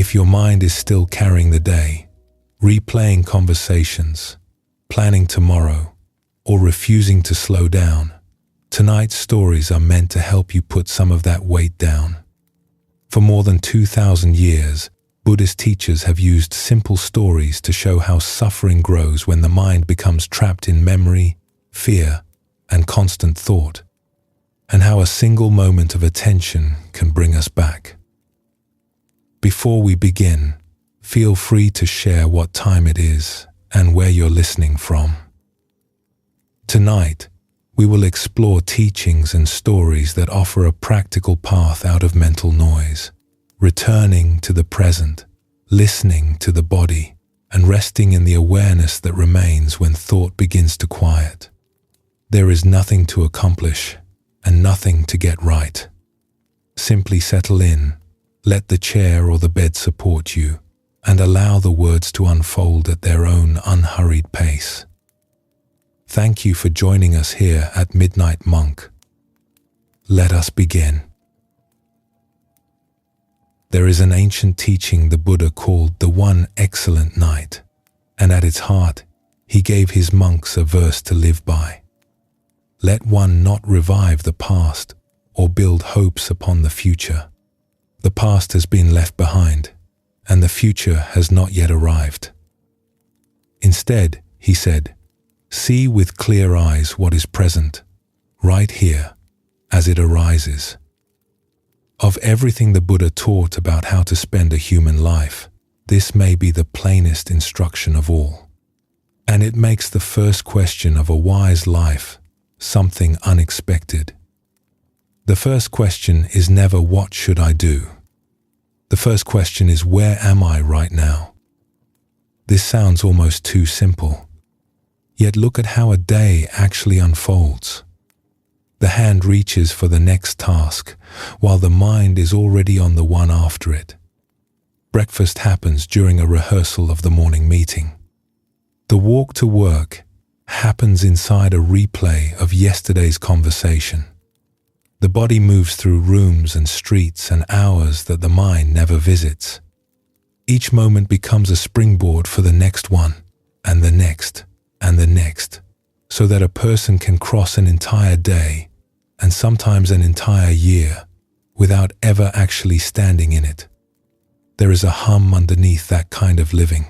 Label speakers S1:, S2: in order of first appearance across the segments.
S1: If your mind is still carrying the day, replaying conversations, planning tomorrow, or refusing to slow down, tonight's stories are meant to help you put some of that weight down. For more than 2,000 years, Buddhist teachers have used simple stories to show how suffering grows when the mind becomes trapped in memory, fear, and constant thought, and how a single moment of attention can bring us back. Before we begin, feel free to share what time it is and where you're listening from. Tonight, we will explore teachings and stories that offer a practical path out of mental noise, returning to the present, listening to the body, and resting in the awareness that remains when thought begins to quiet. There is nothing to accomplish and nothing to get right. Simply settle in, let the chair or the bed support you, and allow the words to unfold at their own unhurried pace. Thank you for joining us here at Midnight Monk. Let us begin. There is an ancient teaching the Buddha called the One Excellent Night, and at its heart, he gave his monks a verse to live by. Let one not revive the past or build hopes upon the future. The past has been left behind, and the future has not yet arrived. Instead, he said, see with clear eyes what is present, right here, as it arises. Of everything the Buddha taught about how to spend a human life, this may be the plainest instruction of all. And it makes the first question of a wise life something unexpected. The first question is never what should I do? The first question is where am I right now? This sounds almost too simple. Yet look at how a day actually unfolds. The hand reaches for the next task, while the mind is already on the one after it. Breakfast happens during a rehearsal of the morning meeting. The walk to work happens inside a replay of yesterday's conversation. The body moves through rooms and streets and hours that the mind never visits. Each moment becomes a springboard for the next one, and the next, and the next, so that a person can cross an entire day, and sometimes an entire year, without ever actually standing in it. There is a hum underneath that kind of living.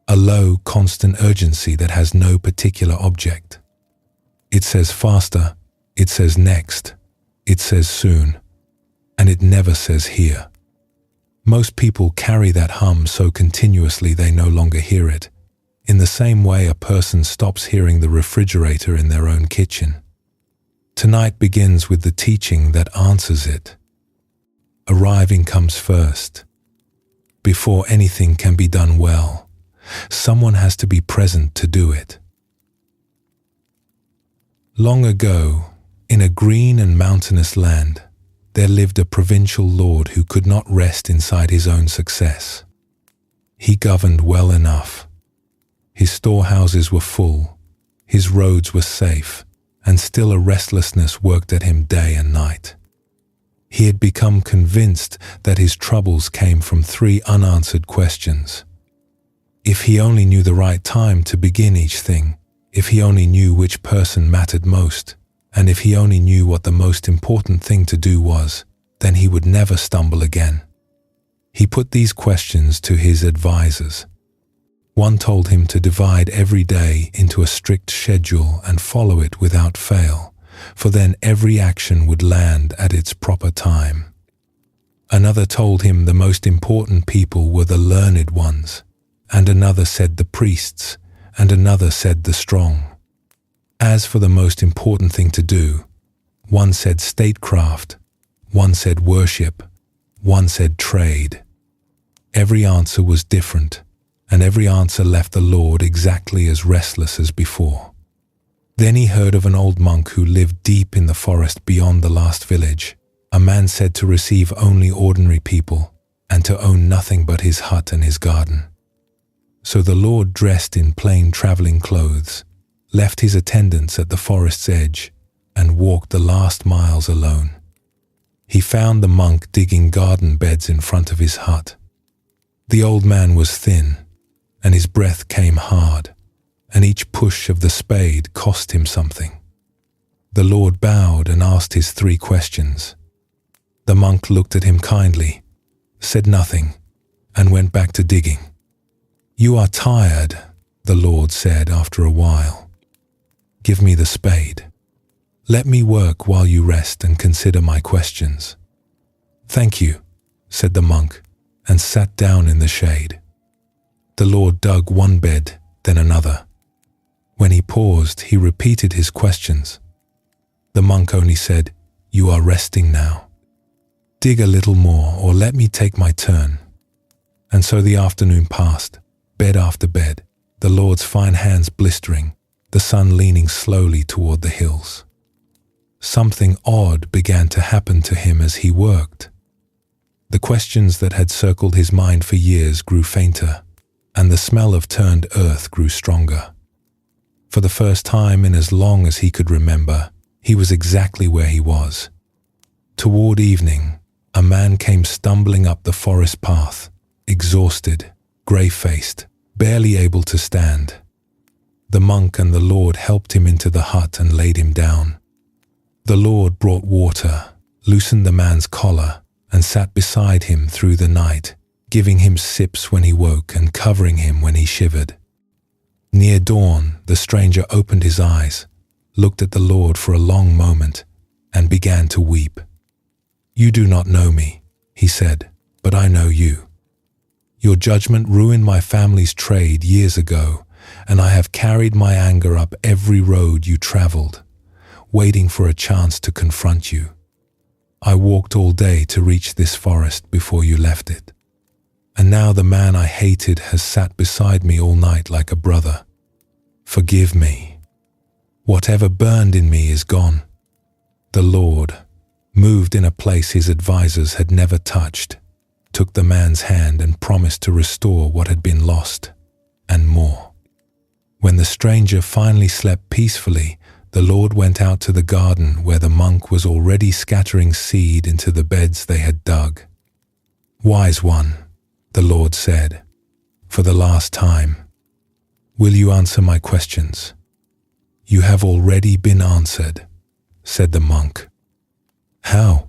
S1: A low, constant urgency that has no particular object. It says faster, it says next, it says soon, and it never says here. Most people carry that hum so continuously they no longer hear it, in the same way a person stops hearing the refrigerator in their own kitchen. Tonight begins with the teaching that answers it. Arriving comes first. Before anything can be done well, someone has to be present to do it. Long ago, in a green and mountainous land, there lived a provincial lord who could not rest inside his own success. He governed well enough. His storehouses were full, his roads were safe, and still a restlessness worked at him day and night. He had become convinced that his troubles came from 3 unanswered questions. If he only knew the right time to begin each thing, if he only knew which person mattered most, and if he only knew what the most important thing to do was, then he would never stumble again. He put these questions to his advisors. One told him to divide every day into a strict schedule and follow it without fail, for then every action would land at its proper time. Another told him the most important people were the learned ones, and another said the priests, and another said the strong. As for the most important thing to do, one said statecraft, one said worship, one said trade. Every answer was different, and every answer left the Lord exactly as restless as before. Then he heard of an old monk who lived deep in the forest beyond the last village, a man said to receive only ordinary people, and to own nothing but his hut and his garden. So the Lord, dressed in plain traveling clothes, left his attendants at the forest's edge and walked the last miles alone. He found the monk digging garden beds in front of his hut. The old man was thin, and his breath came hard, and each push of the spade cost him something. The Lord bowed and asked his 3 questions. The monk looked at him kindly, said nothing, and went back to digging. "You are tired," the Lord said after a while. "Give me the spade. Let me work while you rest and consider my questions." "Thank you," said the monk, and sat down in the shade. The Lord dug one bed, then another. When he paused, he repeated his questions. The monk only said, "You are resting now. Dig a little more, or let me take my turn." And so the afternoon passed, bed after bed, the Lord's fine hands blistering, the sun leaning slowly toward the hills. Something odd began to happen to him as he worked. The questions that had circled his mind for years grew fainter, and the smell of turned earth grew stronger. For the first time in as long as he could remember, he was exactly where he was. Toward evening, a man came stumbling up the forest path, exhausted, grey-faced, barely able to stand. The monk and the Lord helped him into the hut and laid him down. The Lord brought water, loosened the man's collar, and sat beside him through the night, giving him sips when he woke and covering him when he shivered. Near dawn, the stranger opened his eyes, looked at the Lord for a long moment, and began to weep. "You do not know me," he said, "but I know you. Your judgment ruined my family's trade years ago, and I have carried my anger up every road you traveled, waiting for a chance to confront you. I walked all day to reach this forest before you left it. And now the man I hated has sat beside me all night like a brother. Forgive me. Whatever burned in me is gone." The Lord, moved in a place his advisors had never touched, took the man's hand and promised to restore what had been lost, and more. When the stranger finally slept peacefully, the Lord went out to the garden where the monk was already scattering seed into the beds they had dug. "Wise one," the Lord said, "for the last time, will you answer my questions?" "You have already been answered," said the monk. "How?"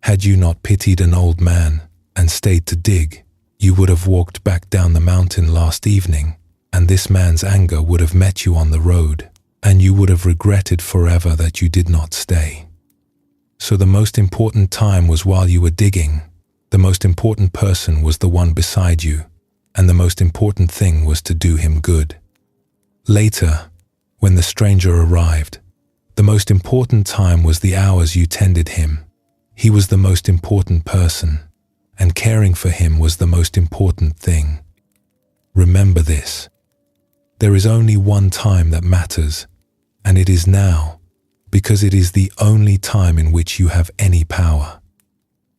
S1: "Had you not pitied an old man and stayed to dig, you would have walked back down the mountain last evening, and this man's anger would have met you on the road, and you would have regretted forever that you did not stay. So the most important time was while you were digging. The most important person was the one beside you, and the most important thing was to do him good. Later, when the stranger arrived, the most important time was the hours you tended him. He was the most important person, and caring for him was the most important thing. Remember this. There is only one time that matters, and it is now, because it is the only time in which you have any power.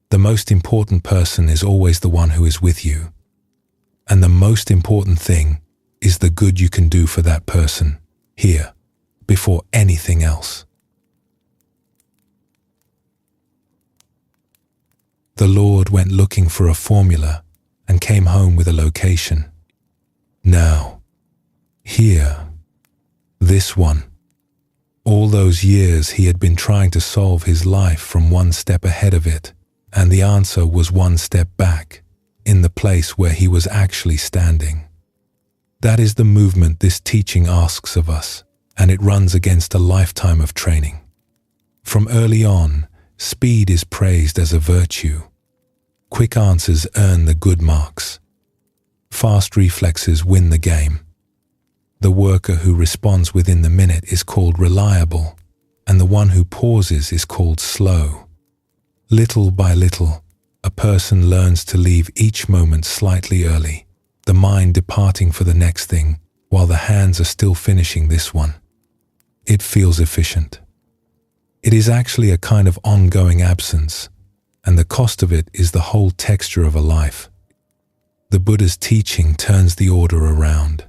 S1: The most important person is always the one who is with you, and the most important thing is the good you can do for that person, here, before anything else." The Lord went looking for a formula and came home with a location. Now, here, this one. All those years he had been trying to solve his life from one step ahead of it, and the answer was one step back, in the place where he was actually standing. That is the movement this teaching asks of us, and it runs against a lifetime of training. From early on, speed is praised as a virtue. Quick answers earn the good marks. Fast reflexes win the game. The worker who responds within the minute is called reliable, and the one who pauses is called slow. Little by little, a person learns to leave each moment slightly early, the mind departing for the next thing, while the hands are still finishing this one. It feels efficient. It is actually a kind of ongoing absence, and the cost of it is the whole texture of a life. The Buddha's teaching turns the order around.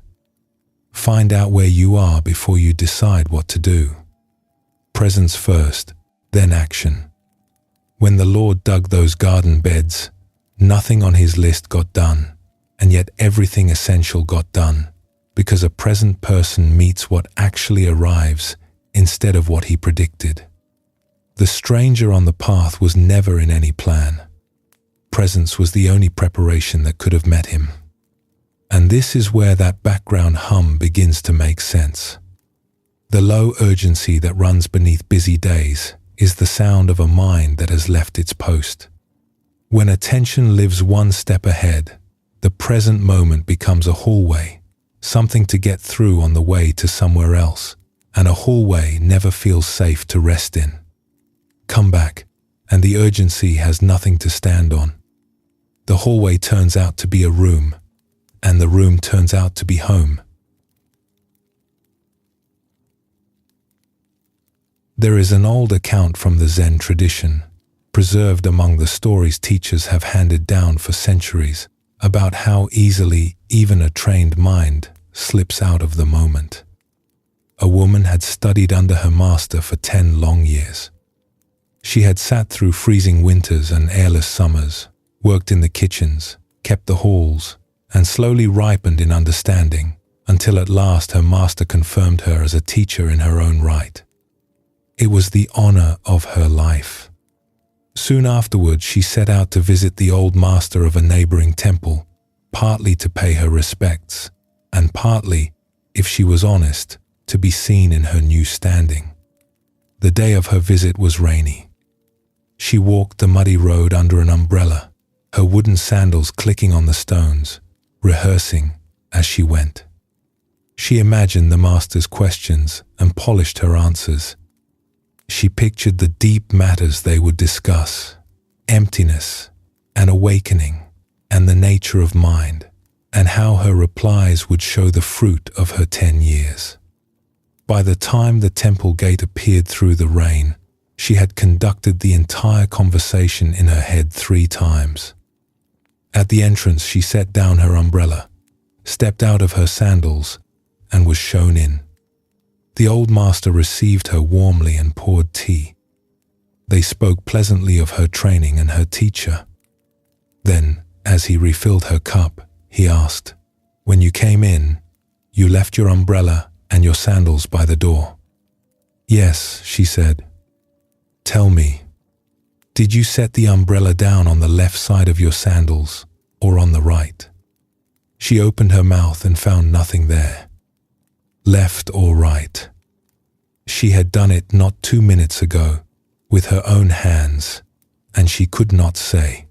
S1: Find out where you are before you decide what to do. Presence first, then action. When the Lord dug those garden beds, nothing on his list got done. and yet everything essential got done, because a present person meets what actually arrives instead of what he predicted. The stranger on the path was never in any plan. Presence was the only preparation that could have met him. And this is where that background hum begins to make sense. The low urgency that runs beneath busy days is the sound of a mind that has left its post. When attention lives one step ahead, the present moment becomes a hallway, something to get through on the way to somewhere else, and a hallway never feels safe to rest in. Come back, and the urgency has nothing to stand on. The hallway turns out to be a room, and the room turns out to be home. There is an old account from the Zen tradition, preserved among the stories teachers have handed down for centuries, about how easily even a trained mind slips out of the moment. A woman had studied under her master for 10 long years. She had sat through freezing winters and airless summers, worked in the kitchens, kept the halls, and slowly ripened in understanding, until at last her master confirmed her as a teacher in her own right. It was the honor of her life. Soon afterwards, she set out to visit the old master of a neighboring temple, partly to pay her respects, and partly, if she was honest, to be seen in her new standing. The day of her visit was rainy. She walked the muddy road under an umbrella, her wooden sandals clicking on the stones, rehearsing as she went. She imagined the master's questions and polished her answers. She pictured the deep matters they would discuss, emptiness and awakening and the nature of mind, and how her replies would show the fruit of her 10 years. By the time the temple gate appeared through the rain, she had conducted the entire conversation in her head 3 times. At the entrance, she set down her umbrella, stepped out of her sandals, and was shown in. The old master received her warmly and poured tea. They spoke pleasantly of her training and her teacher. Then, as he refilled her cup, he asked, "When you came in, you left your umbrella and your sandals by the door?" "Yes," she said. "Tell me, did you set the umbrella down on the left side of your sandals or on the right?" She opened her mouth and found nothing there. Left or right? She had done it not 2 minutes ago, with her own hands, and she could not say.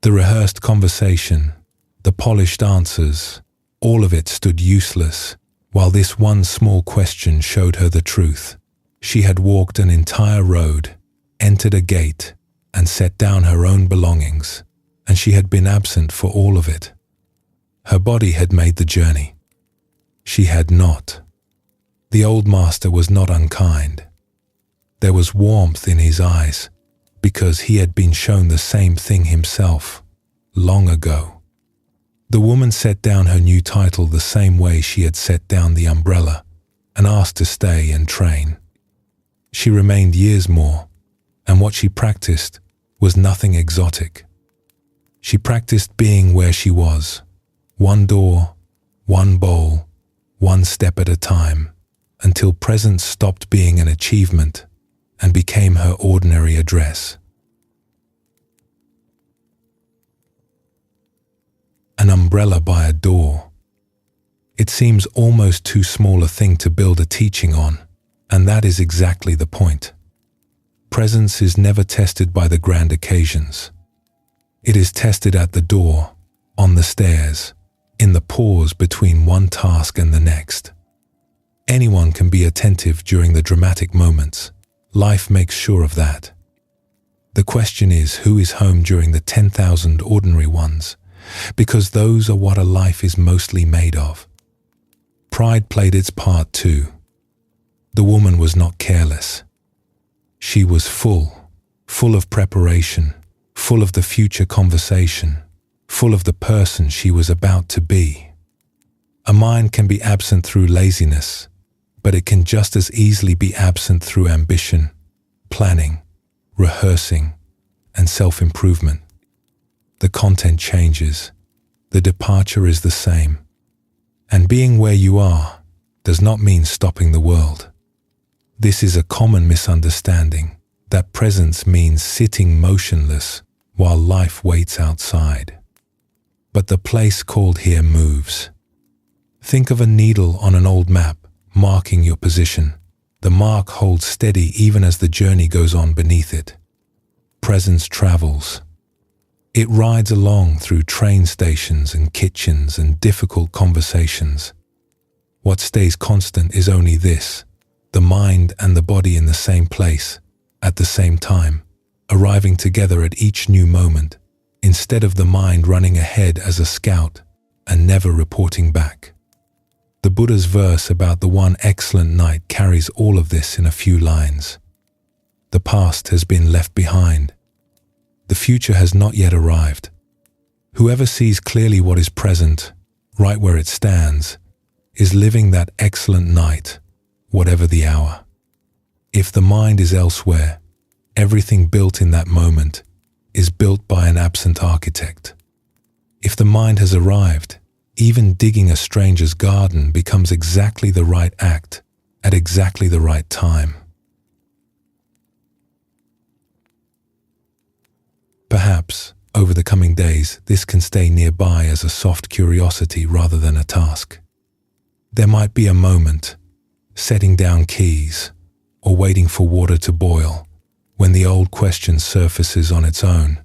S1: The rehearsed conversation, the polished answers, all of it stood useless, while this one small question showed her the truth. She had walked an entire road, entered a gate, and set down her own belongings, and she had been absent for all of it. Her body had made the journey. She had not. The old master was not unkind. There was warmth in his eyes, because he had been shown the same thing himself, long ago. The woman set down her new title the same way she had set down the umbrella, and asked to stay and train. She remained years more, and what she practiced was nothing exotic. She practiced being where she was, one door, one bowl, one step at a time, until presence stopped being an achievement and became her ordinary address. An umbrella by a door. It seems almost too small a thing to build a teaching on, and that is exactly the point. Presence is never tested by the grand occasions. It is tested at the door, on the stairs, in the pause between one task and the next. Anyone can be attentive during the dramatic moments. Life makes sure of that. The question is, who is home during the 10,000 ordinary ones? Because those are what a life is mostly made of. Pride played its part too. The woman was not careless. She was full of preparation, full of the future conversation, full of the person she was about to be. A mind can be absent through laziness, but it can just as easily be absent through ambition, planning, rehearsing, and self-improvement. The content changes, the departure is the same. And being where you are does not mean stopping the world. This is a common misunderstanding, that presence means sitting motionless while life waits outside. But the place called here moves. Think of a needle on an old map, marking your position. The mark holds steady even as the journey goes on beneath it. Presence travels. It rides along through train stations and kitchens and difficult conversations. What stays constant is only this: the mind and the body in the same place, at the same time, arriving together at each new moment, instead of the mind running ahead as a scout and never reporting back. The Buddha's verse about the one excellent night carries all of this in a few lines. The past has been left behind. The future has not yet arrived. Whoever sees clearly what is present, right where it stands, is living that excellent night, whatever the hour. If the mind is elsewhere, everything built in that moment is built by an absent architect. If the mind has arrived, even digging a stranger's garden becomes exactly the right act at exactly the right time. Perhaps, over the coming days, this can stay nearby as a soft curiosity rather than a task. There might be a moment, setting down keys, or waiting for water to boil, when the old question surfaces on its own: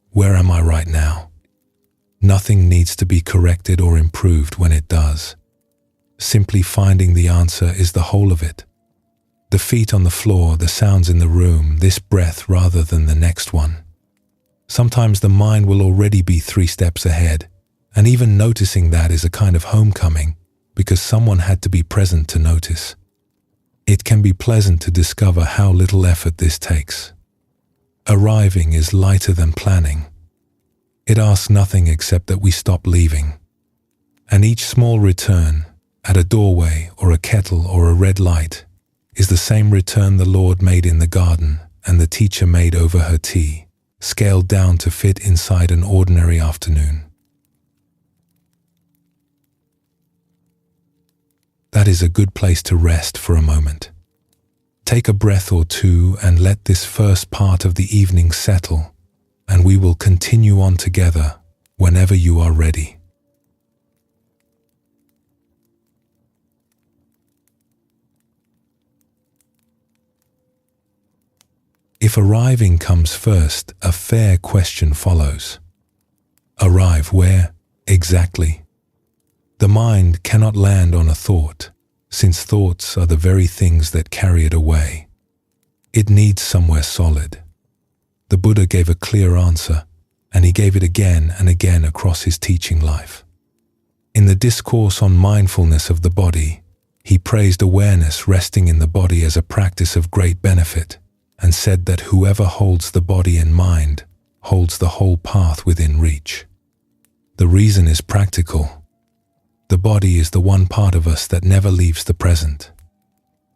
S1: where am I right now? Nothing needs to be corrected or improved when it does. Simply finding the answer is the whole of it. The feet on the floor, the sounds in the room, this breath rather than the next one. Sometimes the mind will already be 3 steps ahead, and even noticing that is a kind of homecoming, because someone had to be present to notice. It can be pleasant to discover how little effort this takes. Arriving is lighter than planning. It asks nothing except that we stop leaving. And each small return, at a doorway or a kettle or a red light, is the same return the Lord made in the garden and the teacher made over her tea, scaled down to fit inside an ordinary afternoon. That is a good place to rest for a moment. Take a breath or two and let this first part of the evening settle, and we will continue on together whenever you are ready. If arriving comes first, a fair question follows. Arrive where, exactly? The mind cannot land on a thought, since thoughts are the very things that carry it away. It needs somewhere solid. The Buddha gave a clear answer, and he gave it again and again across his teaching life. In the discourse on mindfulness of the body, he praised awareness resting in the body as a practice of great benefit, and said that whoever holds the body in mind holds the whole path within reach. The reason is practical. The body is the one part of us that never leaves the present.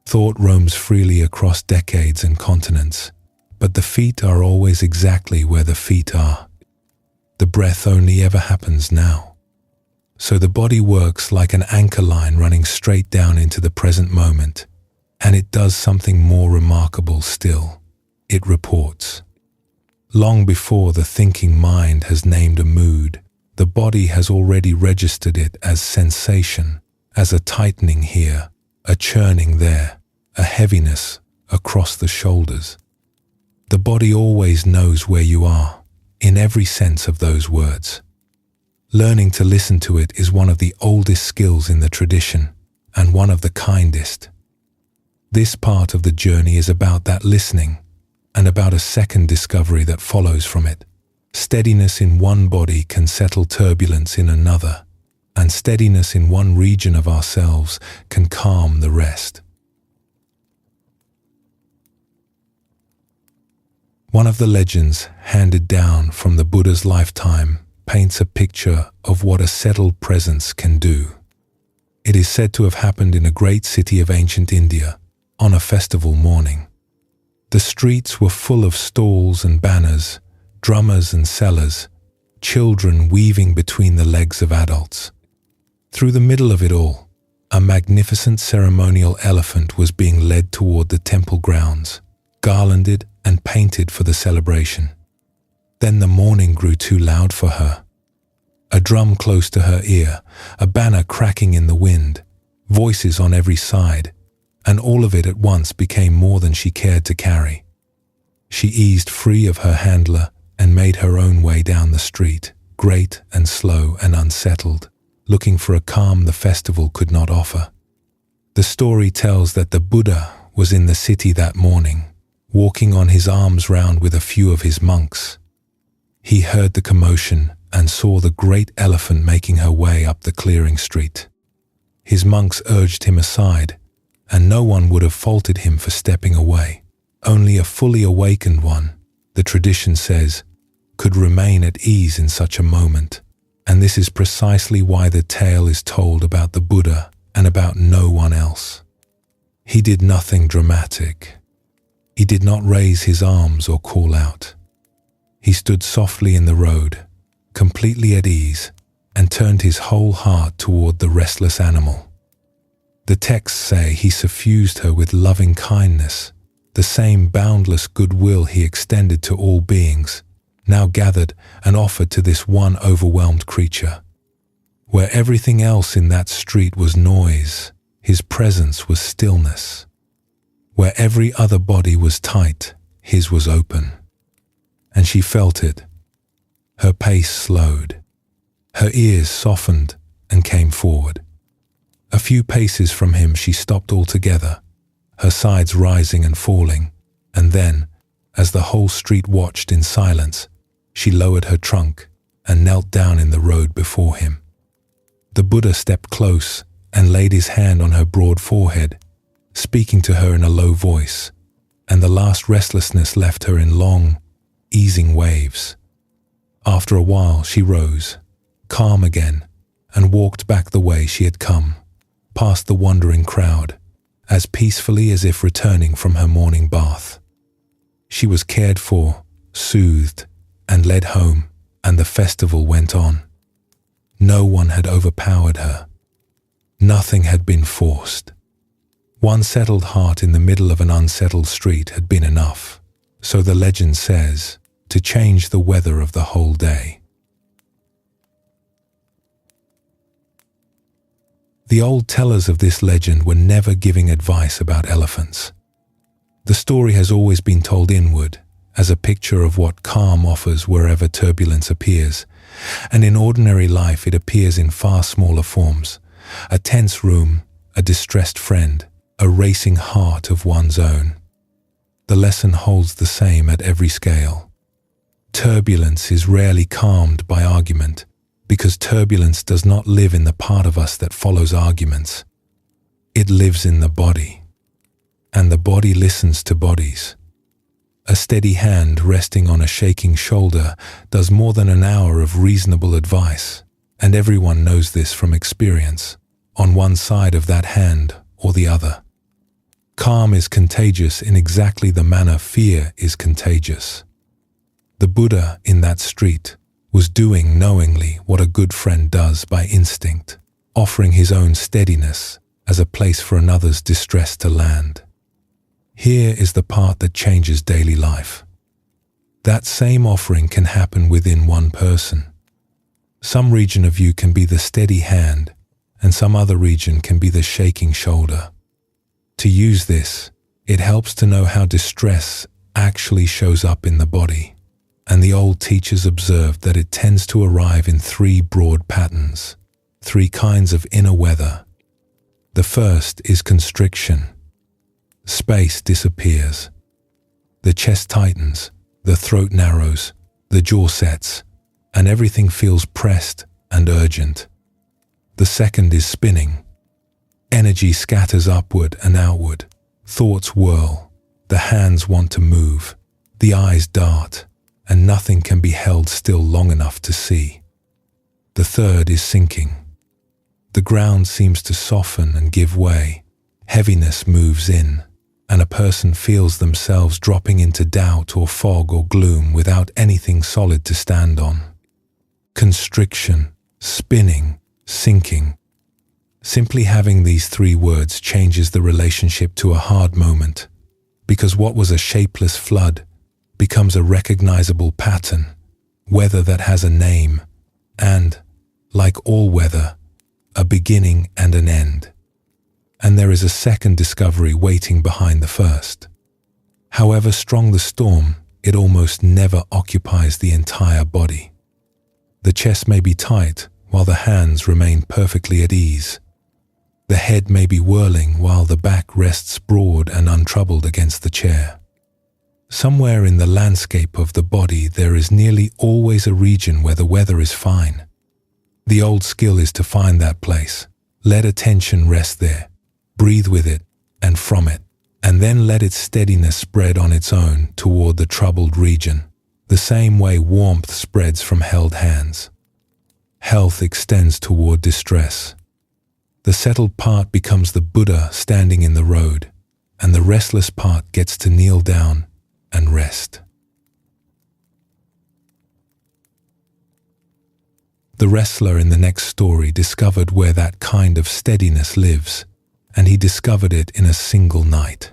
S1: Thought roams freely across decades and continents, but the feet are always exactly where the feet are. The breath only ever happens now. So the body works like an anchor line running straight down into the present moment, and it does something more remarkable still. It reports. Long before the thinking mind has named a mood, the body has already registered it as sensation, as a tightening here, a churning there, a heaviness across the shoulders. The body always knows where you are, in every sense of those words. Learning to listen to it is one of the oldest skills in the tradition, and one of the kindest. This part of the journey is about that listening, and about a second discovery that follows from it. Steadiness in one body can settle turbulence in another, and steadiness in one region of ourselves can calm the rest. One of the legends handed down from the Buddha's lifetime paints a picture of what a settled presence can do. It is said to have happened in a great city of ancient India on a festival morning. The streets were full of stalls and banners, drummers and sellers, children weaving between the legs of adults. Through the middle of it all, a magnificent ceremonial elephant was being led toward the temple grounds, garlanded and painted for the celebration. Then the mourning grew too loud for her. A drum close to her ear, a banner cracking in the wind, voices on every side, and all of it at once became more than she cared to carry. She eased free of her handler and made her own way down the street, great and slow and unsettled, looking for a calm the festival could not offer. The story tells that the Buddha was in the city that morning, walking on his arms round with a few of his monks. He heard the commotion and saw the great elephant making her way up the clearing street. His monks urged him aside, and no one would have faulted him for stepping away. Only a fully awakened one, the tradition says, could remain at ease in such a moment, and this is precisely why the tale is told about the Buddha and about no one else. He did nothing dramatic. He did not raise his arms or call out. He stood softly in the road, completely at ease, and turned his whole heart toward the restless animal. The texts say he suffused her with loving kindness, the same boundless goodwill he extended to all beings, now gathered and offered to this one overwhelmed creature. Where everything else in that street was noise, his presence was stillness. Where every other body was tight, his was open. And she felt it. Her pace slowed. Her ears softened and came forward. A few paces from him she stopped altogether, her sides rising and falling, and then, as the whole street watched in silence, she lowered her trunk and knelt down in the road before him. The Buddha stepped close and laid his hand on her broad forehead, speaking to her in a low voice, and the last restlessness left her in long, easing waves. After a while she rose, calm again, and walked back the way she had come, past the wondering crowd, as peacefully as if returning from her morning bath. She was cared for, soothed, and led home, and the festival went on. No one had overpowered her. Nothing had been forced. One settled heart in the middle of an unsettled street had been enough, so the legend says, to change the weather of the whole day. The old tellers of this legend were never giving advice about elephants. The story has always been told inward, as a picture of what calm offers wherever turbulence appears, and in ordinary life it appears in far smaller forms: a tense room, a distressed friend, a racing heart of one's own. The lesson holds the same at every scale. Turbulence is rarely calmed by argument, because turbulence does not live in the part of us that follows arguments. It lives in the body, and the body listens to bodies. A steady hand resting on a shaking shoulder does more than an hour of reasonable advice, and everyone knows this from experience, on one side of that hand or the other. Calm is contagious in exactly the manner fear is contagious. The Buddha in that street was doing knowingly what a good friend does by instinct, offering his own steadiness as a place for another's distress to land. Here is the part that changes daily life. That same offering can happen within one person. Some region of you can be the steady hand, and some other region can be the shaking shoulder. To use this, it helps to know how distress actually shows up in the body, and the old teachers observed that it tends to arrive in three broad patterns, three kinds of inner weather. The first is constriction. Space disappears. The chest tightens, the throat narrows, the jaw sets, and everything feels pressed and urgent. The second is spinning. Energy scatters upward and outward. Thoughts whirl. The hands want to move. The eyes dart, and nothing can be held still long enough to see. The third is sinking. The ground seems to soften and give way. Heaviness moves in, and a person feels themselves dropping into doubt or fog or gloom without anything solid to stand on. constriction, spinning, sinking. Simply having these three words changes the relationship to a hard moment, because what was a shapeless flood becomes a recognizable pattern, weather that has a name, and, like all weather, a beginning and an end. And there is a second discovery waiting behind the first. However strong the storm, it almost never occupies the entire body. The chest may be tight while the hands remain perfectly at ease. The head may be whirling while the back rests broad and untroubled against the chair. Somewhere in the landscape of the body there is nearly always a region where the weather is fine. The old skill is to find that place, let attention rest there, breathe with it and from it, and then let its steadiness spread on its own toward the troubled region, the same way warmth spreads from held hands. Health extends toward distress. The settled part becomes the Buddha standing in the road, and the restless part gets to kneel down and rest. The wrestler in the next story discovered where that kind of steadiness lives, and he discovered it in a single night.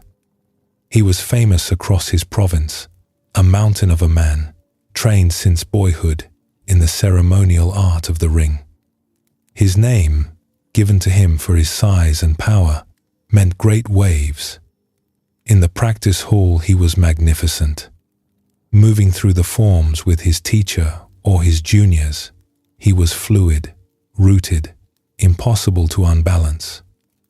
S1: He was famous across his province, a mountain of a man, trained since boyhood in the ceremonial art of the ring. His name, given to him for his size and power, meant great waves. In the practice hall he was magnificent. Moving through the forms with his teacher or his juniors, he was fluid, rooted, impossible to unbalance.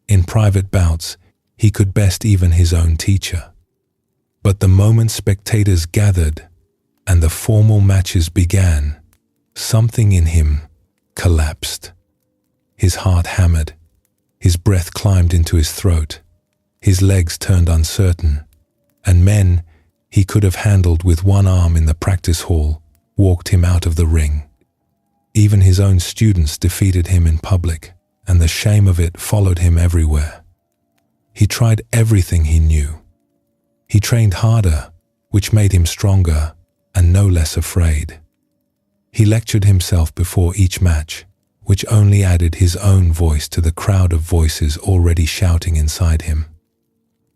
S1: In private bouts, he could best even his own teacher. But the moment spectators gathered and the formal matches began, something in him collapsed. His heart hammered, his breath climbed into his throat, his legs turned uncertain, and men he could have handled with one arm in the practice hall walked him out of the ring. Even his own students defeated him in public, and the shame of it followed him everywhere. He tried everything he knew. He trained harder, which made him stronger and no less afraid. He lectured himself before each match, which only added his own voice to the crowd of voices already shouting inside him.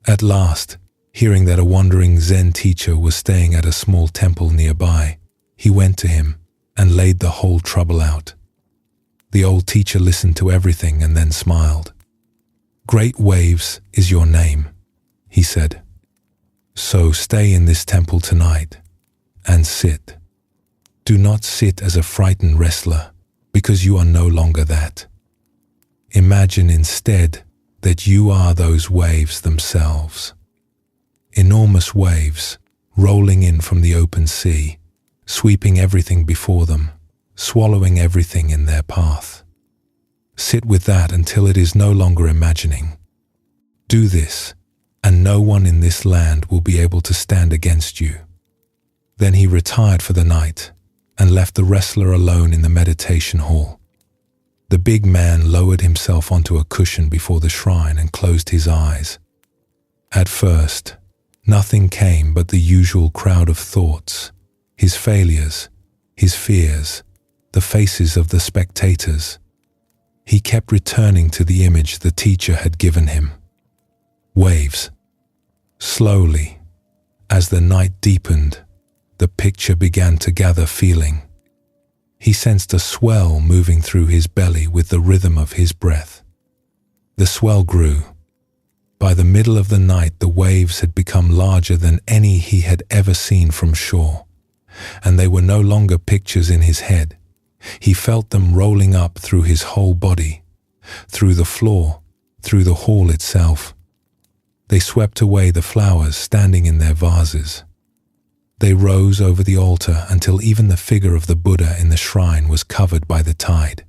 S1: At last, hearing that a wandering Zen teacher was staying at a small temple nearby, he went to him and laid the whole trouble out. The old teacher listened to everything and then smiled. "Great Waves is your name," he said. "So stay in this temple tonight and sit. Do not sit as a frightened wrestler, because you are no longer that. Imagine instead that you are those waves themselves. Enormous waves rolling in from the open sea, sweeping everything before them, swallowing everything in their path. Sit with that until it is no longer imagining. Do this, and no one in this land will be able to stand against you." Then he retired for the night and left the wrestler alone in the meditation hall. The big man lowered himself onto a cushion before the shrine and closed his eyes. At first, nothing came but the usual crowd of thoughts, his failures, his fears, the faces of the spectators. He kept returning to the image the teacher had given him. Waves. Slowly, as the night deepened, the picture began to gather feeling. He sensed a swell moving through his belly with the rhythm of his breath. The swell grew. By the middle of the night, the waves had become larger than any he had ever seen from shore, and they were no longer pictures in his head. He felt them rolling up through his whole body, through the floor, through the hall itself. They swept away the flowers standing in their vases. They rose over the altar until even the figure of the Buddha in the shrine was covered by the tide.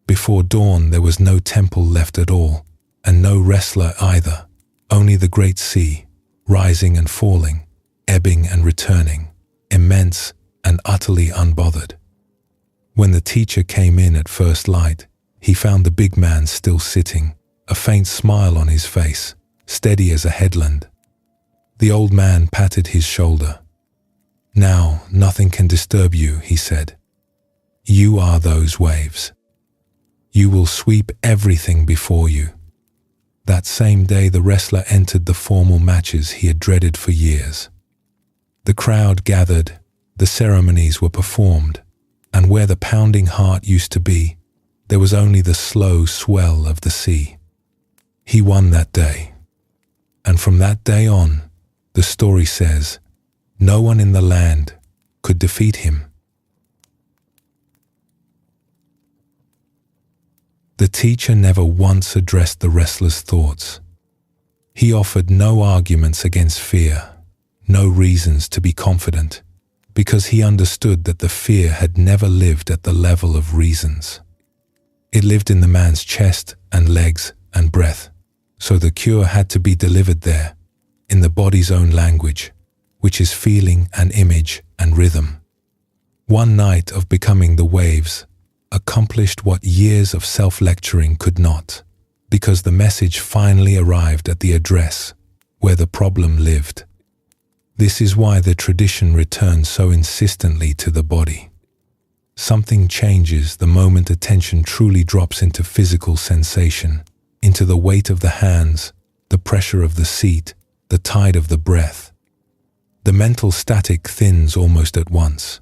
S1: Before dawn, there was no temple left at all, and no wrestler either, only the great sea, rising and falling, ebbing and returning, immense and utterly unbothered. When the teacher came in at first light, he found the big man still sitting, a faint smile on his face, steady as a headland. The old man patted his shoulder. "Now, nothing can disturb you," he said. You are those waves. You will sweep everything before you. That same day, the wrestler entered the formal matches he had dreaded for years. The crowd gathered, the ceremonies were performed, and where the pounding heart used to be, there was only the slow swell of the sea. He won that day. And from that day on, the story says, no one in the land could defeat him. The teacher never once addressed the wrestler's thoughts. He offered no arguments against fear, no reasons to be confident, because he understood that the fear had never lived at the level of reasons. It lived in the man's chest and legs and breath, so the cure had to be delivered there, in the body's own language, which is feeling and image and rhythm. One night of becoming the waves accomplished what years of self-lecturing could not, because the message finally arrived at the address where the problem lived. This is why the tradition returns so insistently to the body. Something changes the moment attention truly drops into physical sensation, into the weight of the hands, the pressure of the seat, the tide of the breath. The mental static thins almost at once.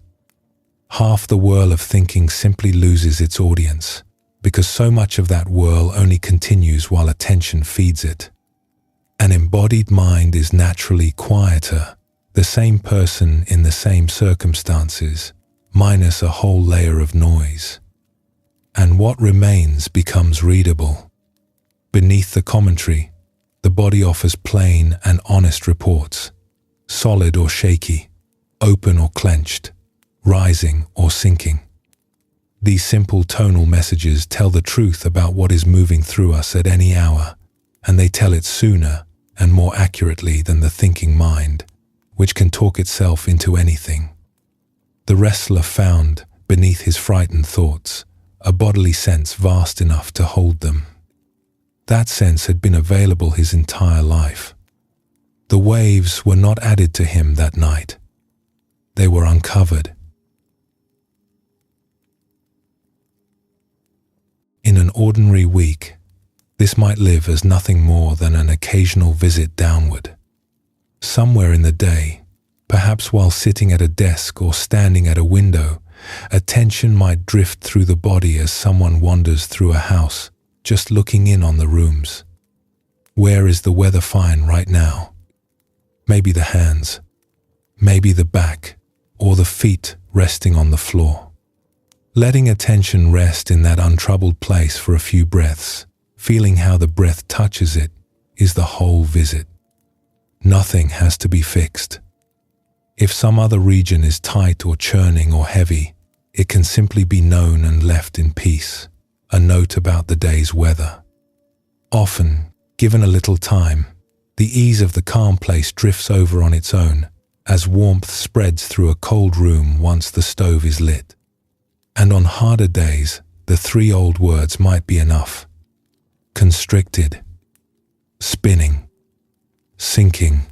S1: Half the whirl of thinking simply loses its audience, because so much of that whirl only continues while attention feeds it. An embodied mind is naturally quieter, the same person in the same circumstances, minus a whole layer of noise. And what remains becomes readable. Beneath the commentary, the body offers plain and honest reports, solid or shaky, open or clenched, rising or sinking. These simple tonal messages tell the truth about what is moving through us at any hour, and they tell it sooner and more accurately than the thinking mind, which can talk itself into anything. The wrestler found, beneath his frightened thoughts, a bodily sense vast enough to hold them. That sense had been available his entire life. The waves were not added to him that night. They were uncovered. In an ordinary week, this might live as nothing more than an occasional visit downward. Somewhere in the day, perhaps while sitting at a desk or standing at a window, attention might drift through the body as someone wanders through a house, just looking in on the rooms. Where is the weather fine right now? Maybe the hands, maybe the back, or the feet resting on the floor. Letting attention rest in that untroubled place for a few breaths, feeling how the breath touches it, is the whole visit. Nothing has to be fixed. If some other region is tight or churning or heavy, it can simply be known and left in peace, a note about the day's weather. Often, given a little time, the ease of the calm place drifts over on its own, as warmth spreads through a cold room once the stove is lit. And on harder days, the three old words might be enough. Constricted, spinning, sinking.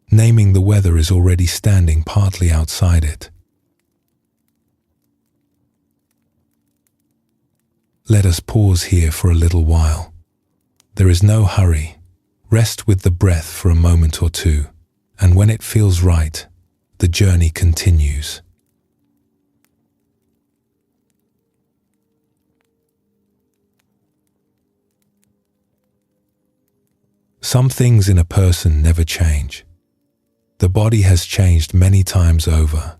S1: Naming the weather is already standing partly outside it. Let us pause here for a little while. There is no hurry. Rest with the breath for a moment or two, and when it feels right, the journey continues. Some things in a person never change. The body has changed many times over.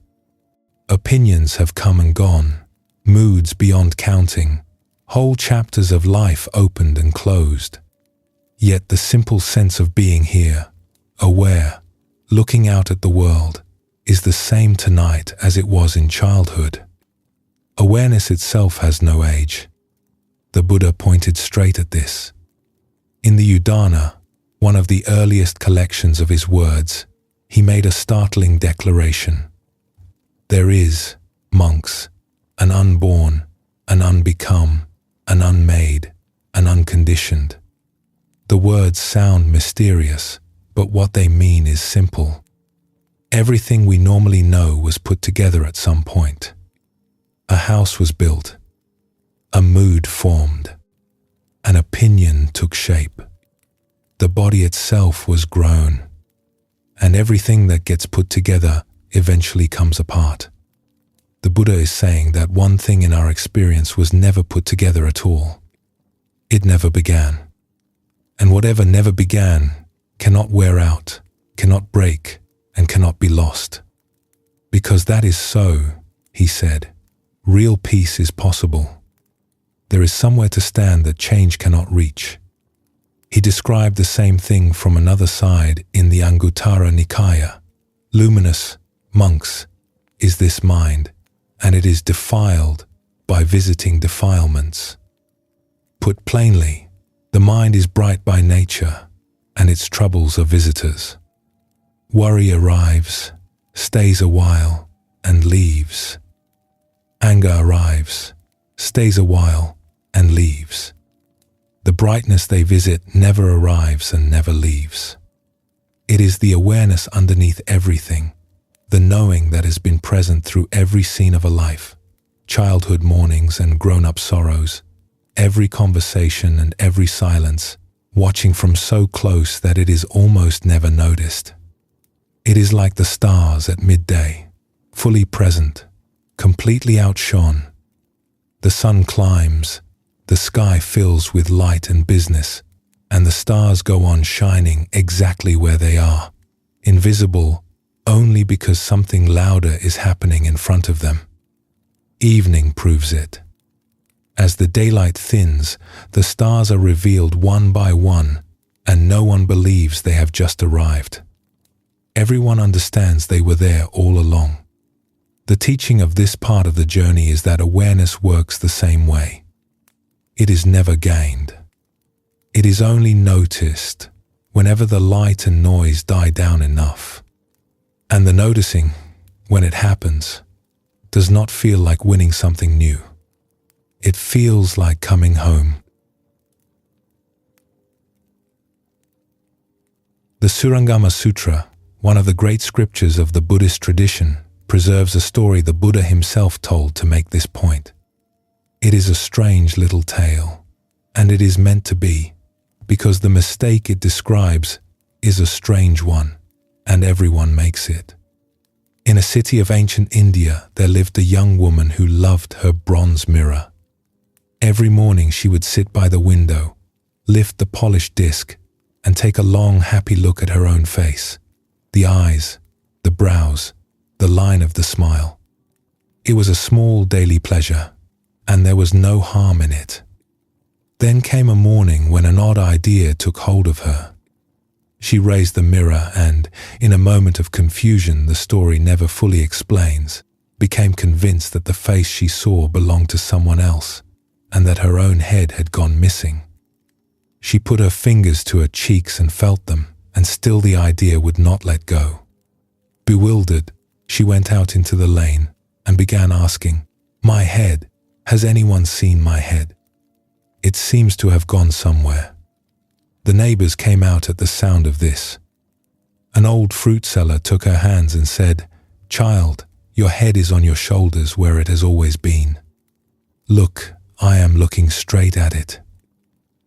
S1: Opinions have come and gone, moods beyond counting, whole chapters of life opened and closed. Yet the simple sense of being here, aware, looking out at the world, is the same tonight as it was in childhood. Awareness itself has no age. The Buddha pointed straight at this. In the Udana, one of the earliest collections of his words, he made a startling declaration. There is, monks, an unborn, an unbecome, an unmade, an unconditioned. The words sound mysterious, but what they mean is simple. Everything we normally know was put together at some point. A house was built. A mood formed. An opinion took shape. The body itself was grown. And everything that gets put together eventually comes apart. The Buddha is saying that one thing in our experience was never put together at all. It never began. And whatever never began cannot wear out, cannot break, and cannot be lost. Because that is so, he said, real peace is possible. There is somewhere to stand that change cannot reach. He described the same thing from another side in the Anguttara Nikaya. Luminous, monks, is this mind, and it is defiled by visiting defilements. Put plainly, the mind is bright by nature, and its troubles are visitors. Worry arrives, stays a while, and leaves. Anger arrives, stays a while, and leaves. The brightness they visit never arrives and never leaves. It is the awareness underneath everything, the knowing that has been present through every scene of a life, childhood mournings and grown-up sorrows, every conversation and every silence, watching from so close that it is almost never noticed. It is like the stars at midday, fully present, completely outshone. The sun climbs, the sky fills with light and business, and the stars go on shining exactly where they are, invisible only because something louder is happening in front of them. Evening proves it. As the daylight thins, the stars are revealed one by one, and no one believes they have just arrived. Everyone understands they were there all along. The teaching of this part of the journey is that awareness works the same way. It is never gained. It is only noticed whenever the light and noise die down enough. And the noticing, when it happens, does not feel like winning something new. It feels like coming home. The Surangama Sutra, one of the great scriptures of the Buddhist tradition, preserves a story the Buddha himself told to make this point. It is a strange little tale, and it is meant to be, because the mistake it describes is a strange one, and everyone makes it. In a city of ancient India, there lived a young woman who loved her bronze mirror. Every morning she would sit by the window, lift the polished disc, and take a long, happy look at her own face, the eyes, the brows, the line of the smile. It was a small daily pleasure, and there was no harm in it. Then came a morning when an odd idea took hold of her. She raised the mirror and, in a moment of confusion the story never fully explains, became convinced that the face she saw belonged to someone else, and that her own head had gone missing. She put her fingers to her cheeks and felt them, and still the idea would not let go. Bewildered, she went out into the lane and began asking, "My head, has anyone seen my head? It seems to have gone somewhere." The neighbors came out at the sound of this. An old fruit seller took her hands and said, "Child, your head is on your shoulders where it has always been. Look, I am looking straight at it."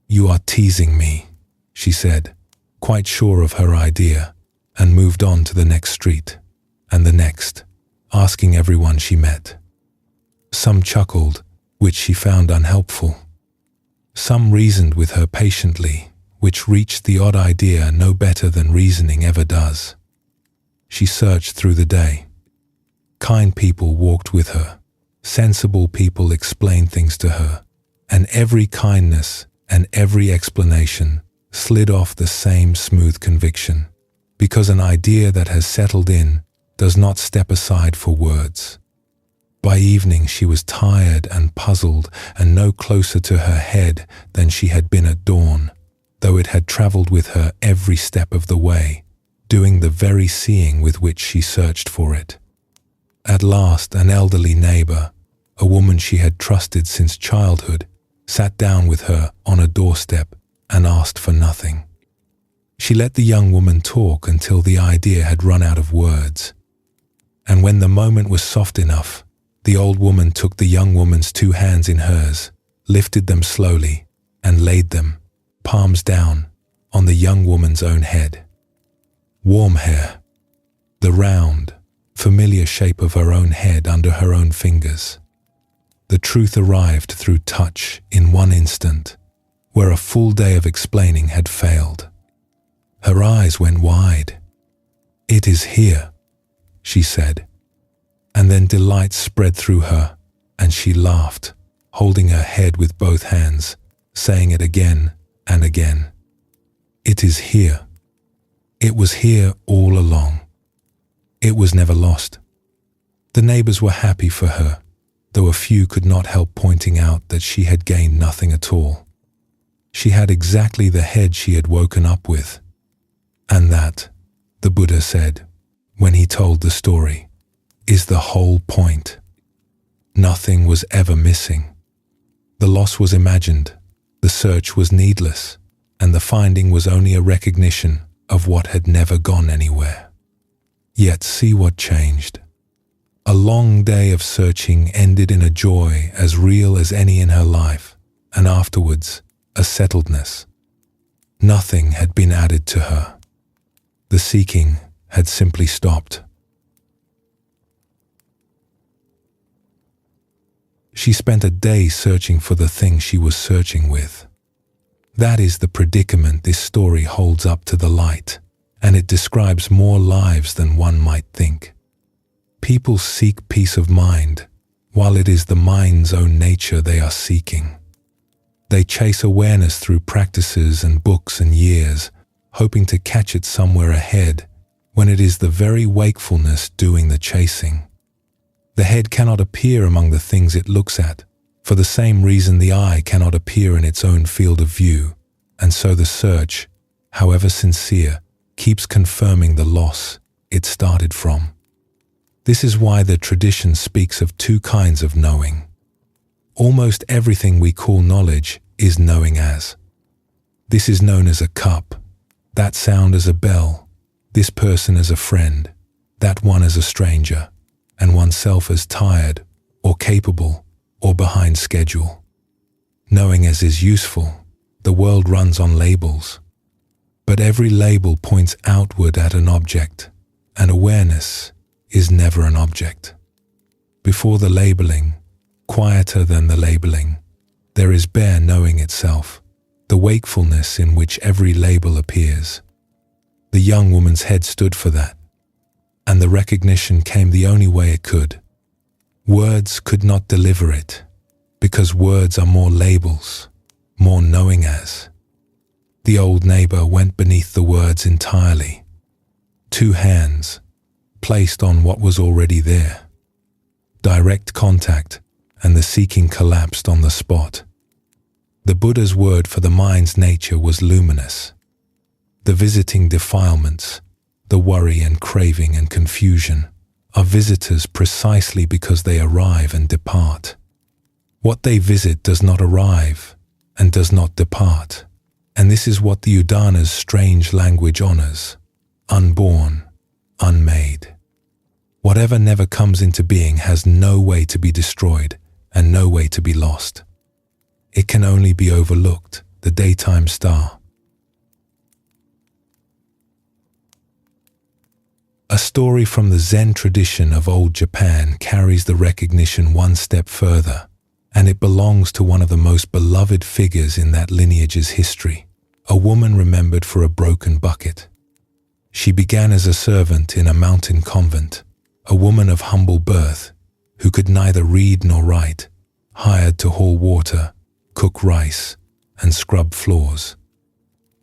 S1: "You are teasing me," she said, quite sure of her idea, and moved on to the next street, and the next, asking everyone she met. Some chuckled, which she found unhelpful. Some reasoned with her patiently, which reached the odd idea no better than reasoning ever does. She searched through the day. Kind people walked with her. Sensible people explained things to her, and every kindness and every explanation slid off the same smooth conviction, because an idea that has settled in does not step aside for words. By evening she was tired and puzzled and no closer to her head than she had been at dawn, though it had travelled with her every step of the way, doing the very seeing with which she searched for it. At last an elderly neighbour, a woman she had trusted since childhood, sat down with her on a doorstep and asked for nothing. She let the young woman talk until the idea had run out of words, and when the moment was soft enough, The old woman took the young woman's 2 hands in hers, lifted them slowly, and laid them, palms down, on the young woman's own head. Warm hair, the round, familiar shape of her own head under her own fingers. The truth arrived through touch in one instant, where a full day of explaining had failed. Her eyes went wide. "It is here," she said. And then delight spread through her, and she laughed, holding her head with both hands, saying it again and again. "It is here. It was here all along. It was never lost." The neighbors were happy for her, though a few could not help pointing out that she had gained nothing at all. She had exactly the head she had woken up with. And that, the Buddha said, when he told the story, is the whole point. Nothing was ever missing. The loss was imagined, the search was needless, and the finding was only a recognition of what had never gone anywhere. Yet see what changed. A long day of searching ended in a joy as real as any in her life, and afterwards, a settledness. Nothing had been added to her. The seeking had simply stopped. She spent a day searching for the thing she was searching with. That is the predicament this story holds up to the light, and it describes more lives than one might think. People seek peace of mind, while it is the mind's own nature they are seeking. They chase awareness through practices and books and years, hoping to catch it somewhere ahead, when it is the very wakefulness doing the chasing. The head cannot appear among the things it looks at, for the same reason the eye cannot appear in its own field of view, and so the search, however sincere, keeps confirming the loss it started from. This is why the tradition speaks of 2 kinds of knowing. Almost everything we call knowledge is knowing as. This is known as a cup, that sound as a bell, this person as a friend, that one as a stranger, and oneself as tired, or capable, or behind schedule. Knowing as is useful, the world runs on labels. But every label points outward at an object, and awareness is never an object. Before the labeling, quieter than the labeling, there is bare knowing itself, the wakefulness in which every label appears. The young woman's head stood for that, and the recognition came the only way it could. Words could not deliver it, because words are more labels, more knowing as. The old neighbor went beneath the words entirely. 2 hands, placed on what was already there. Direct contact, and the seeking collapsed on the spot. The Buddha's word for the mind's nature was luminous. The visiting defilements, the worry and craving and confusion, are visitors precisely because they arrive and depart. What they visit does not arrive and does not depart, and this is what the Udana's strange language honors: unborn, unmade. Whatever never comes into being has no way to be destroyed and no way to be lost. It can only be overlooked, the daytime star. A story from the Zen tradition of old Japan carries the recognition one step further, and it belongs to one of the most beloved figures in that lineage's history, a woman remembered for a broken bucket. She began as a servant in a mountain convent, a woman of humble birth who could neither read nor write, hired to haul water, cook rice, and scrub floors.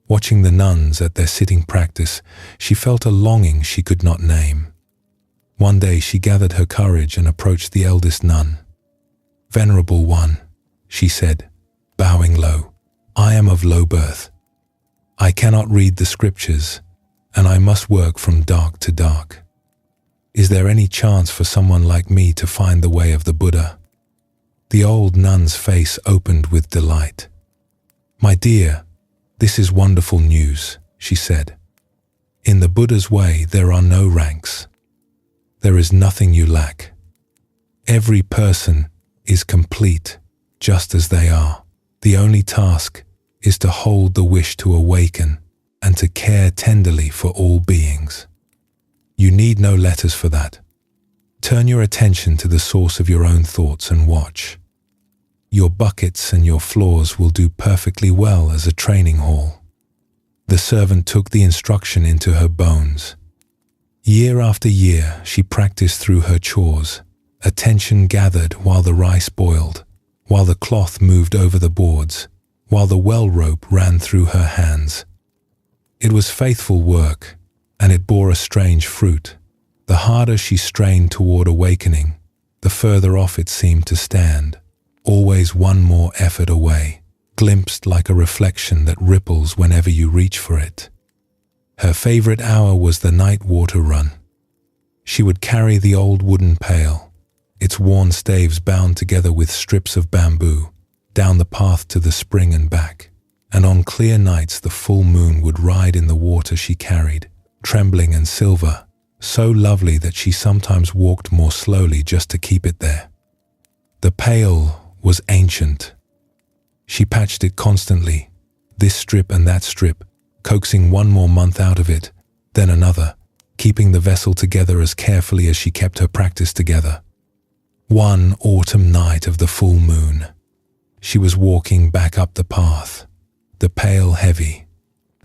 S1: Watching the nuns at their sitting practice, she felt a longing she could not name. One day she gathered her courage and approached the eldest nun. "Venerable one," she said, bowing low, "I am of low birth. I cannot read the scriptures, and I must work from dark to dark. Is there any chance for someone like me to find the way of the Buddha?" The old nun's face opened with delight. "My dear, this is wonderful news," she said. "In the Buddha's way there are no ranks. There is nothing you lack. Every person is complete just as they are. The only task is to hold the wish to awaken and to care tenderly for all beings. You need no letters for that. Turn your attention to the source of your own thoughts and watch. Your buckets and your floors will do perfectly well as a training hall. The servant took the instruction into her bones. Year after year, she practiced through her chores. Attention gathered while the rice boiled, while the cloth moved over the boards, while the well rope ran through her hands. It was faithful work, and it bore a strange fruit. The harder she strained toward awakening, the further off it seemed to stand, always one more effort away, glimpsed like a reflection that ripples whenever you reach for it. Her favorite hour was the night water run. She would carry the old wooden pail, its worn staves bound together with strips of bamboo, down the path to the spring and back, and on clear nights the full moon would ride in the water she carried, trembling and silver, so lovely that she sometimes walked more slowly just to keep it there. The pail was ancient. She patched it constantly, this strip and that strip, coaxing one more month out of it, then another, keeping the vessel together as carefully as she kept her practice together. One autumn night of the full moon, she was walking back up the path, the pail heavy,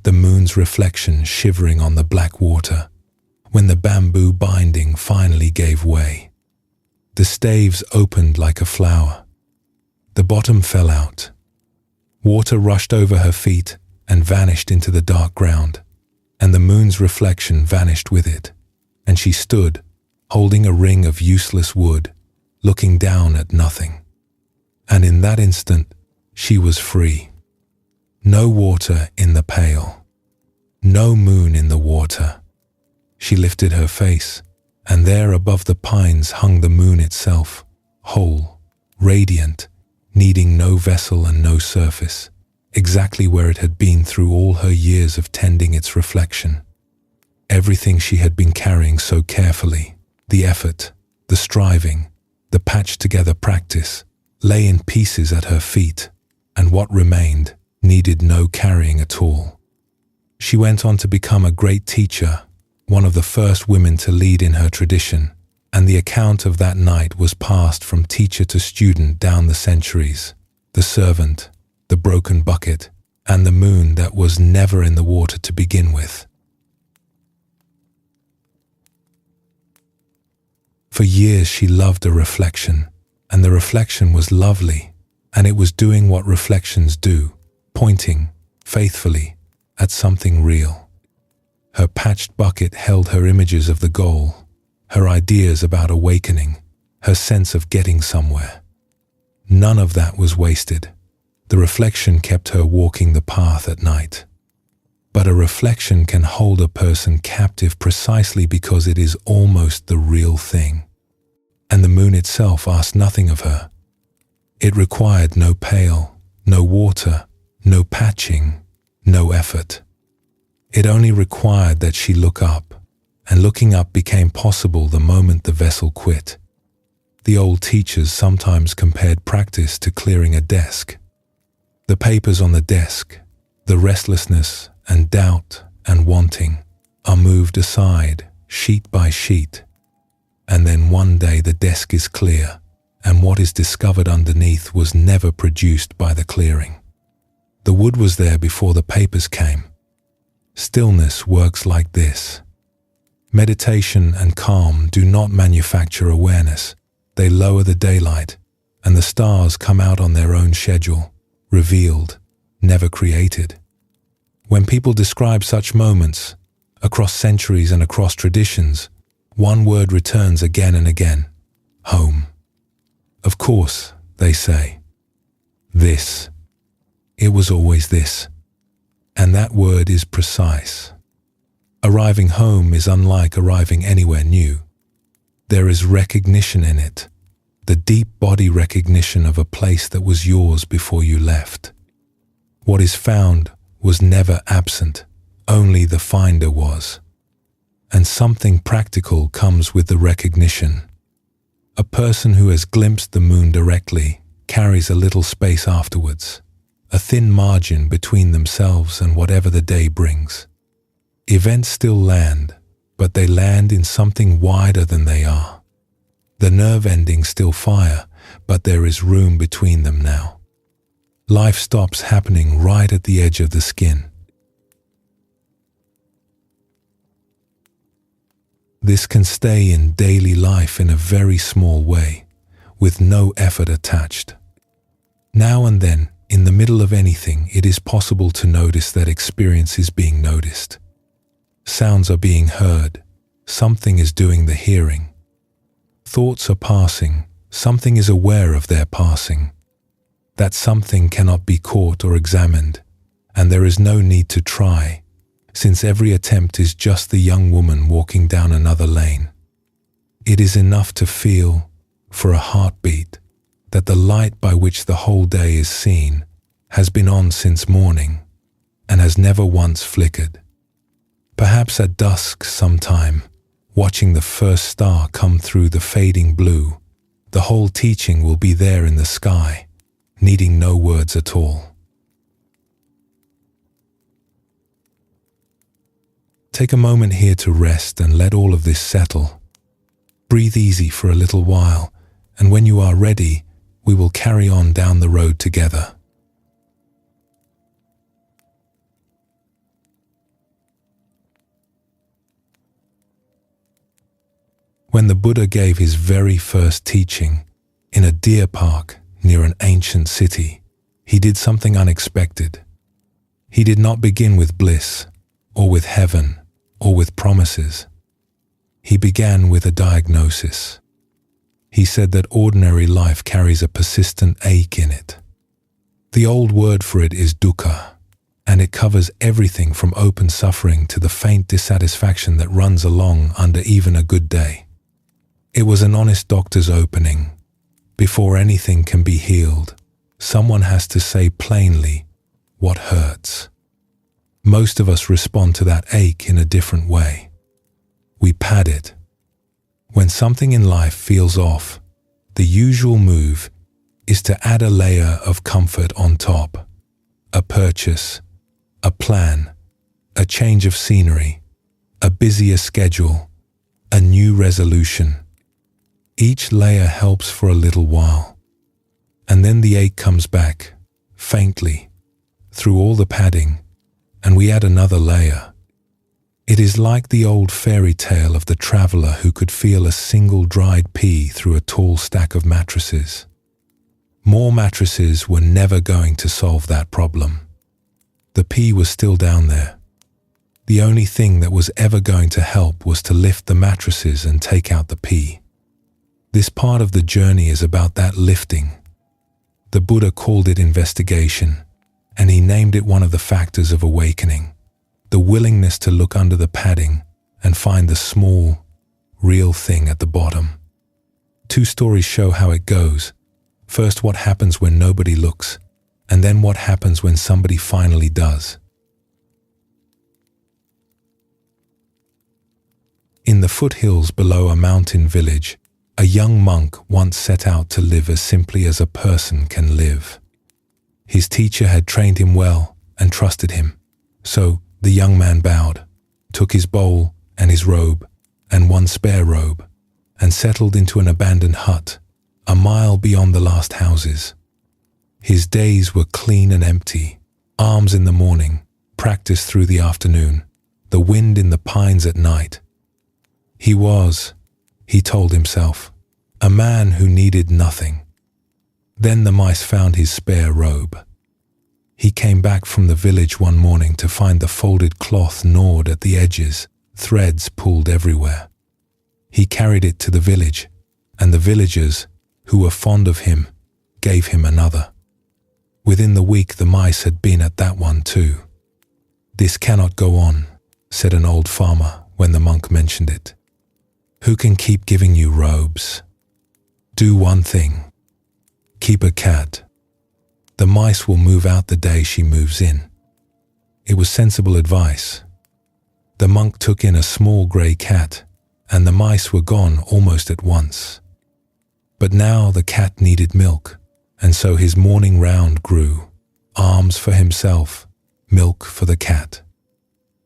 S1: the moon's reflection shivering on the black water, when the bamboo binding finally gave way. The staves opened like a flower. The bottom fell out. Water rushed over her feet and vanished into the dark ground, and the moon's reflection vanished with it, and she stood, holding a ring of useless wood, looking down at nothing. And in that instant, she was free. No water in the pail. No moon in the water. She lifted her face, and there above the pines hung the moon itself, whole, radiant, needing no vessel and no surface, exactly where it had been through all her years of tending its reflection. Everything she had been carrying so carefully, the effort, the striving, the patched-together practice, lay in pieces at her feet, and what remained needed no carrying at all. She went on to become a great teacher, one of the first women to lead in her tradition, and the account of that night was passed from teacher to student down the centuries. The servant, the broken bucket, and the moon that was never in the water to begin with. For years she loved a reflection, and the reflection was lovely, and it was doing what reflections do, pointing, faithfully, at something real. Her patched bucket held her images of the goal, her ideas about awakening, her sense of getting somewhere. None of that was wasted. The reflection kept her walking the path at night. But a reflection can hold a person captive precisely because it is almost the real thing. And the moon itself asked nothing of her. It required no pail, no water, no patching, no effort. It only required that she look up, and looking up became possible the moment the vessel quit. The old teachers sometimes compared practice to clearing a desk. The papers on the desk, the restlessness and doubt and wanting, are moved aside, sheet by sheet. And then one day the desk is clear, and what is discovered underneath was never produced by the clearing. The wood was there before the papers came. Stillness works like this. Meditation and calm do not manufacture awareness. They lower the daylight, and the stars come out on their own schedule, revealed, never created. When people describe such moments, across centuries and across traditions, one word returns again and again: home. Of course, they say. This. It was always this. And that word is precise. Arriving home is unlike arriving anywhere new. There is recognition in it, the deep body recognition of a place that was yours before you left. What is found was never absent, only the finder was. And something practical comes with the recognition. A person who has glimpsed the moon directly carries a little space afterwards, a thin margin between themselves and whatever the day brings. Events still land, but they land in something wider than they are. The nerve endings still fire, but there is room between them now. Life stops happening right at the edge of the skin. This can stay in daily life in a very small way, with no effort attached. Now and then, in the middle of anything, it is possible to notice that experience is being noticed. Sounds are being heard, something is doing the hearing. Thoughts are passing, something is aware of their passing. That something cannot be caught or examined, and there is no need to try, since every attempt is just the young woman walking down another lane. It is enough to feel, for a heartbeat, that the light by which the whole day is seen has been on since morning and has never once flickered. Perhaps at dusk sometime, watching the first star come through the fading blue, the whole teaching will be there in the sky, needing no words at all. Take a moment here to rest and let all of this settle. Breathe easy for a little while, and when you are ready, we will carry on down the road together. When the Buddha gave his very first teaching in a deer park near an ancient city, he did something unexpected. He did not begin with bliss, or with heaven, or with promises. He began with a diagnosis. He said that ordinary life carries a persistent ache in it. The old word for it is dukkha, and it covers everything from open suffering to the faint dissatisfaction that runs along under even a good day. It was an honest doctor's opening. Before anything can be healed, someone has to say plainly what hurts. Most of us respond to that ache in a different way. We pad it. When something in life feels off, the usual move is to add a layer of comfort on top. A purchase, a plan, a change of scenery, a busier schedule, a new resolution. Each layer helps for a little while, and then the ache comes back, faintly, through all the padding, and we add another layer. It is like the old fairy tale of the traveler who could feel a single dried pea through a tall stack of mattresses. More mattresses were never going to solve that problem. The pea was still down there. The only thing that was ever going to help was to lift the mattresses and take out the pea. This part of the journey is about that lifting. The Buddha called it investigation, and he named it one of the factors of awakening, the willingness to look under the padding and find the small, real thing at the bottom. Two stories show how it goes. First, what happens when nobody looks, and then what happens when somebody finally does. In the foothills below a mountain village, a young monk once set out to live as simply as a person can live. His teacher had trained him well and trusted him, so the young man bowed, took his bowl and his robe and one spare robe, and settled into an abandoned hut, a mile beyond the last houses. His days were clean and empty, alms in the morning, practice through the afternoon, the wind in the pines at night. He was, he told himself, a man who needed nothing. Then the mice found his spare robe. He came back from the village one morning to find the folded cloth gnawed at the edges, threads pulled everywhere. He carried it to the village, and the villagers, who were fond of him, gave him another. Within the week the mice had been at that one too. "This cannot go on," said an old farmer when the monk mentioned it. "Who can keep giving you robes? Do one thing. Keep a cat. The mice will move out the day she moves in." It was sensible advice. The monk took in a small grey cat, and the mice were gone almost at once. But now the cat needed milk, and so his morning round grew. Arms for himself, milk for the cat.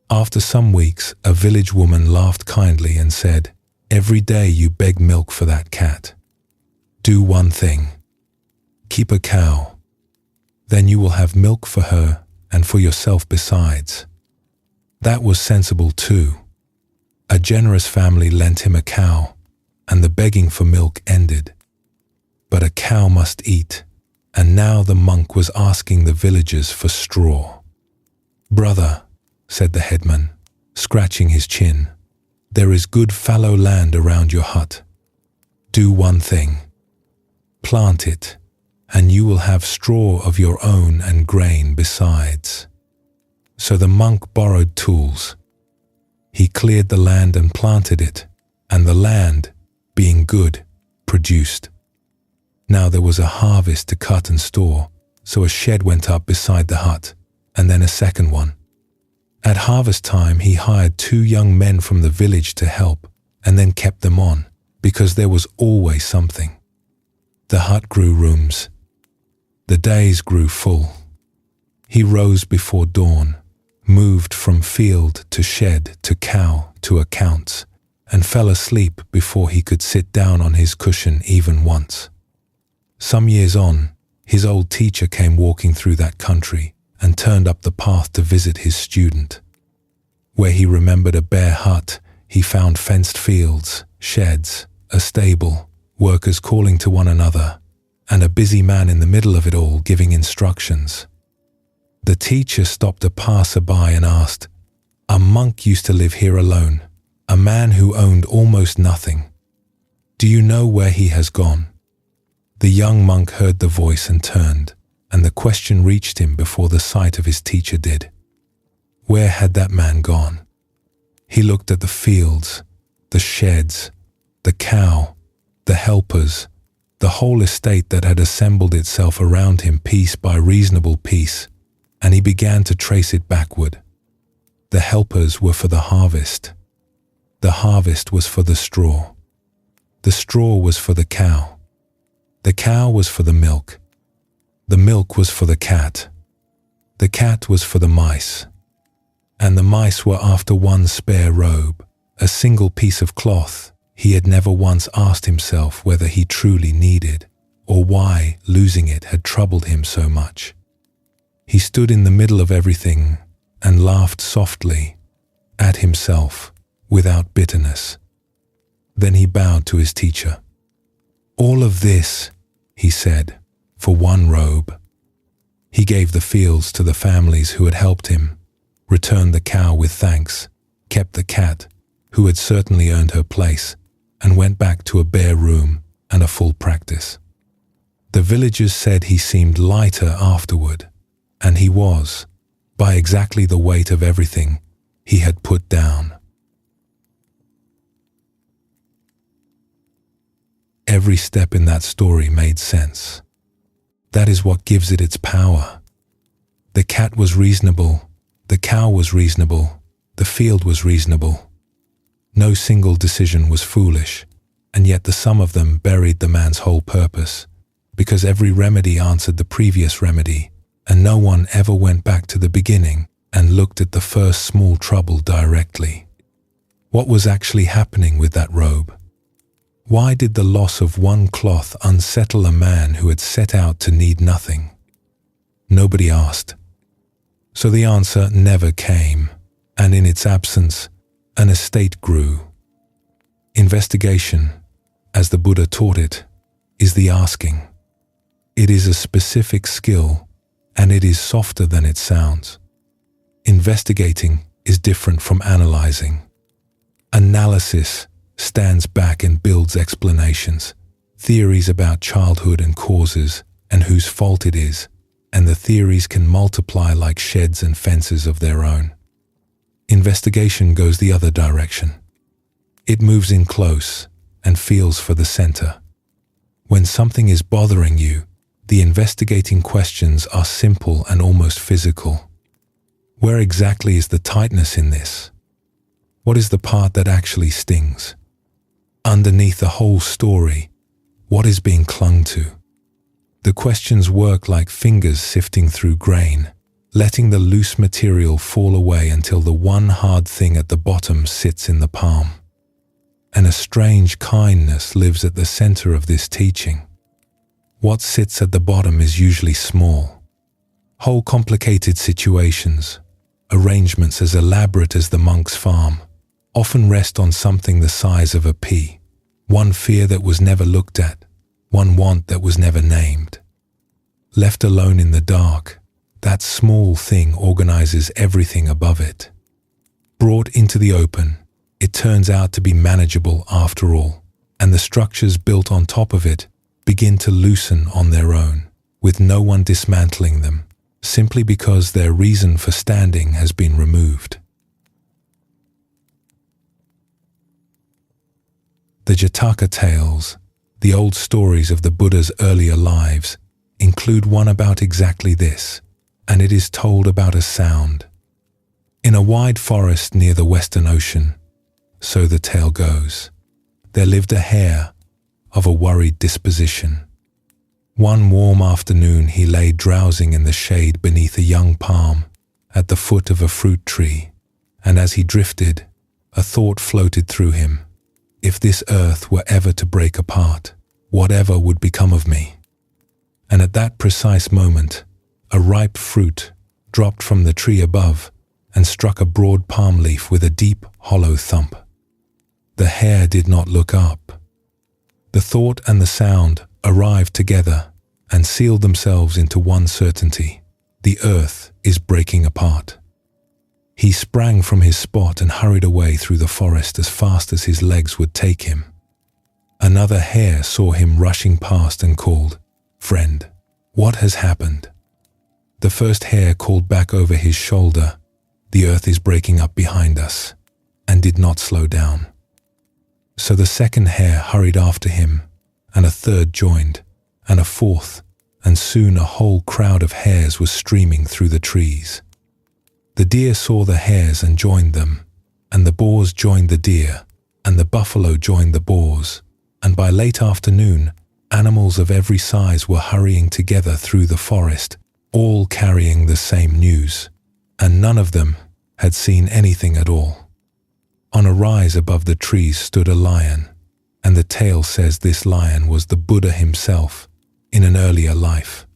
S1: After some weeks, a village woman laughed kindly and said, "Every day you beg milk for that cat. Do one thing. Keep a cow. Then you will have milk for her and for yourself besides." That was sensible too. A generous family lent him a cow, and the begging for milk ended. But a cow must eat, and now the monk was asking the villagers for straw. "Brother," said the headman, scratching his chin, "there is good fallow land around your hut. Do one thing. Plant it, and you will have straw of your own and grain besides." So the monk borrowed tools. He cleared the land and planted it, and the land, being good, produced. Now there was a harvest to cut and store, so a shed went up beside the hut, and then a second one. At harvest time he hired 2 young men from the village to help, and then kept them on, because there was always something. The hut grew rooms. The days grew full. He rose before dawn, moved from field to shed to cow to accounts, and fell asleep before he could sit down on his cushion even once. Some years on, his old teacher came walking through that country and turned up the path to visit his student. Where he remembered a bare hut, he found fenced fields, sheds, a stable, workers calling to one another, and a busy man in the middle of it all giving instructions. The teacher stopped a passerby and asked, "A monk used to live here alone, a man who owned almost nothing. Do you know where he has gone?" The young monk heard the voice and turned, and the question reached him before the sight of his teacher did. Where had that man gone? He looked at the fields, the sheds, the cow, the helpers, the whole estate that had assembled itself around him piece by reasonable piece, and he began to trace it backward. The helpers were for the harvest. The harvest was for the straw. The straw was for the cow. The cow was for the milk. The milk was for the cat. The cat was for the mice. And the mice were after one spare robe, a single piece of cloth he had never once asked himself whether he truly needed, or why losing it had troubled him so much. He stood in the middle of everything and laughed softly at himself without bitterness. Then he bowed to his teacher. "All of this," he said, "for one robe." He gave the fields to the families who had helped him, returned the cow with thanks, kept the cat, who had certainly earned her place, and went back to a bare room and a full practice. The villagers said he seemed lighter afterward, and he was, by exactly the weight of everything he had put down. Every step in that story made sense. That is what gives it its power. The cat was reasonable, the cow was reasonable, the field was reasonable. No single decision was foolish, and yet the sum of them buried the man's whole purpose, because every remedy answered the previous remedy, and no one ever went back to the beginning and looked at the first small trouble directly. What was actually happening with that robe? Why did the loss of one cloth unsettle a man who had set out to need nothing? Nobody asked. So the answer never came, and in its absence, an estate grew. Investigation, as the Buddha taught it, is the asking. It is a specific skill, and it is softer than it sounds. Investigating is different from analyzing. Analysis stands back and builds explanations, theories about childhood and causes and whose fault it is, and the theories can multiply like sheds and fences of their own. Investigation goes the other direction. It moves in close and feels for the center. When something is bothering you, the investigating questions are simple and almost physical. Where exactly is the tightness in this? What is the part that actually stings? Underneath the whole story, What is being clung to? The questions work like fingers sifting through grain, letting the loose material fall away until the one hard thing at the bottom sits in the palm. And a strange kindness lives at the center of this teaching. What sits at the bottom is usually small. Whole complicated situations, arrangements as elaborate as the monk's farm, often rest on something the size of a pea. One fear that was never looked at, one want that was never named. Left alone in the dark, that small thing organizes everything above it. Brought into the open, it turns out to be manageable after all, and the structures built on top of it begin to loosen on their own, with no one dismantling them, simply because their reason for standing has been removed. The Jataka tales, the old stories of the Buddha's earlier lives, include one about exactly this, and it is told about a sound. In a wide forest near the Western Ocean, so the tale goes, there lived a hare of a worried disposition. One warm afternoon he lay drowsing in the shade beneath a young palm at the foot of a fruit tree, and as he drifted, a thought floated through him. If this earth were ever to break apart, whatever would become of me? And at that precise moment, a ripe fruit dropped from the tree above and struck a broad palm leaf with a deep, hollow thump. The hare did not look up. The thought and the sound arrived together and sealed themselves into one certainty: the earth is breaking apart. He sprang from his spot and hurried away through the forest as fast as his legs would take him. Another hare saw him rushing past and called, "Friend, what has happened?" The first hare called back over his shoulder, "The earth is breaking up behind us," and did not slow down. So the second hare hurried after him, and a third joined, and a fourth, and soon a whole crowd of hares was streaming through the trees. The deer saw the hares and joined them, and the boars joined the deer, and the buffalo joined the boars, and by late afternoon, animals of every size were hurrying together through the forest, all carrying the same news, and none of them had seen anything at all. On a rise above the trees stood a lion, and the tale says this lion was the Buddha himself, in an earlier life,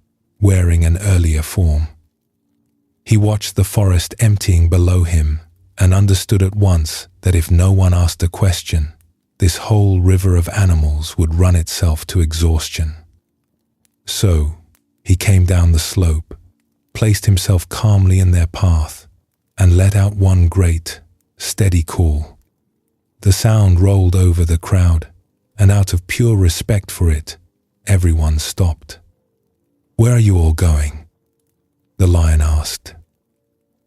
S1: wearing an earlier form. He watched the forest emptying below him and understood at once that if no one asked a question, this whole river of animals would run itself to exhaustion. So he came down the slope, placed himself calmly in their path, and let out one great, steady call. The sound rolled over the crowd, and out of pure respect for it, everyone stopped. "Where are you all going?" the lion asked.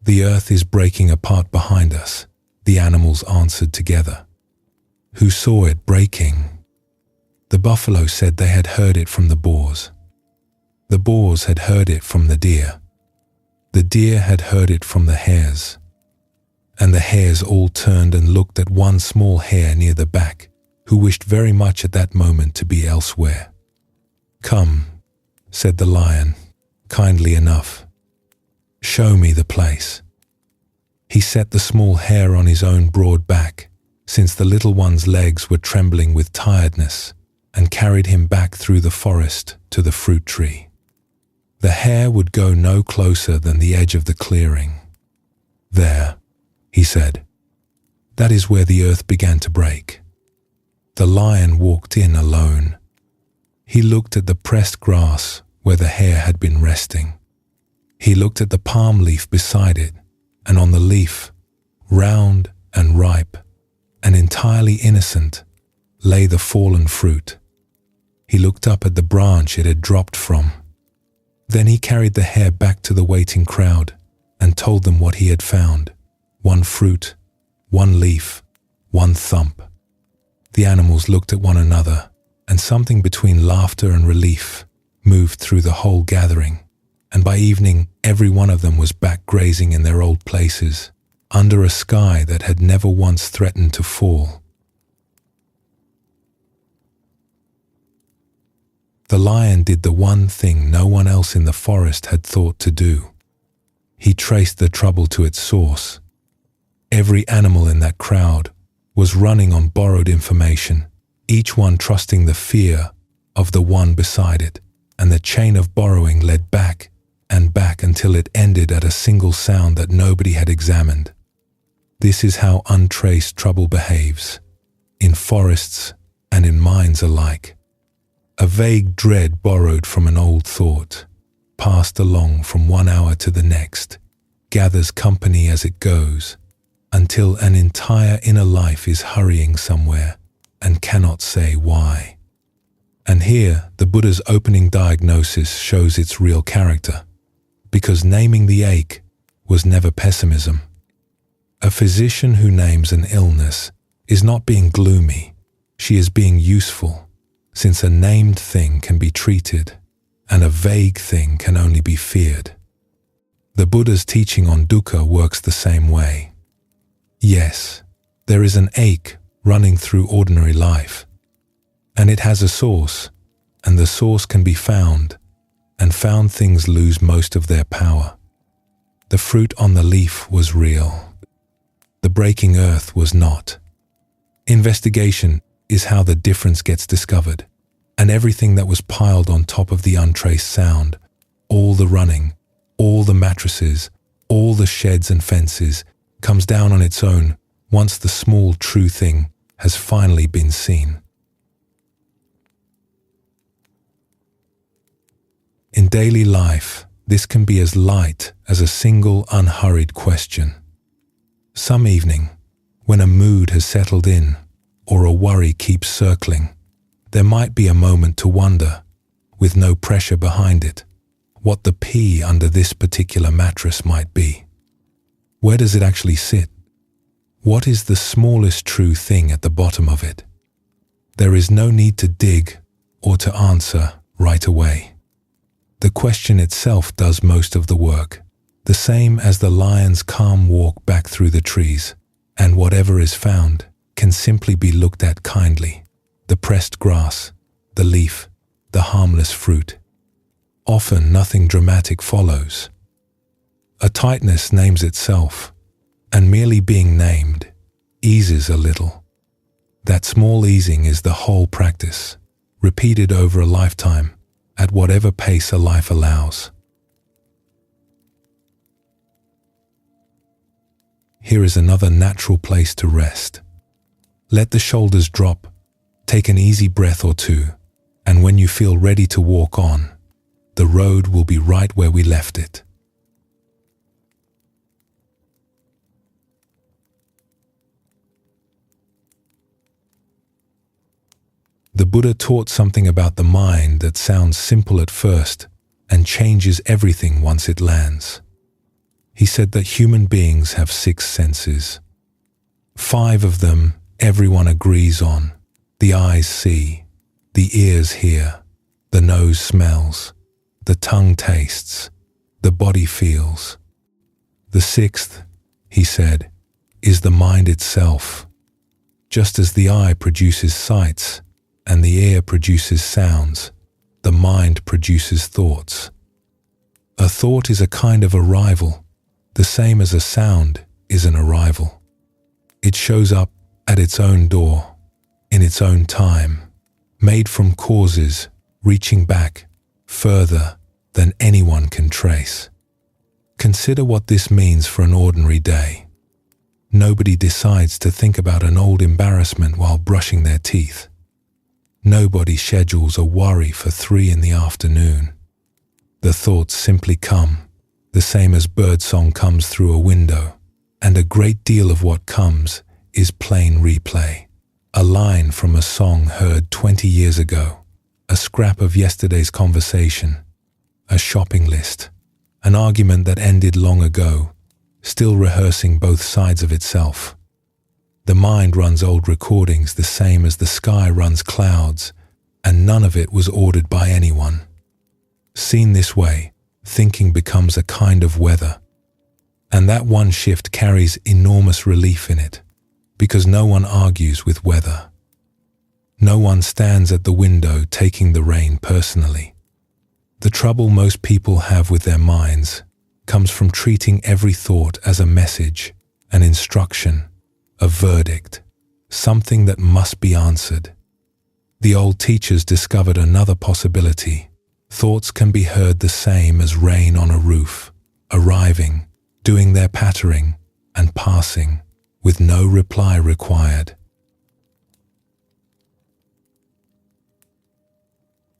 S1: "The earth is breaking apart behind us," the animals answered together. "Who saw it breaking?" The buffalo said they had heard it from the boars. The boars had heard it from the deer. The deer had heard it from the hares. And the hares all turned and looked at one small hare near the back, who wished very much at that moment to be elsewhere. "Come," said the lion, kindly enough. "Show me the place." He set the small hare on his own broad back, since the little one's legs were trembling with tiredness, and carried him back through the forest to the fruit tree. The hare would go no closer than the edge of the clearing. "There," he said, "that is where the earth began to break." The lion walked in alone. He looked at the pressed grass where the hare had been resting. He looked at the palm leaf beside it, and on the leaf, round and ripe, and entirely innocent, lay the fallen fruit. He looked up at the branch it had dropped from. Then he carried the hare back to the waiting crowd and told them what he had found: one fruit, one leaf, one thump. The animals looked at one another, and something between laughter and relief moved through the whole gathering, and by evening every one of them was back grazing in their old places, under a sky that had never once threatened to fall. The lion did the one thing no one else in the forest had thought to do. He traced the trouble to its source. Every animal in that crowd was running on borrowed information, each one trusting the fear of the one beside it, and the chain of borrowing led back and back until it ended at a single sound that nobody had examined. This is how untraced trouble behaves, in forests and in minds alike. A vague dread borrowed from an old thought, passed along from one hour to the next, gathers company as it goes, until an entire inner life is hurrying somewhere and cannot say why. And here, the Buddha's opening diagnosis shows its real character, because naming the ache was never pessimism. A physician who names an illness is not being gloomy, she is being useful, since a named thing can be treated, and a vague thing can only be feared. The Buddha's teaching on dukkha works the same way. Yes, there is an ache running through ordinary life, and it has a source, and the source can be found, and found things lose most of their power. The fruit on the leaf was real. The breaking earth was not. Investigation is how the difference gets discovered, and everything that was piled on top of the untraced sound, all the running, all the mattresses, all the sheds and fences, comes down on its own once the small true thing has finally been seen. In daily life, this can be as light as a single unhurried question. Some evening, when a mood has settled in, or a worry keeps circling, there might be a moment to wonder, with no pressure behind it, what the P under this particular mattress might be. Where does it actually sit? What is the smallest true thing at the bottom of it? There is no need to dig or to answer right away. The question itself does most of the work, the same as the lion's calm walk back through the trees, and whatever is found can simply be looked at kindly. The pressed grass, the leaf, the harmless fruit. Often nothing dramatic follows. A tightness names itself, and merely being named eases a little. That small easing is the whole practice, repeated over a lifetime, at whatever pace a life allows. Here is another natural place to rest. Let the shoulders drop, take an easy breath or two, and when you feel ready to walk on, the road will be right where we left it. The Buddha taught something about the mind that sounds simple at first and changes everything once it lands. He said that human beings have 6 senses. 5 of them everyone agrees on. The eyes see, the ears hear, the nose smells, the tongue tastes, the body feels. The 6th, he said, is the mind itself. Just as the eye produces sights and the ear produces sounds, the mind produces thoughts. A thought is a kind of arrival, the same as a sound is an arrival. It shows up at its own door, in its own time, made from causes reaching back further than anyone can trace. Consider what this means for an ordinary day. Nobody decides to think about an old embarrassment while brushing their teeth. Nobody schedules a worry for 3 in the afternoon. The thoughts simply come, the same as birdsong comes through a window, and a great deal of what comes is plain replay. A line from a song heard 20 years ago, a scrap of yesterday's conversation, a shopping list, an argument that ended long ago, still rehearsing both sides of itself. The mind runs old recordings the same as the sky runs clouds, and none of it was ordered by anyone. Seen this way, thinking becomes a kind of weather, and that one shift carries enormous relief in it, because no one argues with weather. No one stands at the window taking the rain personally. The trouble most people have with their minds comes from treating every thought as a message, an instruction, a verdict, something that must be answered. The old teachers discovered another possibility. Thoughts can be heard the same as rain on a roof, arriving, doing their pattering, and passing, with no reply required.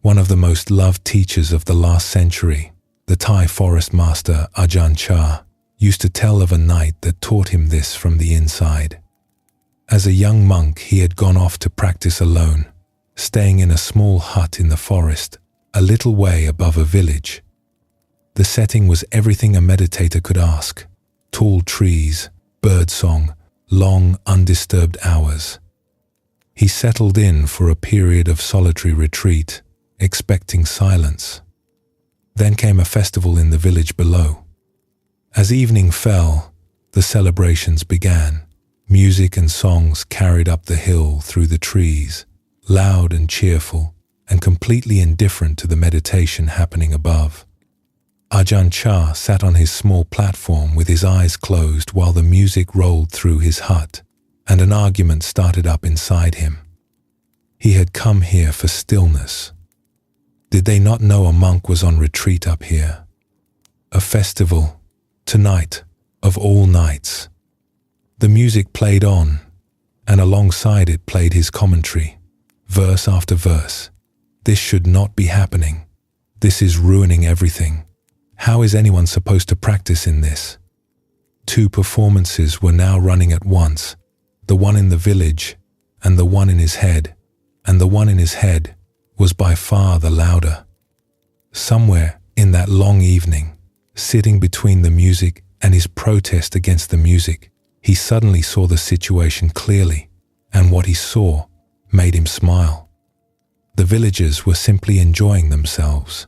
S1: One of the most loved teachers of the last century, the Thai forest master Ajahn Chah, used to tell of a night that taught him this from the inside. As a young monk, he had gone off to practice alone, staying in a small hut in the forest, a little way above a village. The setting was everything a meditator could ask: tall trees, birdsong, long undisturbed hours. He settled in for a period of solitary retreat, expecting silence. Then came a festival in the village below. As evening fell, the celebrations began. Music and songs carried up the hill through the trees, loud and cheerful, and completely indifferent to the meditation happening above. Ajahn Chah sat on his small platform with his eyes closed while the music rolled through his hut, and an argument started up inside him. He had come here for stillness. Did they not know a monk was on retreat up here? A festival, tonight, of all nights. The music played on, and alongside it played his commentary, verse after verse. This should not be happening. This is ruining everything. How is anyone supposed to practice in this? 2 performances were now running at once, the one in the village and the one in his head, and the one in his head was by far the louder. Somewhere in that long evening, sitting between the music and his protest against the music, he suddenly saw the situation clearly, and what he saw made him smile. The villagers were simply enjoying themselves.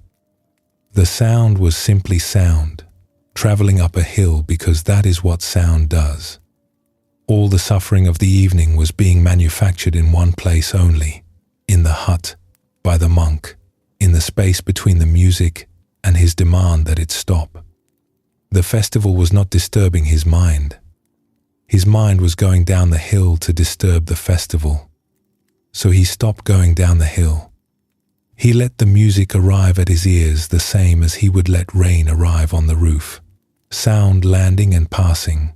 S1: The sound was simply sound, traveling up a hill because that is what sound does. All the suffering of the evening was being manufactured in one place only, in the hut, by the monk, in the space between the music and his demand that it stop. The festival was not disturbing his mind. His mind was going down the hill to disturb the festival. So he stopped going down the hill. He let the music arrive at his ears the same as he would let rain arrive on the roof. Sound landing and passing,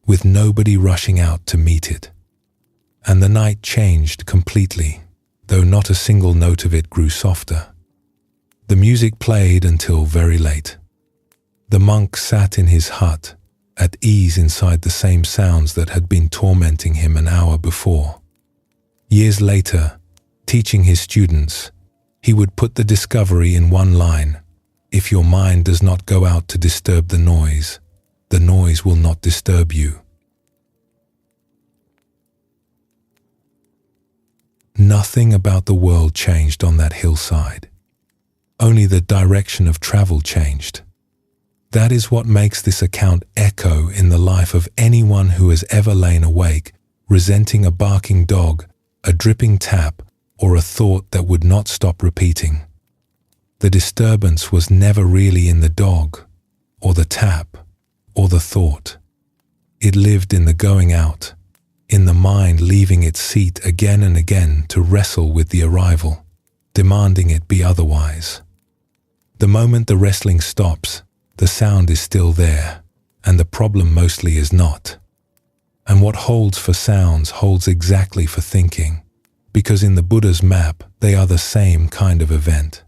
S1: with nobody rushing out to meet it. And the night changed completely, though not a single note of it grew softer. The music played until very late. The monk sat in his hut, at ease inside the same sounds that had been tormenting him an hour before. Years later, teaching his students, he would put the discovery in one line: if your mind does not go out to disturb the noise will not disturb you. Nothing about the world changed on that hillside. Only the direction of travel changed. That is what makes this account echo in the life of anyone who has ever lain awake, resenting a barking dog, a dripping tap, or a thought that would not stop repeating. The disturbance was never really in the dog, or the tap, or the thought. It lived in the going out, in the mind leaving its seat again and again to wrestle with the arrival, demanding it be otherwise. The moment the wrestling stops, the sound is still there, and the problem mostly is not. And what holds for sounds holds exactly for thinking, because in the Buddha's map, they are the same kind of event.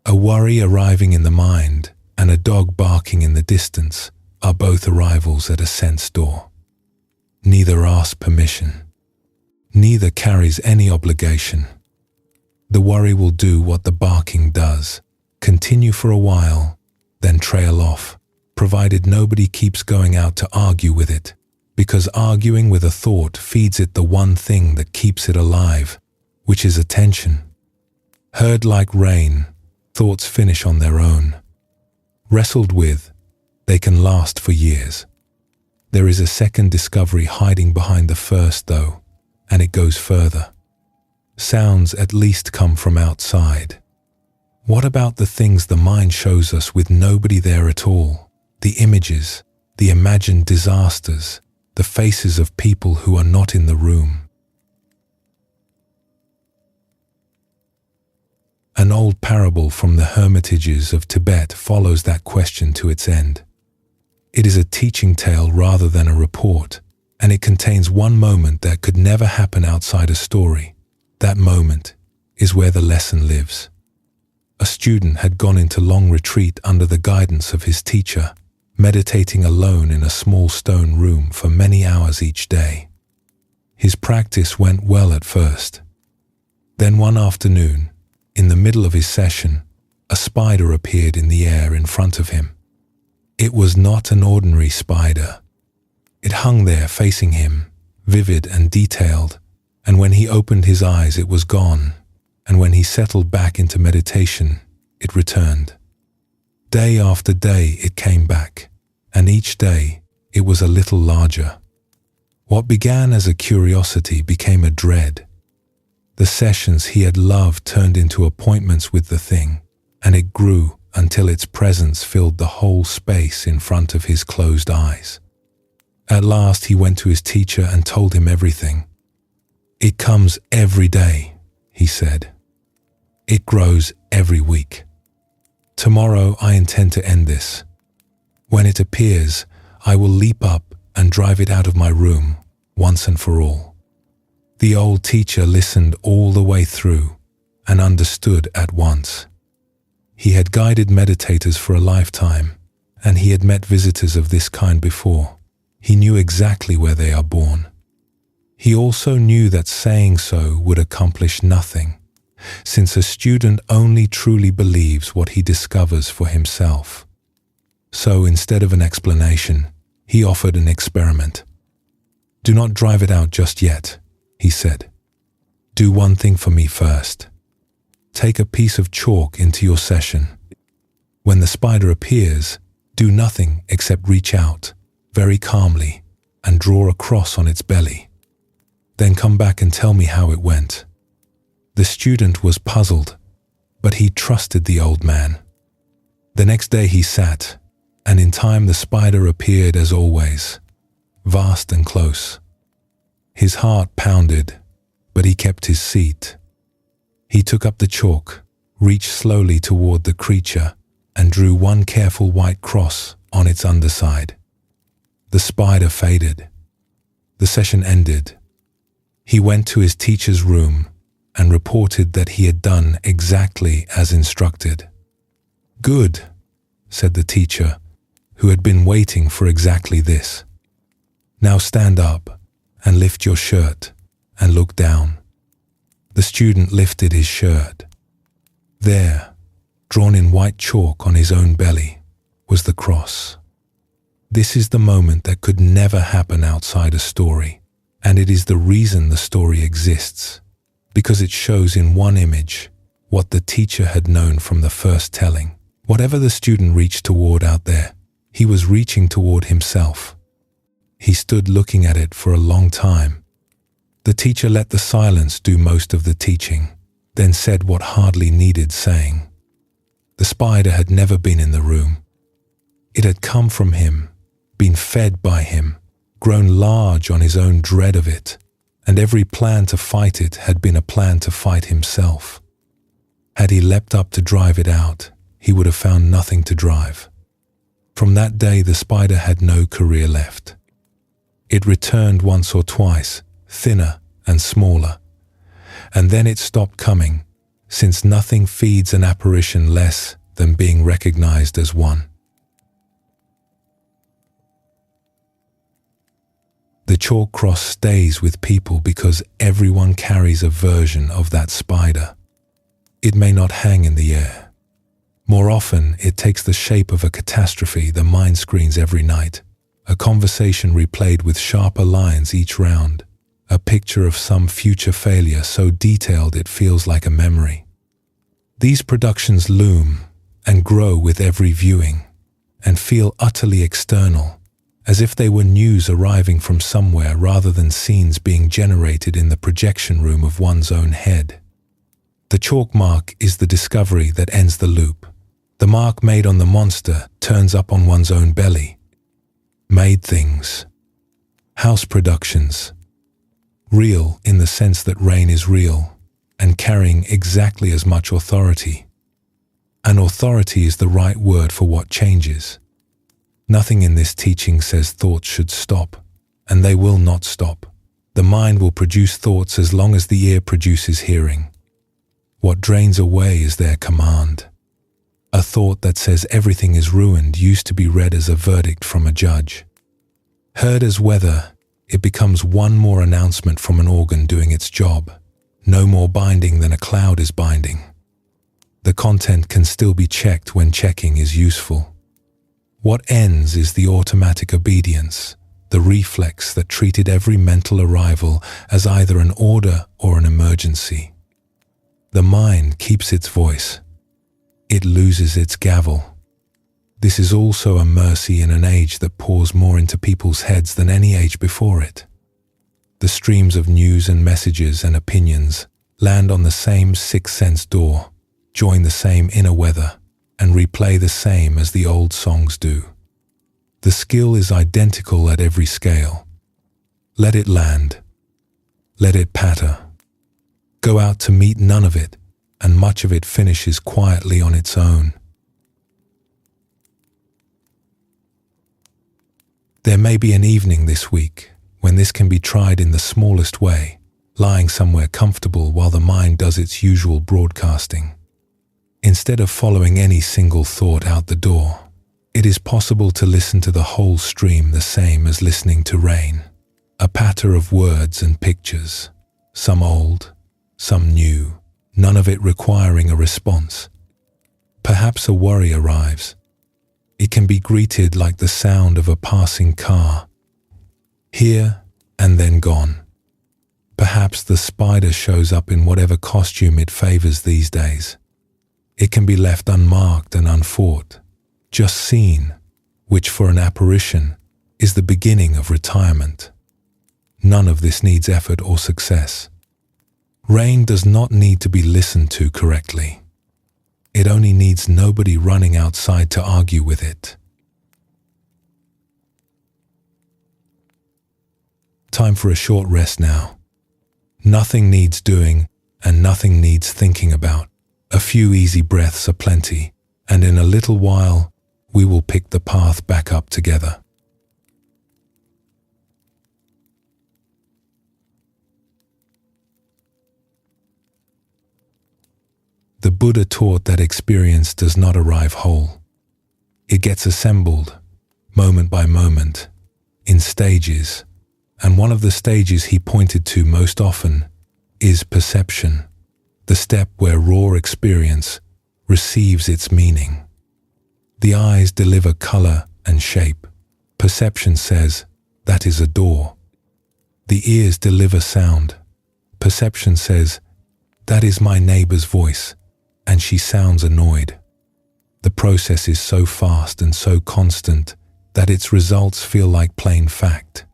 S1: A worry arriving in the mind and a dog barking in the distance are both arrivals at a sense door. Neither asks permission. Neither carries any obligation. The worry will do what the barking does, continue for a while, then trail off, provided nobody keeps going out to argue with it, because arguing with a thought feeds it the one thing that keeps it alive, which is attention. Heard like rain, thoughts finish on their own. Wrestled with, they can last for years. There is a second discovery hiding behind the first, though. and it goes further. Sounds at least come from outside. What about the things the mind shows us with nobody there at all? The images, the imagined disasters, the faces of people who are not in the room. An old parable from the hermitages of Tibet follows that question to its end. It is a teaching tale rather than a report, and it contains one moment that could never happen outside a story. That moment is where the lesson lives. A student had gone into long retreat under the guidance of his teacher, meditating alone in a small stone room for many hours each day. His practice went well at first. Then one afternoon, in the middle of his session, a spider appeared in the air in front of him. It was not an ordinary spider. It hung there facing him, vivid and detailed, and when he opened his eyes it was gone, and when he settled back into meditation, it returned. Day after day it came back, and each day it was a little larger. What began as a curiosity became a dread. The sessions he had loved turned into appointments with the thing, and it grew until its presence filled the whole space in front of his closed eyes. At last he went to his teacher and told him everything. "It comes every day," he said. "It grows every week. Tomorrow I intend to end this. When it appears, I will leap up and drive it out of my room, once and for all." The old teacher listened all the way through and understood at once. He had guided meditators for a lifetime, and he had met visitors of this kind before. He knew exactly where they are born. He also knew that saying so would accomplish nothing, since a student only truly believes what he discovers for himself. So instead of an explanation, he offered an experiment. "Do not drive it out just yet," he said. "Do one thing for me first. Take a piece of chalk into your session. When the spider appears, do nothing except reach out, very calmly, and draw a cross on its belly. Then come back and tell me how it went." The student was puzzled, but he trusted the old man. The next day he sat, and in time the spider appeared as always, vast and close. His heart pounded, but he kept his seat. He took up the chalk, reached slowly toward the creature, and drew one careful white cross on its underside. The spider faded. The session ended. He went to his teacher's room and reported that he had done exactly as instructed. "Good," said the teacher, who had been waiting for exactly this. "Now stand up and lift your shirt and look down." The student lifted his shirt. There, drawn in white chalk on his own belly, was the cross. This is the moment that could never happen outside a story, and it is the reason the story exists, because it shows in one image what the teacher had known from the first telling. Whatever the student reached toward out there, he was reaching toward himself. He stood looking at it for a long time. The teacher let the silence do most of the teaching, then said what hardly needed saying. The spider had never been in the room. It had come from him, been fed by him, grown large on his own dread of it, and every plan to fight it had been a plan to fight himself. Had he leapt up to drive it out, he would have found nothing to drive. From that day the spider had no career left. It returned once or twice, thinner and smaller, and then it stopped coming, since nothing feeds an apparition less than being recognized as one. The chalk cross stays with people because everyone carries a version of that spider. It may not hang in the air. More often, it takes the shape of a catastrophe the mind screens every night, a conversation replayed with sharper lines each round, a picture of some future failure so detailed it feels like a memory. These productions loom and grow with every viewing and feel utterly external, as if they were news arriving from somewhere rather than scenes being generated in the projection room of one's own head. The chalk mark is the discovery that ends the loop. The mark made on the monster turns up on one's own belly. Made things. House productions. Real in the sense that rain is real and carrying exactly as much authority. And authority is the right word for what changes. Nothing in this teaching says thoughts should stop, and they will not stop. The mind will produce thoughts as long as the ear produces hearing. What drains away is their command. A thought that says everything is ruined used to be read as a verdict from a judge. Heard as weather, it becomes one more announcement from an organ doing its job, no more binding than a cloud is binding. The content can still be checked when checking is useful. What ends is the automatic obedience, the reflex that treated every mental arrival as either an order or an emergency. The mind keeps its voice. It loses its gavel. This is also a mercy in an age that pours more into people's heads than any age before it. The streams of news and messages and opinions land on the same sixth sense door, join the same inner weather, and replay the same as the old songs do. The skill is identical at every scale. Let it land. Let it patter. Go out to meet none of it, and much of it finishes quietly on its own. There may be an evening this week when this can be tried in the smallest way, lying somewhere comfortable while the mind does its usual broadcasting. Instead of following any single thought out the door, it is possible to listen to the whole stream the same as listening to rain, a patter of words and pictures, some old, some new, none of it requiring a response. Perhaps a worry arrives. It can be greeted like the sound of a passing car, here and then gone. Perhaps the spider shows up in whatever costume it favors these days. It can be left unmarked and unfought, just seen, which for an apparition is the beginning of retirement. None of this needs effort or success. Rain does not need to be listened to correctly. It only needs nobody running outside to argue with it. Time for a short rest now. Nothing needs doing and nothing needs thinking about. A few easy breaths are plenty, and in a little while, we will pick the path back up together. The Buddha taught that experience does not arrive whole. It gets assembled, moment by moment, in stages, and one of the stages he pointed to most often is perception. The step where raw experience receives its meaning. The eyes deliver color and shape. Perception says, that is a door. The ears deliver sound. Perception says, that is my neighbor's voice, and she sounds annoyed. The process is so fast and so constant that its results feel like plain fact.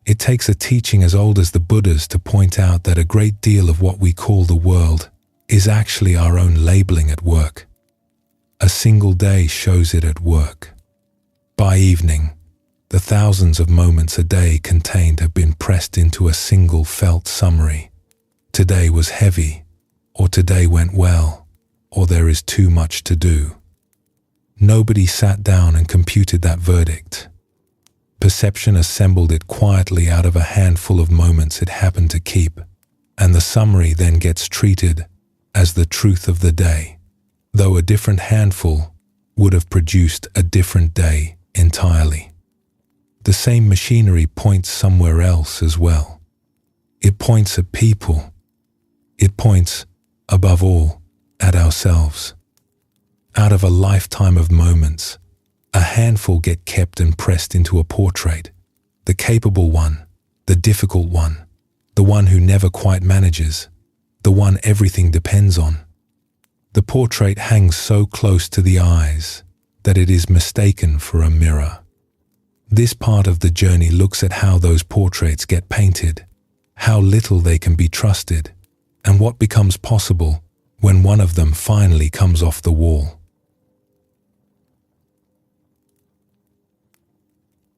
S1: It takes a teaching as old as the Buddha's to point out that a great deal of what we call the world is actually our own labeling at work. A single day shows it at work. By evening, the thousands of moments a day contained have been pressed into a single felt summary. Today was heavy, or today went well, or there is too much to do. Nobody sat down and computed that verdict. Perception assembled it quietly out of a handful of moments it happened to keep, and the summary then gets treated as the truth of the day, though a different handful would have produced a different day entirely. The same machinery points somewhere else as well. It points at people. It points, above all, at ourselves. Out of a lifetime of moments, a handful get kept and pressed into a portrait. The capable one, the difficult one, the one who never quite manages, the one everything depends on. The portrait hangs so close to the eyes that it is mistaken for a mirror. This part of the journey looks at how those portraits get painted, how little they can be trusted, and what becomes possible when one of them finally comes off the wall.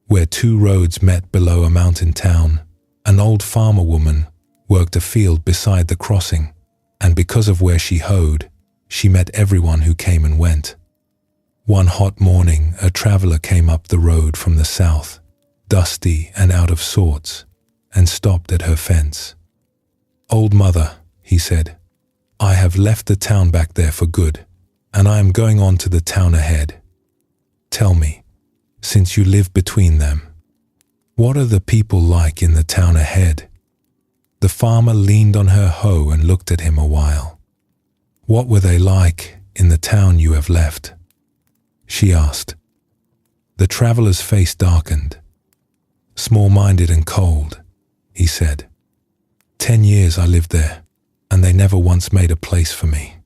S1: Where two roads met below a mountain town, an old farmer woman worked a field beside the crossing, and because of where she hoed, she met everyone who came and went. One hot morning, a traveler came up the road from the south, dusty and out of sorts, and stopped at her fence. "Old mother," he said, "I have left the town back there for good, and I am going on to the town ahead. Tell me, since you live between them, what are the people like in the town ahead?" The farmer leaned on her hoe and looked at him a while. "What were they like in the town you have left?" she asked. The traveler's face darkened. "Small-minded and cold," he said. 10 years I lived there, and they never once made a place for me.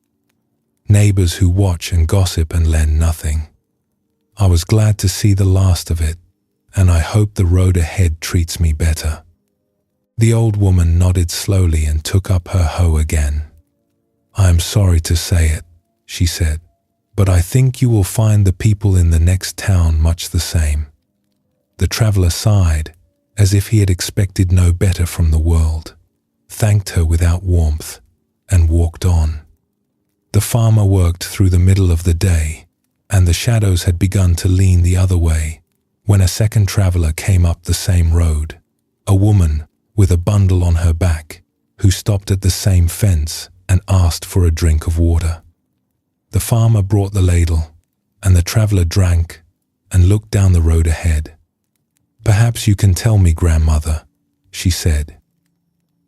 S1: Neighbors who watch and gossip and lend nothing. I was glad to see the last of it, and I hope the road ahead treats me better." The old woman nodded slowly and took up her hoe again. "I am sorry to say it," she said, "but I think you will find the people in the next town much the same." The traveler sighed, as if he had expected no better from the world, thanked her without warmth, and walked on. The farmer worked through the middle of the day, and the shadows had begun to lean the other way when a second traveler came up the same road, a woman with a bundle on her back, who stopped at the same fence and asked for a drink of water. The farmer brought the ladle, and the traveler drank and looked down the road ahead. "Perhaps you can tell me, grandmother," she said.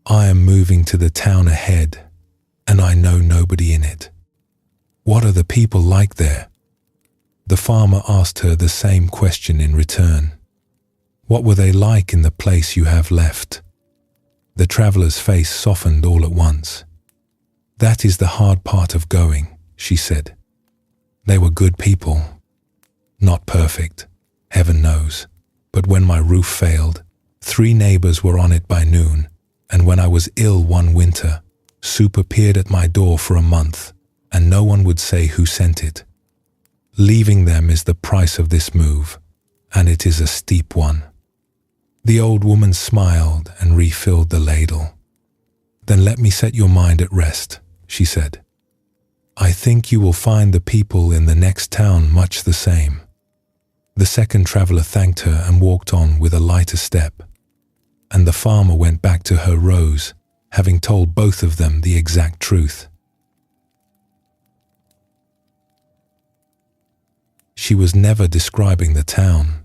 S1: "I am moving to the town ahead, and I know nobody in it. What are the people like there?" The farmer asked her the same question in return. "What were they like in the place you have left?" The traveler's face softened all at once. "That is the hard part of going," she said. "They were good people. Not perfect, heaven knows, but when my roof failed, 3 neighbors were on it by noon, and when I was ill one winter, soup appeared at my door for a month, and no one would say who sent it. Leaving them is the price of this move, and it is a steep one." The old woman smiled and refilled the ladle. "Then let me set your mind at rest," she said. "I think you will find the people in the next town much the same." The second traveler thanked her and walked on with a lighter step, and the farmer went back to her rows, having told both of them the exact truth. She was never describing the town.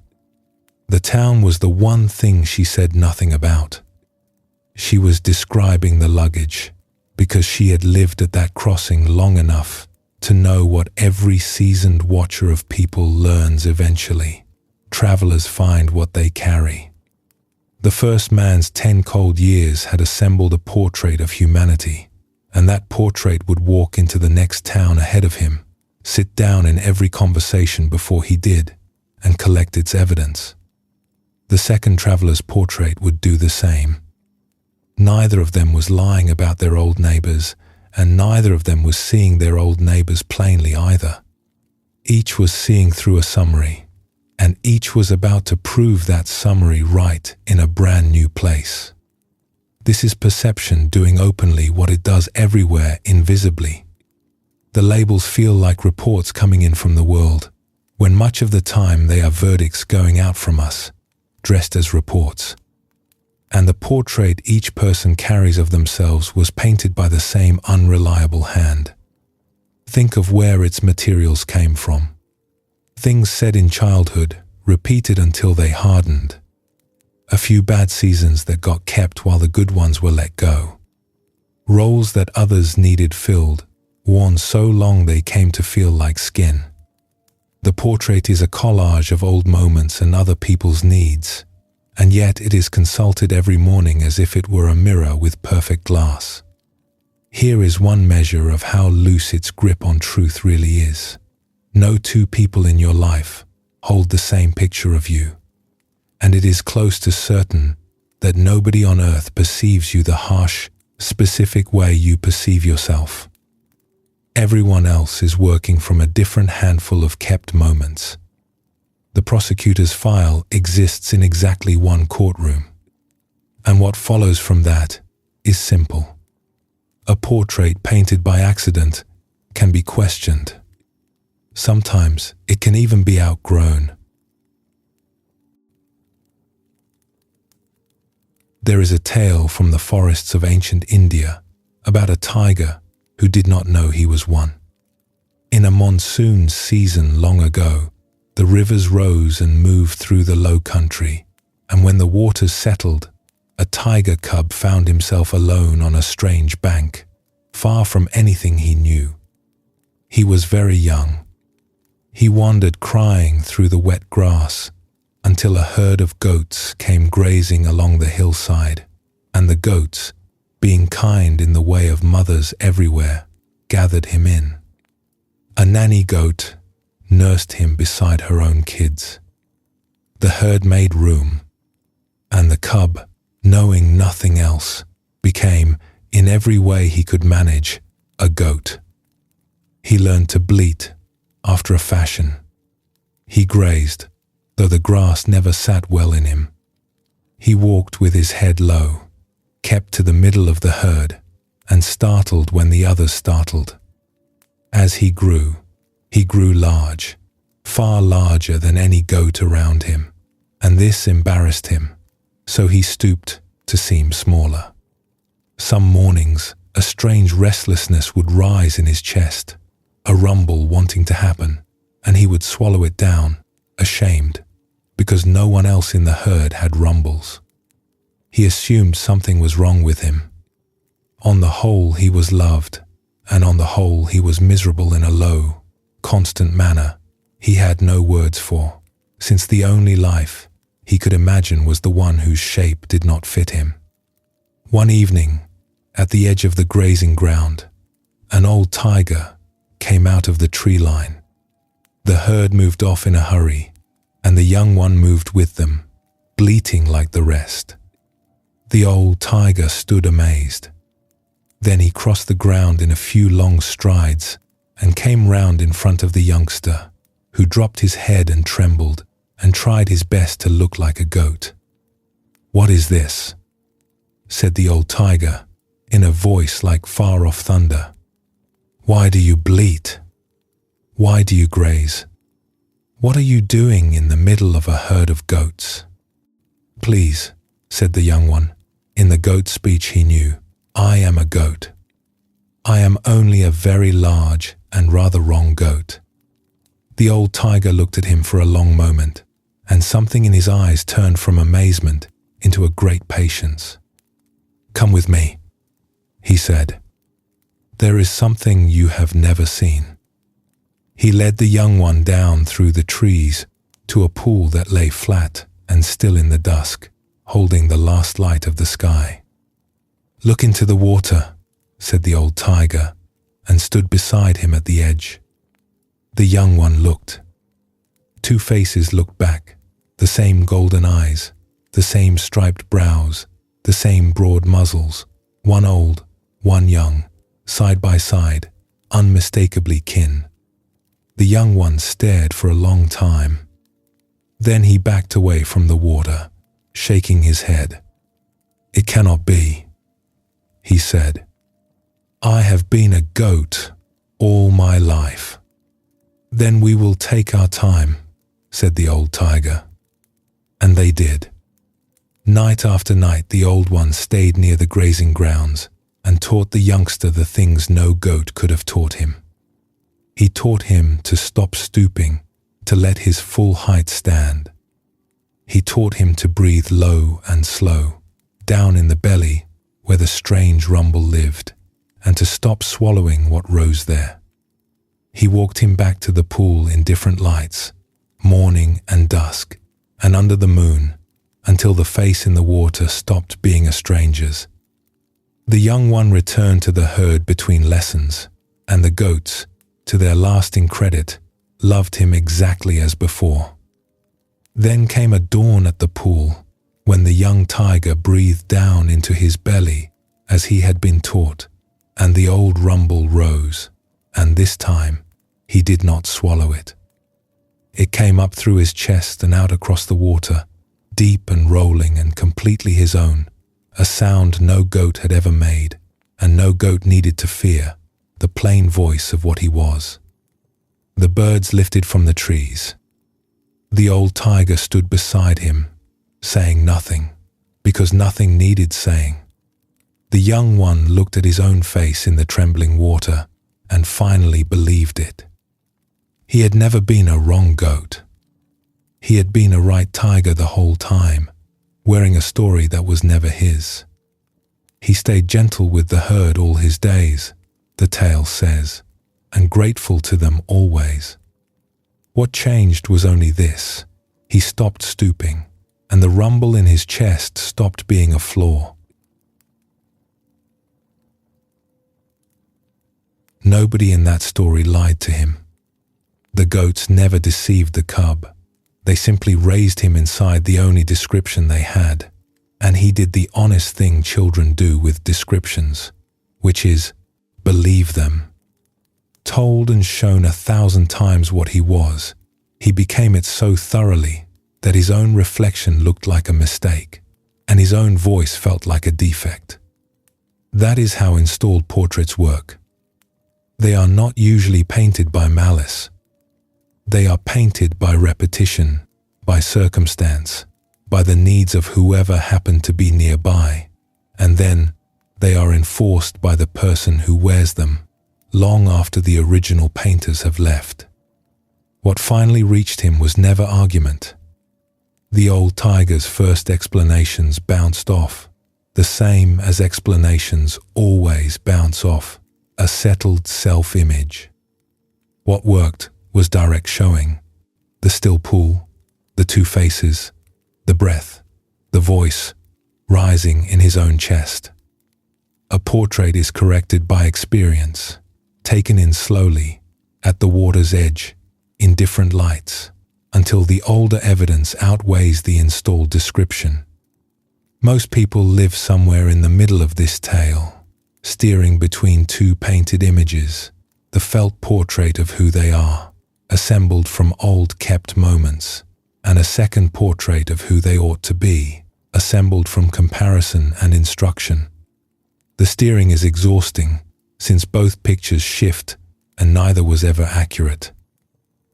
S1: The town was the one thing she said nothing about. She was describing the luggage, because she had lived at that crossing long enough to know what every seasoned watcher of people learns eventually. Travelers find what they carry. The first man's 10 cold years had assembled a portrait of humanity, and that portrait would walk into the next town ahead of him, sit down in every conversation before he did, and collect its evidence. The second traveler's portrait would do the same. Neither of them was lying about their old neighbors, and neither of them was seeing their old neighbors plainly either. Each was seeing through a summary, and each was about to prove that summary right in a brand new place. This is perception doing openly what it does everywhere invisibly. The labels feel like reports coming in from the world, when much of the time they are verdicts going out from us, dressed as reports. And the portrait each person carries of themselves was painted by the same unreliable hand. Think of where its materials came from. Things said in childhood, repeated until they hardened. A few bad seasons that got kept while the good ones were let go. Roles that others needed filled, worn so long they came to feel like skin. The portrait is a collage of old moments and other people's needs, and yet it is consulted every morning as if it were a mirror with perfect glass. Here is one measure of how loose its grip on truth really is. No 2 people in your life hold the same picture of you. and it is close to certain that nobody on earth perceives you the harsh, specific way you perceive yourself. Everyone else is working from a different handful of kept moments. The prosecutor's file exists in exactly one courtroom, and what follows from that is simple. A portrait painted by accident can be questioned. Sometimes it can even be outgrown. There is a tale from the forests of ancient India about a tiger who did not know he was one. In a monsoon season long ago, the rivers rose and moved through the low country, and when the waters settled, a tiger cub found himself alone on a strange bank, far from anything he knew. He was very young. He wandered crying through the wet grass until a herd of goats came grazing along the hillside, and the goats, being kind in the way of mothers everywhere, gathered him in. A nanny goat nursed him beside her own kids. The herd made room, and the cub, knowing nothing else, became, in every way he could manage, a goat. He learned to bleat after a fashion. He grazed, though the grass never sat well in him. He walked with his head low, kept to the middle of the herd, and startled when the others startled. As he grew large, far larger than any goat around him, and this embarrassed him, so he stooped to seem smaller. Some mornings, a strange restlessness would rise in his chest, a rumble wanting to happen, and he would swallow it down, ashamed, because no one else in the herd had rumbles. He assumed something was wrong with him. On the whole, he was loved, and on the whole, he was miserable in a low, constant manner he had no words for, since the only life he could imagine was the one whose shape did not fit him. One evening, at the edge of the grazing ground, an old tiger came out of the tree line. The herd moved off in a hurry, and the young one moved with them, bleating like the rest. The old tiger stood amazed. Then he crossed the ground in a few long strides and came round in front of the youngster, who dropped his head and trembled and tried his best to look like a goat. "What is this?" said the old tiger in a voice like far-off thunder. "Why do you bleat? Why do you graze? What are you doing in the middle of a herd of goats?" "Please," said the young one, in the goat speech he knew, "I am a goat. I am only a very large and rather wrong goat." The old tiger looked at him for a long moment, and something in his eyes turned from amazement into a great patience. "Come with me," he said. "There is something you have never seen." He led the young one down through the trees to a pool that lay flat and still in the dusk, holding the last light of the sky. "Look into the water," said the old tiger, and stood beside him at the edge. The young one looked. Two faces looked back, the same golden eyes, the same striped brows, the same broad muzzles, one old, one young, side by side, unmistakably kin. The young one stared for a long time. Then he backed away from the water, shaking his head. "It cannot be," he said. "I have been a goat all my life." "Then we will take our time," said the old tiger. And they did. Night after night the old one stayed near the grazing grounds and taught the youngster the things no goat could have taught him. He taught him to stop stooping, to let his full height stand. He taught him to breathe low and slow, down in the belly where the strange rumble lived, and to stop swallowing what rose there. He walked him back to the pool in different lights, morning and dusk, and under the moon, until the face in the water stopped being a stranger's. The young one returned to the herd between lessons, and the goats, to their lasting credit, loved him exactly as before. Then came a dawn at the pool, when the young tiger breathed down into his belly as he had been taught, and the old rumble rose, and this time he did not swallow it. It came up through his chest and out across the water, deep and rolling and completely his own, a sound no goat had ever made, and no goat needed to fear, the plain voice of what he was. The birds lifted from the trees. The old tiger stood beside him, saying nothing, because nothing needed saying. The young one looked at his own face in the trembling water and finally believed it. He had never been a wrong goat. He had been a right tiger the whole time, wearing a story that was never his. He stayed gentle with the herd all his days, the tale says, and grateful to them always. What changed was only this: he stopped stooping, and the rumble in his chest stopped being a flaw. Nobody in that story lied to him. The goats never deceived the cub. They simply raised him inside the only description they had, and he did the honest thing children do with descriptions, which is believe them. Told and shown 1,000 times what he was, he became it so thoroughly that his own reflection looked like a mistake, and his own voice felt like a defect. That is how installed portraits work. They are not usually painted by malice. They are painted by repetition, by circumstance, by the needs of whoever happened to be nearby, and then they are enforced by the person who wears them, long after the original painters have left. What finally reached him was never argument. The old tiger's first explanations bounced off, the same as explanations always bounce off, a settled self-image. What worked was direct showing: the still pool, the two faces, the breath, the voice rising in his own chest. A portrait is corrected by experience, taken in slowly, at the water's edge, in different lights, until the older evidence outweighs the installed description. Most people live somewhere in the middle of this tale, steering between two painted images, the felt portrait of who they are, assembled from old-kept moments, and a second portrait of who they ought to be, assembled from comparison and instruction. The steering is exhausting, since both pictures shift and neither was ever accurate.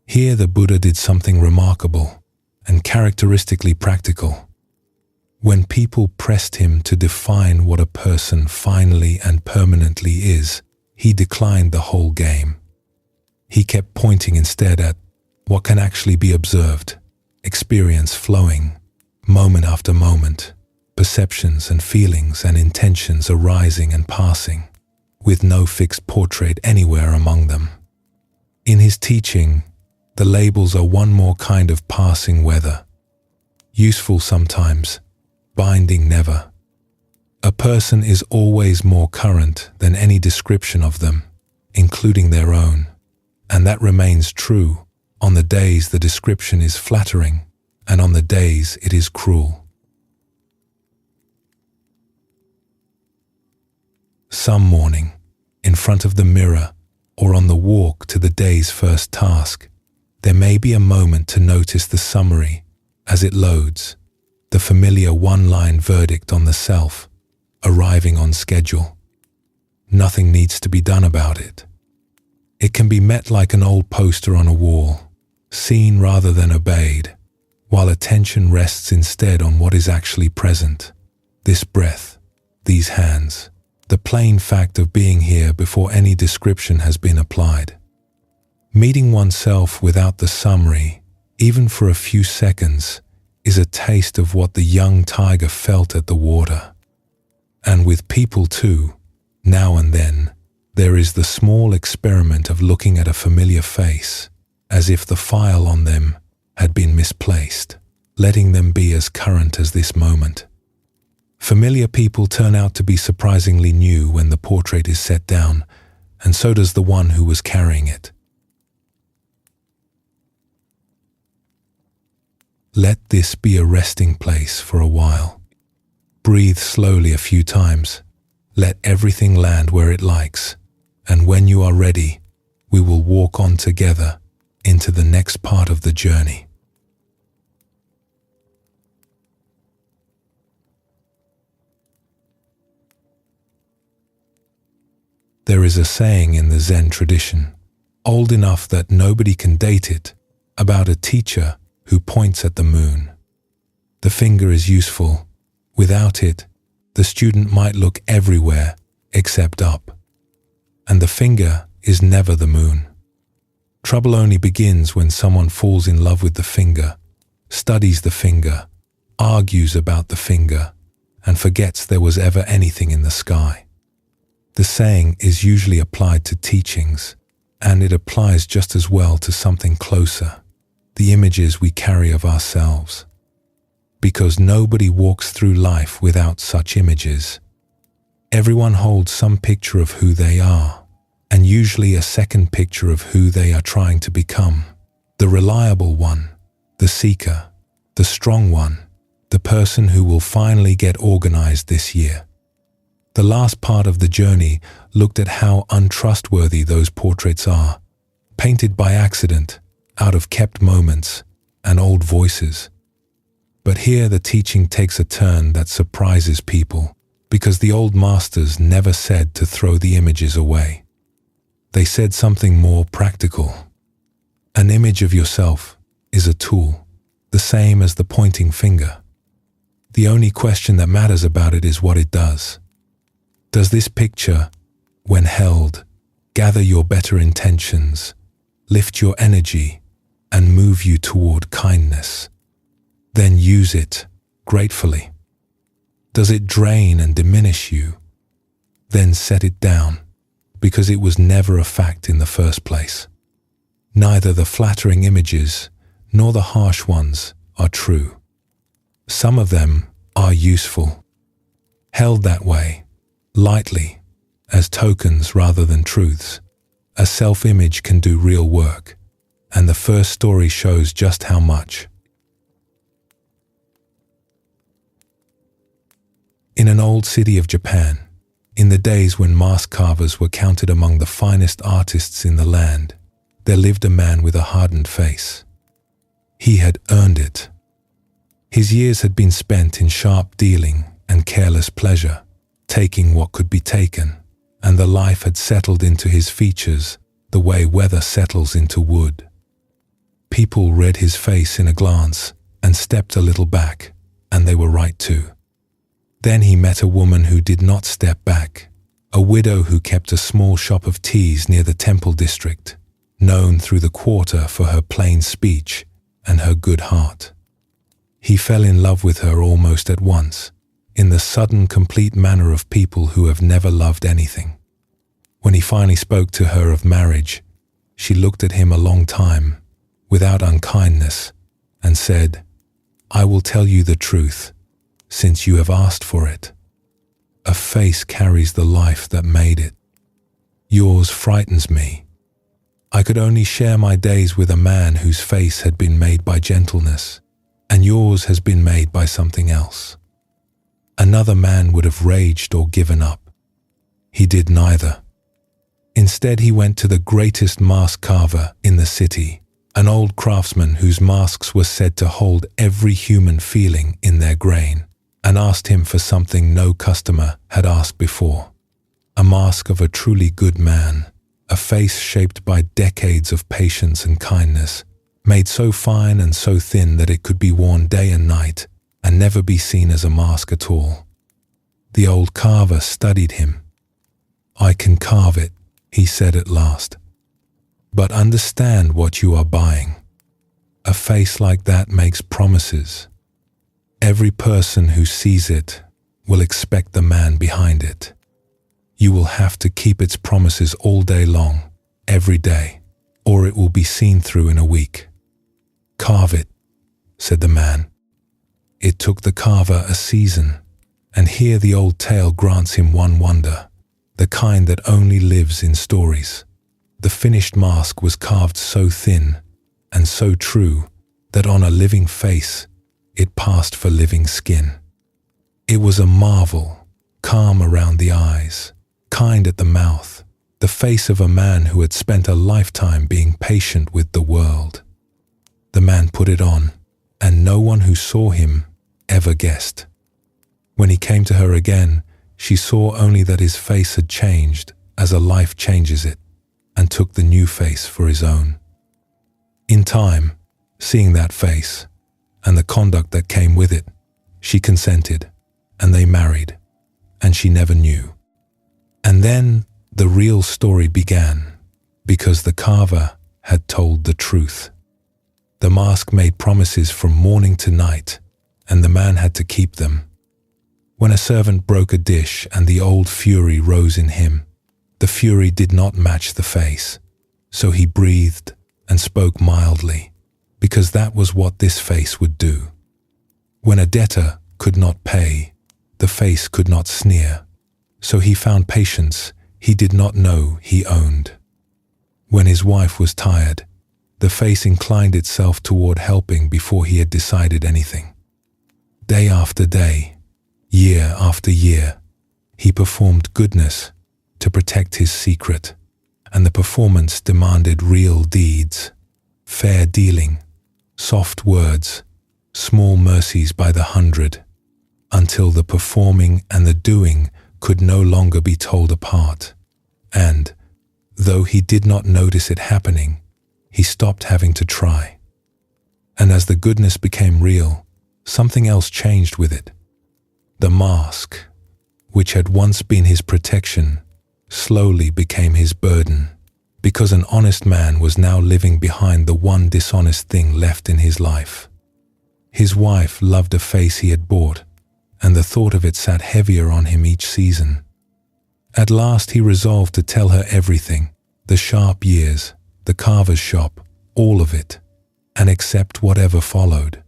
S1: Here the Buddha did something remarkable and characteristically practical. When people pressed him to define what a person finally and permanently is, he declined the whole game. He kept pointing instead at what can actually be observed, experience flowing, moment after moment, perceptions and feelings and intentions arising and passing, with no fixed portrait anywhere among them. In his teaching, the labels are one more kind of passing weather, useful sometimes, binding never. A person is always more current than any description of them, including their own, and that remains true on the days the description is flattering and on the days it is cruel. Some morning, in front of the mirror or on the walk to the day's first task, there may be a moment to notice the summary as it loads, the familiar one-line verdict on the self, arriving on schedule. Nothing needs to be done about it. It can be met like an old poster on a wall, seen rather than obeyed, while attention rests instead on what is actually present, this breath, these hands, the plain fact of being here before any description has been applied. Meeting oneself without the summary, even for a few seconds, is a taste of what the young tiger felt at the water. And with people too, now and then, there is the small experiment of looking at a familiar face, as if the file on them had been misplaced, letting them be as current as this moment. Familiar people turn out to be surprisingly new when the portrait is set down, and so does the one who was carrying it. Let this be a resting place for a while. Breathe slowly a few times. Let everything land where it likes. And when you are ready, we will walk on together into the next part of the journey. There is a saying in the Zen tradition, old enough that nobody can date it, about a teacher who points at the moon. The finger is useful. Without it, the student might look everywhere except up. And the finger is never the moon. Trouble only begins when someone falls in love with the finger, studies the finger, argues about the finger, and forgets there was ever anything in the sky. The saying is usually applied to teachings, and it applies just as well to something closer, the images we carry of ourselves. Because nobody walks through life without such images. Everyone holds some picture of who they are, and usually a second picture of who they are trying to become. The reliable one, the seeker, the strong one, the person who will finally get organized this year. The last part of the journey looked at how untrustworthy those portraits are, painted by accident, out of kept moments and old voices. But here the teaching takes a turn that surprises people, because the old masters never said to throw the images away. They said something more practical. An image of yourself is a tool, the same as the pointing finger. The only question that matters about it is what it does. Does this picture, when held, gather your better intentions, lift your energy, and move you toward kindness? Then use it gratefully. Does it drain and diminish you? Then set it down, because it was never a fact in the first place. Neither the flattering images nor the harsh ones are true. Some of them are useful, held that way, lightly, as tokens rather than truths. A self-image can do real work, and the first story shows just how much. In an old city of Japan, in the days when mask carvers were counted among the finest artists in the land, there lived a man with a hardened face. He had earned it. His years had been spent in sharp dealing and careless pleasure, taking what could be taken, and the life had settled into his features the way weather settles into wood. People read his face in a glance and stepped a little back, and they were right too. Then he met a woman who did not step back, a widow who kept a small shop of teas near the temple district, known through the quarter for her plain speech and her good heart. He fell in love with her almost at once, in the sudden, complete manner of people who have never loved anything. When he finally spoke to her of marriage, she looked at him a long time, without unkindness, and said, "I will tell you the truth, since you have asked for it. A face carries the life that made it. Yours frightens me. I could only share my days with a man whose face had been made by gentleness, and yours has been made by something else." Another man would have raged or given up. He did neither. Instead, he went to the greatest mask carver in the city, an old craftsman whose masks were said to hold every human feeling in their grain, and asked him for something no customer had asked before. A mask of a truly good man, a face shaped by decades of patience and kindness, made so fine and so thin that it could be worn day and night and never be seen as a mask at all. The old carver studied him. "I can carve it," he said at last. "But understand what you are buying. A face like that makes promises. Every person who sees it will expect the man behind it. You will have to keep its promises all day long, every day, or it will be seen through in a week. Carve it," said the man. It took the carver a season, and here the old tale grants him one wonder, the kind that only lives in stories. The finished mask was carved so thin and so true that on a living face it passed for living skin. It was a marvel, calm around the eyes, kind at the mouth, the face of a man who had spent a lifetime being patient with the world. The man put it on, and no one who saw him ever guessed. When he came to her again, she saw only that his face had changed as a life changes it, and took the new face for his own. In time, seeing that face, and the conduct that came with it, she consented, and they married, and she never knew. And then the real story began, because the carver had told the truth. The mask made promises from morning to night, and the man had to keep them. When a servant broke a dish and the old fury rose in him, the fury did not match the face, so he breathed and spoke mildly, because that was what this face would do. When a debtor could not pay, the face could not sneer, so he found patience he did not know he owned. When his wife was tired, the face inclined itself toward helping before he had decided anything. Day after day, year after year, he performed goodness to protect his secret, and the performance demanded real deeds, fair dealing, soft words, small mercies by the hundred, until the performing and the doing could no longer be told apart, and, though he did not notice it happening, he stopped having to try. And as the goodness became real, something else changed with it. The mask, which had once been his protection, slowly became his burden, because an honest man was now living behind the one dishonest thing left in his life. His wife loved a face he had bought, and the thought of it sat heavier on him each season. At last he resolved to tell her everything, the sharp years, the carver's shop, all of it, and accept whatever followed.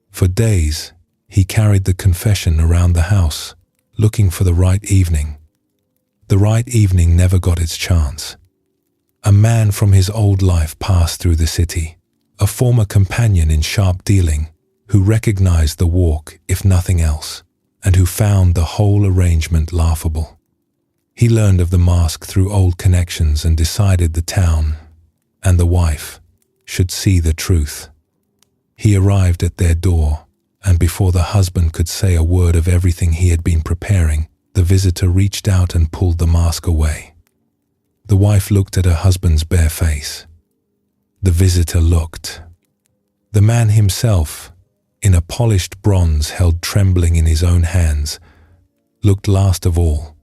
S1: For days, he carried the confession around the house, looking for the right evening. The right evening never got its chance. A man from his old life passed through the city, a former companion in sharp dealing, who recognized the walk, if nothing else, and who found the whole arrangement laughable. He learned of the mask through old connections and decided the town, and the wife, should see the truth. He arrived at their door, and before the husband could say a word of everything he had been preparing, the visitor reached out and pulled the mask away. The wife looked at her husband's bare face. The visitor looked. The man himself, in a polished bronze held trembling in his own hands, looked last of all,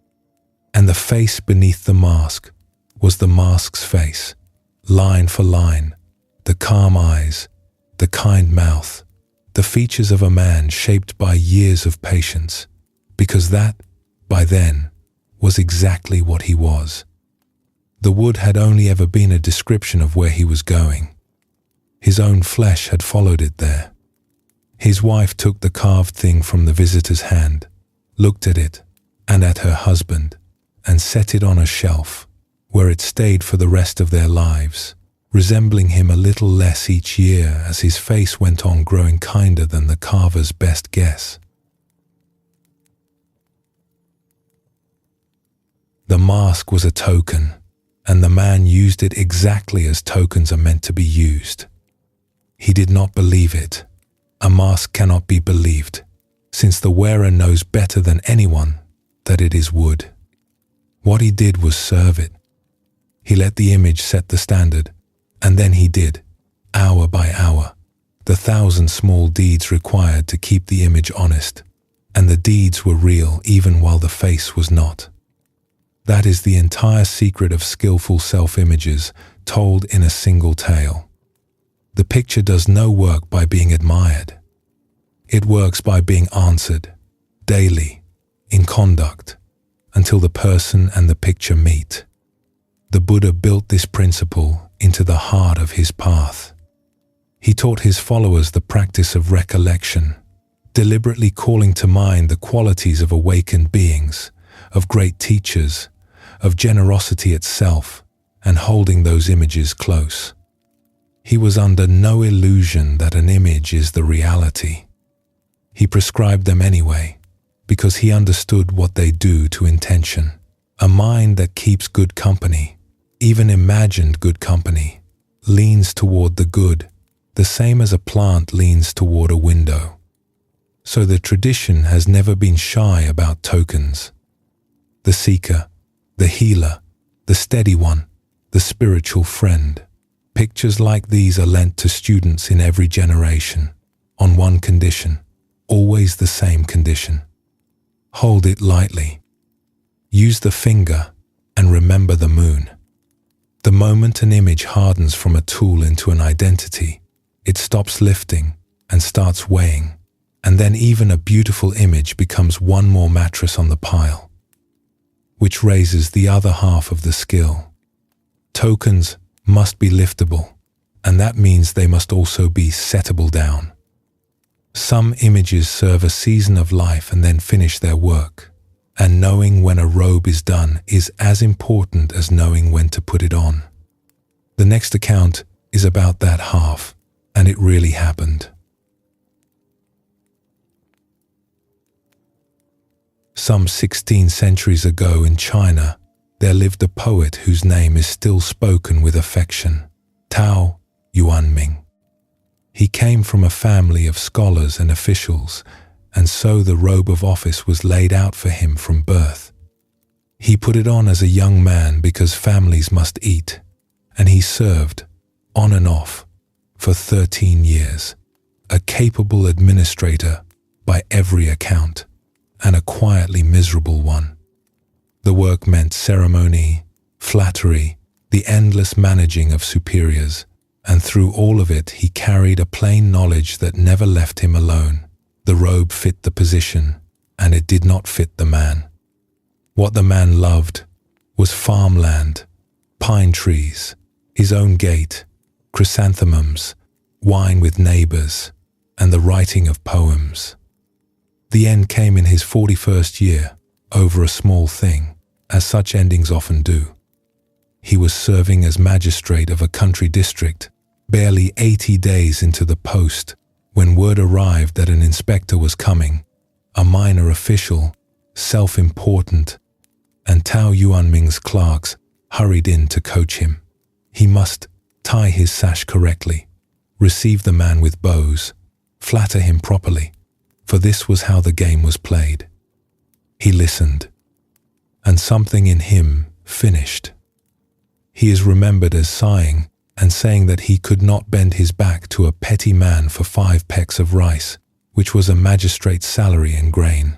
S1: and the face beneath the mask was the mask's face, line for line, the calm eyes, the kind mouth, the features of a man shaped by years of patience, because that, by then, was exactly what he was. The wood had only ever been a description of where he was going. His own flesh had followed it there. His wife took the carved thing from the visitor's hand, looked at it and at her husband, and set it on a shelf, where it stayed for the rest of their lives, resembling him a little less each year as his face went on growing kinder than the carver's best guess. The mask was a token, and the man used it exactly as tokens are meant to be used. He did not believe it. A mask cannot be believed, since the wearer knows better than anyone that it is wood. What he did was serve it. He let the image set the standard, and then he did, hour by hour, the 1,000 small deeds required to keep the image honest, and the deeds were real even while the face was not. That is the entire secret of skillful self-images told in a single tale. The picture does no work by being admired. It works by being answered, daily, in conduct, until the person and the picture meet. The Buddha built this principle into the heart of his path. He taught his followers the practice of recollection, deliberately calling to mind the qualities of awakened beings, of great teachers, of generosity itself, and holding those images close. He was under no illusion that an image is the reality. He prescribed them anyway, because he understood what they do to intention. A mind that keeps good company, even imagined good company, leans toward the good, the same as a plant leans toward a window. So the tradition has never been shy about tokens. The seeker, the healer, the steady one, the spiritual friend. Pictures like these are lent to students in every generation, on one condition, always the same condition. Hold it lightly. Use the finger and remember the moon. The moment an image hardens from a tool into an identity, it stops lifting and starts weighing, and then even a beautiful image becomes one more mattress on the pile, which raises the other half of the skill. Tokens must be liftable, and that means they must also be settable down. Some images serve a season of life and then finish their work, and knowing when a robe is done is as important as knowing when to put it on. The next account is about that half, and it really happened. Some 16 centuries ago in China, there lived a poet whose name is still spoken with affection, Tao Yuanming. He came from a family of scholars and officials, and so the robe of office was laid out for him from birth. He put it on as a young man because families must eat, and he served, on and off, for 13 years, a capable administrator by every account, and a quietly miserable one. The work meant ceremony, flattery, the endless managing of superiors, and through all of it he carried a plain knowledge that never left him alone. The robe fit the position, and it did not fit the man. What the man loved was farmland, pine trees, his own gate, chrysanthemums, wine with neighbors, and the writing of poems. The end came in his 41st year, over a small thing, as such endings often do. He was serving as magistrate of a country district, barely 80 days into the post, when word arrived that an inspector was coming, a minor official, self-important, and Tao Yuanming's clerks hurried in to coach him. He must tie his sash correctly, receive the man with bows, flatter him properly, for this was how the game was played. He listened, and something in him finished. He is remembered as sighing and saying that he could not bend his back to a petty man for 5 pecks of rice, which was a magistrate's salary in grain.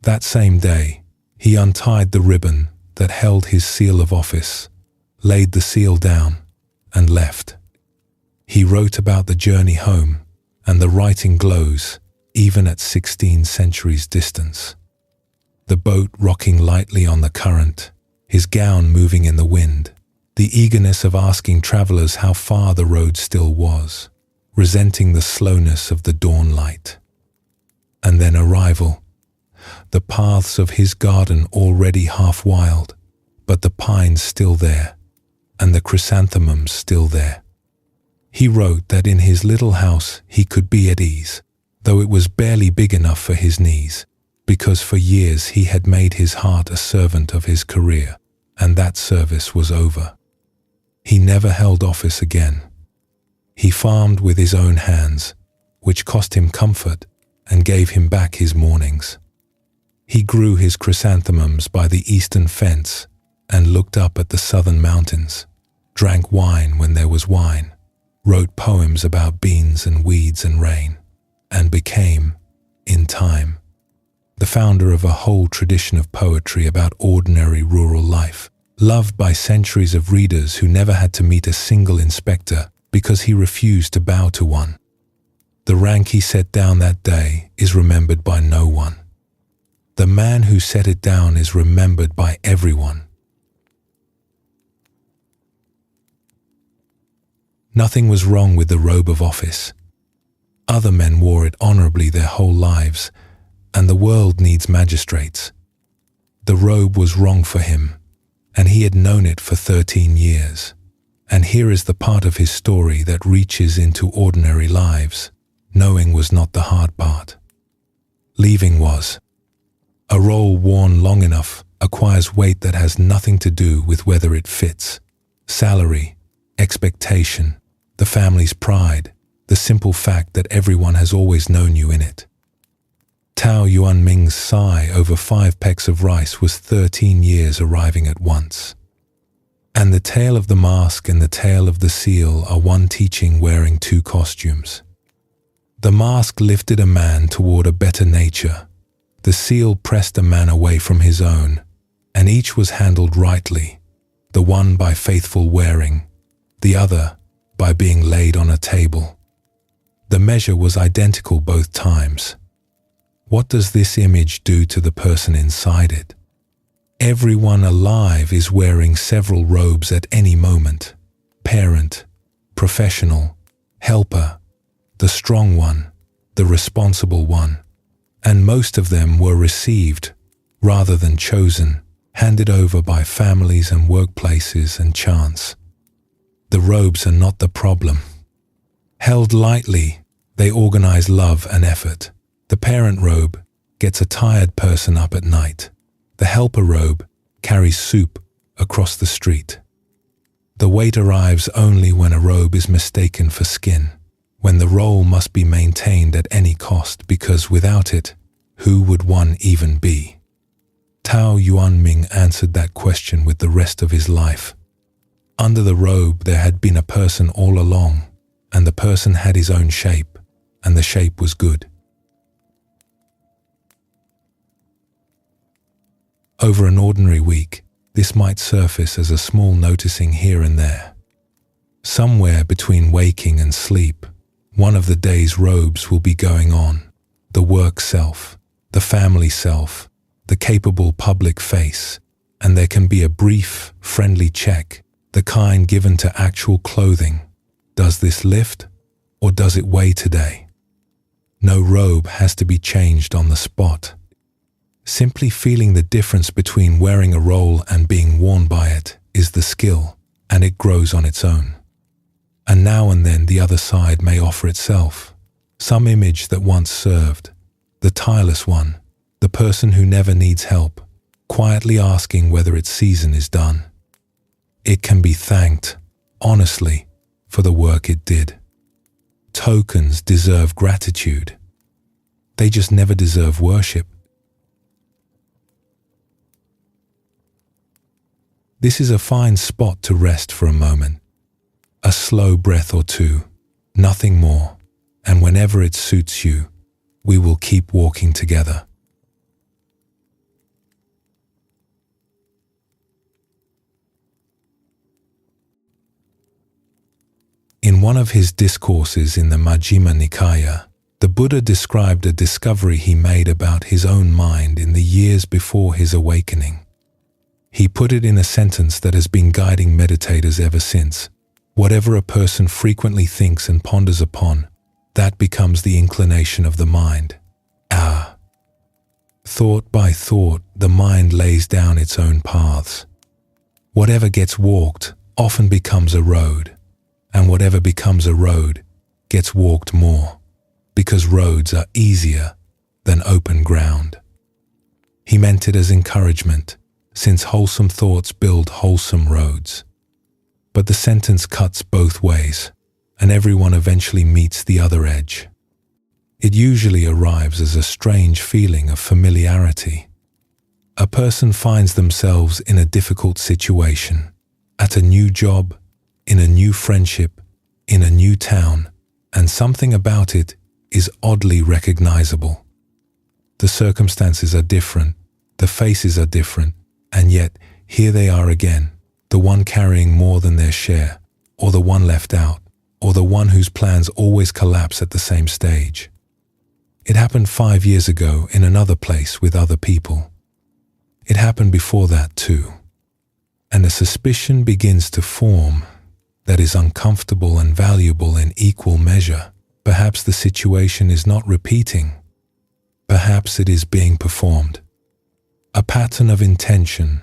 S1: That same day, he untied the ribbon that held his seal of office, laid the seal down, and left. He wrote about the journey home, and the writing glows, even at 16 centuries distance. The boat rocking lightly on the current, his gown moving in the wind, the eagerness of asking travelers how far the road still was, resenting the slowness of the dawn light. And then arrival, the paths of his garden already half wild, but the pines still there, and the chrysanthemums still there. He wrote that in his little house he could be at ease, though it was barely big enough for his knees, because for years he had made his heart a servant of his career, and that service was over. He never held office again. He farmed with his own hands, which cost him comfort and gave him back his mornings. He grew his chrysanthemums by the eastern fence and looked up at the southern mountains, drank wine when there was wine, wrote poems about beans and weeds and rain, and became, in time, the founder of a whole tradition of poetry about ordinary rural life, loved by centuries of readers who never had to meet a single inspector because he refused to bow to one. The rank he set down that day is remembered by no one. The man who set it down is remembered by everyone. Nothing was wrong with the robe of office. Other men wore it honorably their whole lives, and the world needs magistrates. The robe was wrong for him, and he had known it for 13 years. And here is the part of his story that reaches into ordinary lives. Knowing was not the hard part. Leaving was. A role worn long enough acquires weight that has nothing to do with whether it fits. Salary, expectation, the family's pride, the simple fact that everyone has always known you in it. Tao Yuan Ming's sigh over 5 pecks of rice was 13 years arriving at once. And the tale of the mask and the tale of the seal are one teaching wearing 2 costumes. The mask lifted a man toward a better nature. The seal pressed a man away from his own, and each was handled rightly, the one by faithful wearing, the other by being laid on a table. The measure was identical both times. What does this image do to the person inside it? Everyone alive is wearing several robes at any moment. Parent, professional, helper, the strong one, the responsible one. And most of them were received, rather than chosen, handed over by families and workplaces and chance. The robes are not the problem. Held lightly, they organize love and effort. The parent robe gets a tired person up at night. The helper robe carries soup across the street. The weight arrives only when a robe is mistaken for skin, when the role must be maintained at any cost, because without it, who would one even be? Tao Yuan Ming answered that question with the rest of his life. Under the robe there had been a person all along, and the person had his own shape, and the shape was good. Over an ordinary week, this might surface as a small noticing here and there. Somewhere between waking and sleep, one of the day's robes will be going on. The work self, the family self, the capable public face, and there can be a brief, friendly check, the kind given to actual clothing. Does this lift, or does it weigh today? No robe has to be changed on the spot. Simply feeling the difference between wearing a role and being worn by it is the skill, and it grows on its own. And now and then the other side may offer itself, some image that once served, the tireless one, the person who never needs help, quietly asking whether its season is done. It can be thanked, honestly, for the work it did. Tokens deserve gratitude. They just never deserve worship. This is a fine spot to rest for a moment. A slow breath or two, nothing more, and whenever it suits you, we will keep walking together. In one of his discourses in the Majjhima Nikaya, the Buddha described a discovery he made about his own mind in the years before his awakening. He put it in a sentence that has been guiding meditators ever since. Whatever a person frequently thinks and ponders upon, that becomes the inclination of the mind. Thought by thought, the mind lays down its own paths. Whatever gets walked often becomes a road, and whatever becomes a road gets walked more, because roads are easier than open ground. He meant it as encouragement, since wholesome thoughts build wholesome roads. But the sentence cuts both ways, and everyone eventually meets the other edge. It usually arrives as a strange feeling of familiarity. A person finds themselves in a difficult situation, at a new job, in a new friendship, in a new town, and something about it is oddly recognizable. The circumstances are different, the faces are different, and yet here they are again, the one carrying more than their share, or the one left out, or the one whose plans always collapse at the same stage. It happened 5 years ago in another place with other people. It happened before that too. And a suspicion begins to form that is uncomfortable and valuable in equal measure. Perhaps the situation is not repeating. Perhaps it is being performed. A pattern of intention,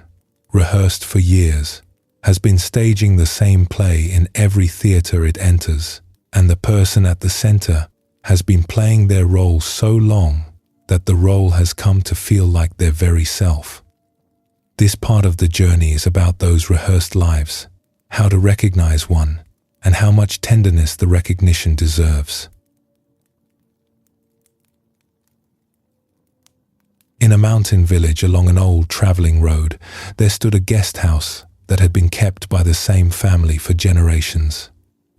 S1: rehearsed for years, has been staging the same play in every theater it enters, and the person at the center has been playing their role so long that the role has come to feel like their very self. This part of the journey is about those rehearsed lives, how to recognize one, and how much tenderness the recognition deserves. In a mountain village along an old traveling road, there stood a guest house that had been kept by the same family for generations,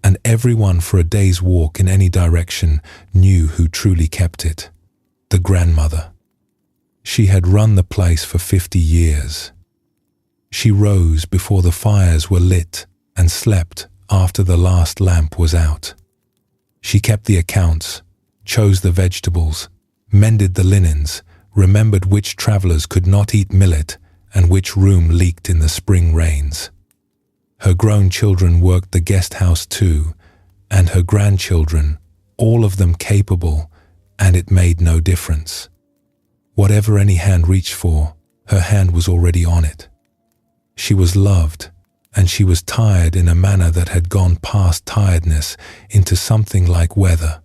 S1: and everyone for a day's walk in any direction knew who truly kept it: the grandmother. She had run the place for 50 years. She rose before the fires were lit and slept after the last lamp was out. She kept the accounts, chose the vegetables, mended the linens, remembered which travelers could not eat millet and which room leaked in the spring rains. Her grown children worked the guest house too, and her grandchildren, all of them capable, and it made no difference. Whatever any hand reached for, her hand was already on it. She was loved, and she was tired in a manner that had gone past tiredness into something like weather,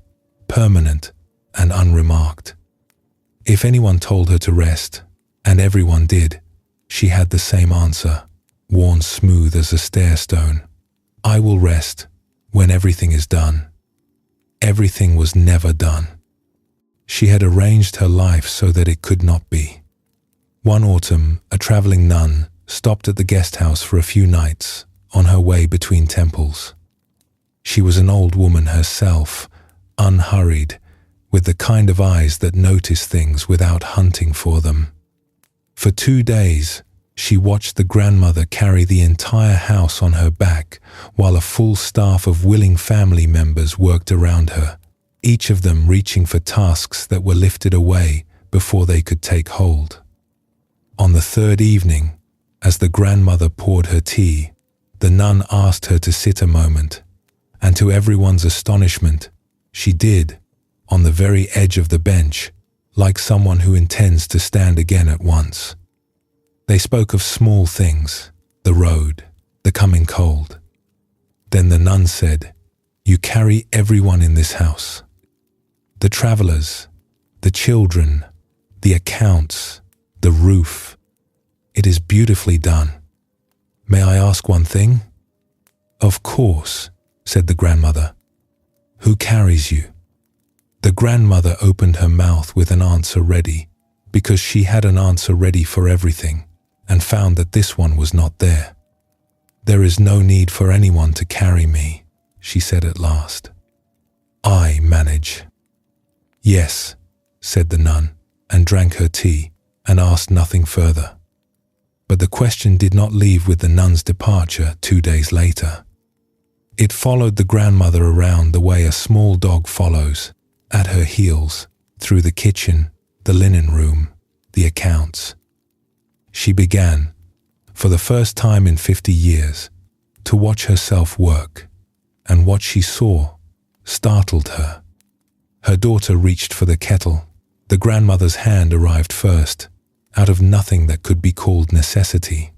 S1: permanent and unremarked. If anyone told her to rest, and everyone did, she had the same answer, worn smooth as a stairstone: I will rest when everything is done. Everything was never done. She had arranged her life so that it could not be. One autumn, a traveling nun stopped at the guest house for a few nights on her way between temples. She was an old woman herself, unhurried, with the kind of eyes that notice things without hunting for them. For 2 days, she watched the grandmother carry the entire house on her back while a full staff of willing family members worked around her, each of them reaching for tasks that were lifted away before they could take hold. On the 3rd evening, as the grandmother poured her tea, the nun asked her to sit a moment, and to everyone's astonishment, she did, on the very edge of the bench, like someone who intends to stand again at once. They spoke of small things, the road, the coming cold. Then the nun said, "You carry everyone in this house. The travelers, the children, the accounts, the roof. It is beautifully done. May I ask one thing?" "Of course," said the grandmother. "Who carries you?" The grandmother opened her mouth with an answer ready, because she had an answer ready for everything, and found that this one was not there. "There is no need for anyone to carry me," she said at last. "I manage." "Yes," said the nun, and drank her tea, and asked nothing further. But the question did not leave with the nun's departure 2 days later. It followed the grandmother around the way a small dog follows, at her heels, through the kitchen, the linen room, the accounts. She began, for the first time in 50 years, to watch herself work, and what she saw startled her. Her daughter reached for the kettle. The grandmother's hand arrived first, out of nothing that could be called necessity.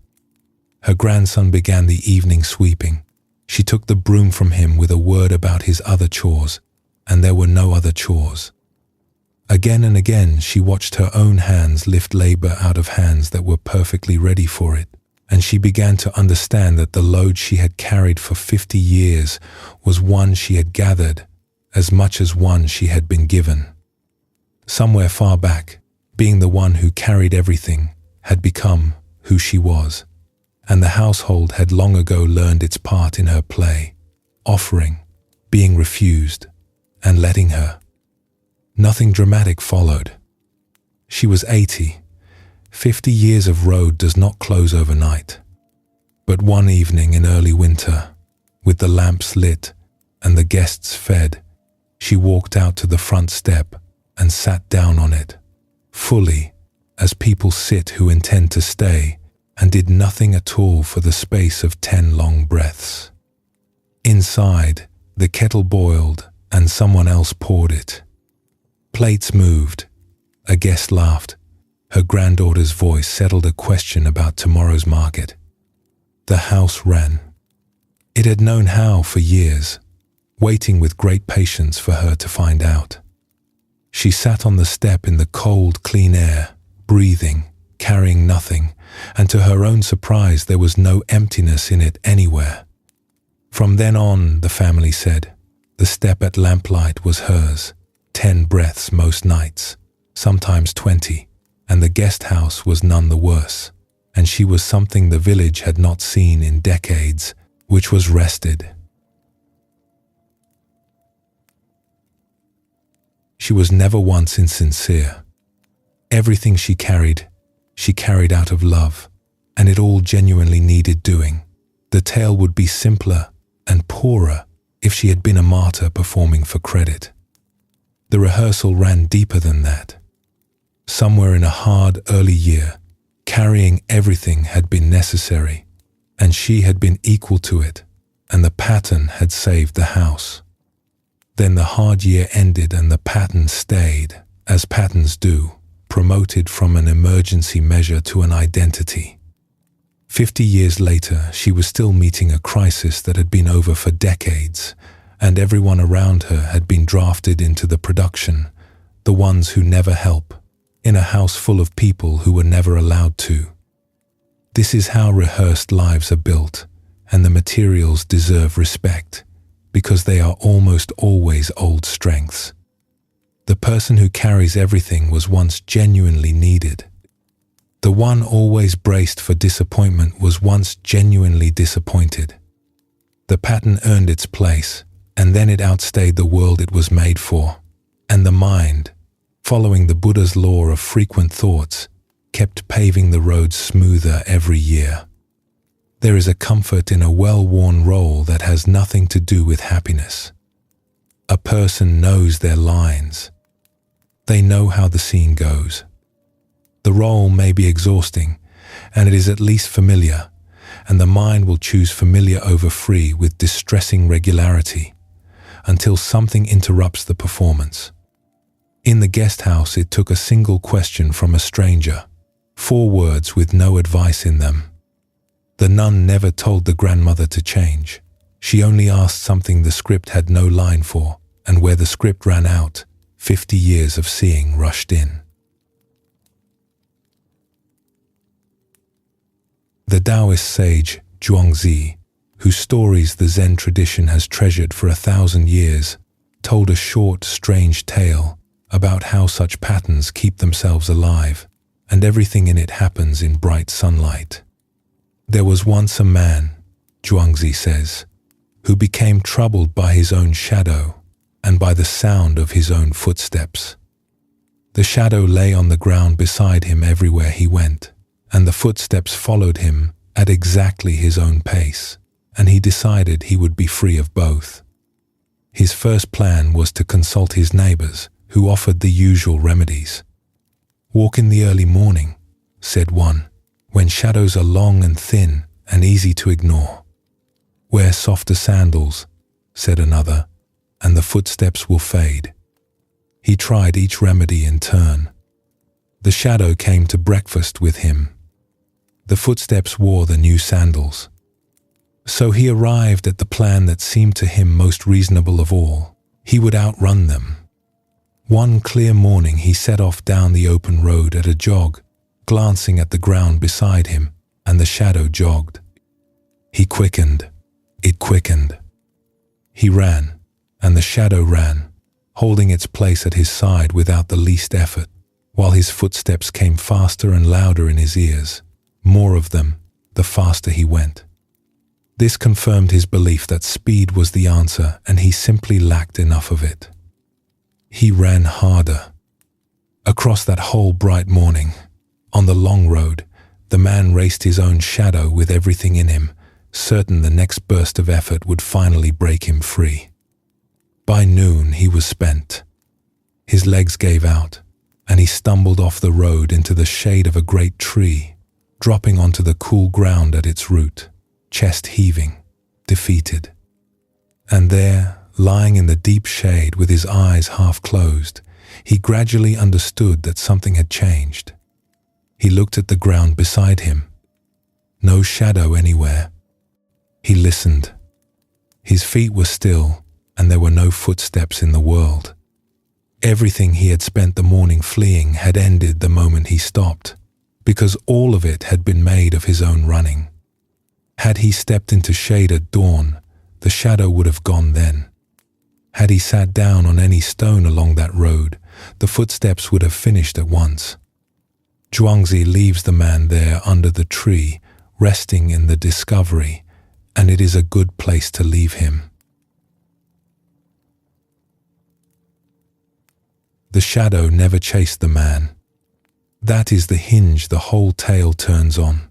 S1: Her grandson began the evening sweeping. She took the broom from him with a word about his other chores, and there were no other chores. Again and again she watched her own hands lift labor out of hands that were perfectly ready for it, and she began to understand that the load she had carried for 50 years was one she had gathered as much as one she had been given. Somewhere far back, being the one who carried everything had become who she was, and the household had long ago learned its part in her play, offering, being refused, and letting her. Nothing dramatic followed. She was 80. 50 years of road does not close overnight. But one evening in early winter, with the lamps lit and the guests fed, she walked out to the front step and sat down on it, fully, as people sit who intend to stay, and did nothing at all for the space of 10 long breaths. Inside, the kettle boiled and someone else poured it. Plates moved. A guest laughed. Her granddaughter's voice settled a question about tomorrow's market. The house ran. It had known how for years, waiting with great patience for her to find out. She sat on the step in the cold, clean air, breathing, carrying nothing, and to her own surprise there was no emptiness in it anywhere. From then on, the family said, the step at lamplight was hers, 10 breaths most nights, sometimes 20, and the guest house was none the worse, and she was something the village had not seen in decades, which was rested. She was never once insincere. Everything she carried out of love, and it all genuinely needed doing. The tale would be simpler and poorer if she had been a martyr performing for credit. The rehearsal ran deeper than that. Somewhere in a hard early year, carrying everything had been necessary, and she had been equal to it, and the pattern had saved the house. Then the hard year ended and the pattern stayed, as patterns do, promoted from an emergency measure to an identity. 50 years later, she was still meeting a crisis that had been over for decades, and everyone around her had been drafted into the production, the ones who never help, in a house full of people who were never allowed to. This is how rehearsed lives are built, and the materials deserve respect, because they are almost always old strengths. The person who carries everything was once genuinely needed. The one always braced for disappointment was once genuinely disappointed. The pattern earned its place, and then it outstayed the world it was made for, and the mind, following the Buddha's law of frequent thoughts, kept paving the roads smoother every year. There is a comfort in a well-worn role that has nothing to do with happiness. A person knows their lines. They know how the scene goes. The role may be exhausting, and it is at least familiar, and the mind will choose familiar over free with distressing regularity, until something interrupts the performance. In the guest house, it took a single question from a stranger, 4 words with no advice in them. The nun never told the grandmother to change. She only asked something the script had no line for, and where the script ran out, 50 years of seeing rushed in. The Taoist sage Zhuangzi, whose stories the Zen tradition has treasured for 1,000 years, told a short, strange tale about how such patterns keep themselves alive, and everything in it happens in bright sunlight. There was once a man, Zhuangzi says, who became troubled by his own shadow and by the sound of his own footsteps. The shadow lay on the ground beside him everywhere he went, and the footsteps followed him at exactly his own pace, and he decided he would be free of both. His first plan was to consult his neighbors, who offered the usual remedies. "Walk in the early morning," said one, "when shadows are long and thin and easy to ignore. Wear softer sandals," said another, "and the footsteps will fade." He tried each remedy in turn. The shadow came to breakfast with him. The footsteps wore the new sandals. So he arrived at the plan that seemed to him most reasonable of all. He would outrun them. One clear morning he set off down the open road at a jog, glancing at the ground beside him, and the shadow jogged. He quickened. It quickened. He ran, and the shadow ran, holding its place at his side without the least effort, while his footsteps came faster and louder in his ears. More of them, the faster he went. This confirmed his belief that speed was the answer, and he simply lacked enough of it. He ran harder. Across that whole bright morning, on the long road, the man raced his own shadow with everything in him, certain the next burst of effort would finally break him free. By noon he was spent. His legs gave out, and he stumbled off the road into the shade of a great tree, dropping onto the cool ground at its root, chest heaving, defeated. And there, lying in the deep shade with his eyes half closed, he gradually understood that something had changed. He looked at the ground beside him. No shadow anywhere. He listened. His feet were still, and there were no footsteps in the world. Everything he had spent the morning fleeing had ended the moment he stopped, because all of it had been made of his own running. Had he stepped into shade at dawn, the shadow would have gone then. Had he sat down on any stone along that road, the footsteps would have finished at once. Zhuangzi leaves the man there under the tree, resting in the discovery, and it is a good place to leave him. The shadow never chased the man. That is the hinge the whole tale turns on.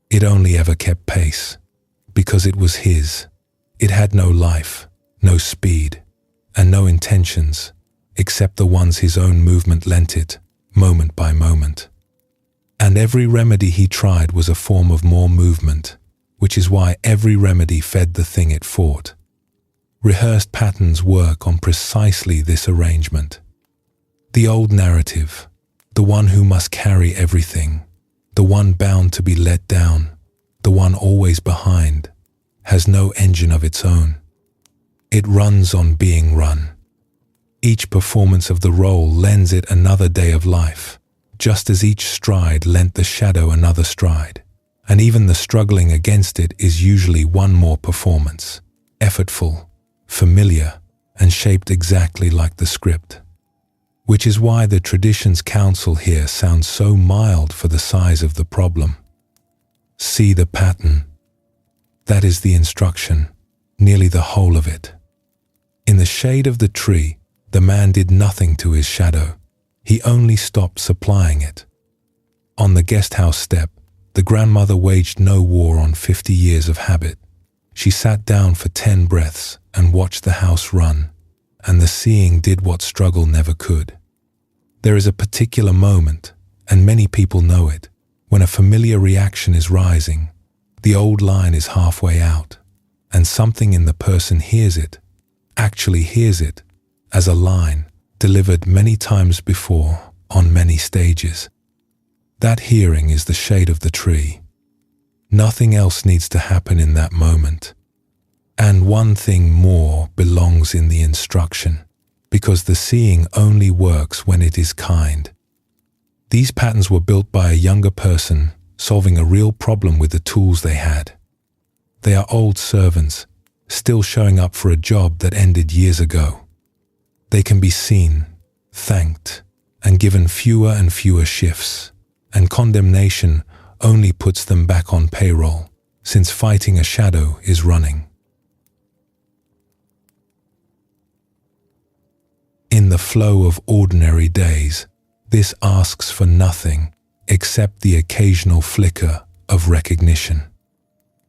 S1: It only ever kept pace, because it was his. It had no life, no speed, and no intentions, except the ones his own movement lent it, moment by moment. And every remedy he tried was a form of more movement, which is why every remedy fed the thing it fought. Rehearsed patterns work on precisely this arrangement. The old narrative, the one who must carry everything, the one bound to be let down, the one always behind, has no engine of its own. It runs on being run. Each performance of the role lends it another day of life, just as each stride lent the shadow another stride, and even the struggling against it is usually one more performance, effortful, familiar, and shaped exactly like the script. Which is why the tradition's counsel here sounds so mild for the size of the problem. See the pattern. That is the instruction, nearly the whole of it. In the shade of the tree, the man did nothing to his shadow. He only stopped supplying it. On the guest house step, the grandmother waged no war on 50 years of habit. She sat down for 10 breaths and watched the house run, and the seeing did what struggle never could. There is a particular moment, and many people know it, when a familiar reaction is rising, the old line is halfway out, and something in the person hears it, actually hears it, as a line delivered many times before on many stages. That hearing is the shade of the tree. Nothing else needs to happen in that moment. And one thing more belongs in the instruction, because the seeing only works when it is kind. These patterns were built by a younger person solving a real problem with the tools they had. They are old servants, still showing up for a job that ended years ago. They can be seen, thanked, and given fewer and fewer shifts, and condemnation only puts them back on payroll, since fighting a shadow is running. In the flow of ordinary days, this asks for nothing except the occasional flicker of recognition.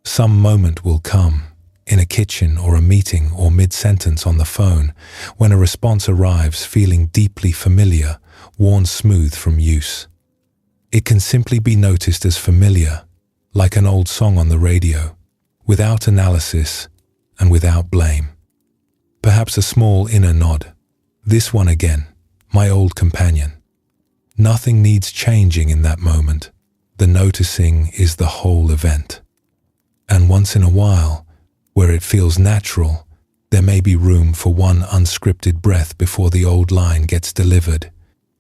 S1: Some moment will come, in a kitchen or a meeting or mid-sentence on the phone, when a response arrives feeling deeply familiar, worn smooth from use. It can simply be noticed as familiar, like an old song on the radio, without analysis and without blame. Perhaps a small inner nod. This one again, my old companion. Nothing needs changing in that moment. The noticing is the whole event. And once in a while, where it feels natural, there may be room for one unscripted breath before the old line gets delivered,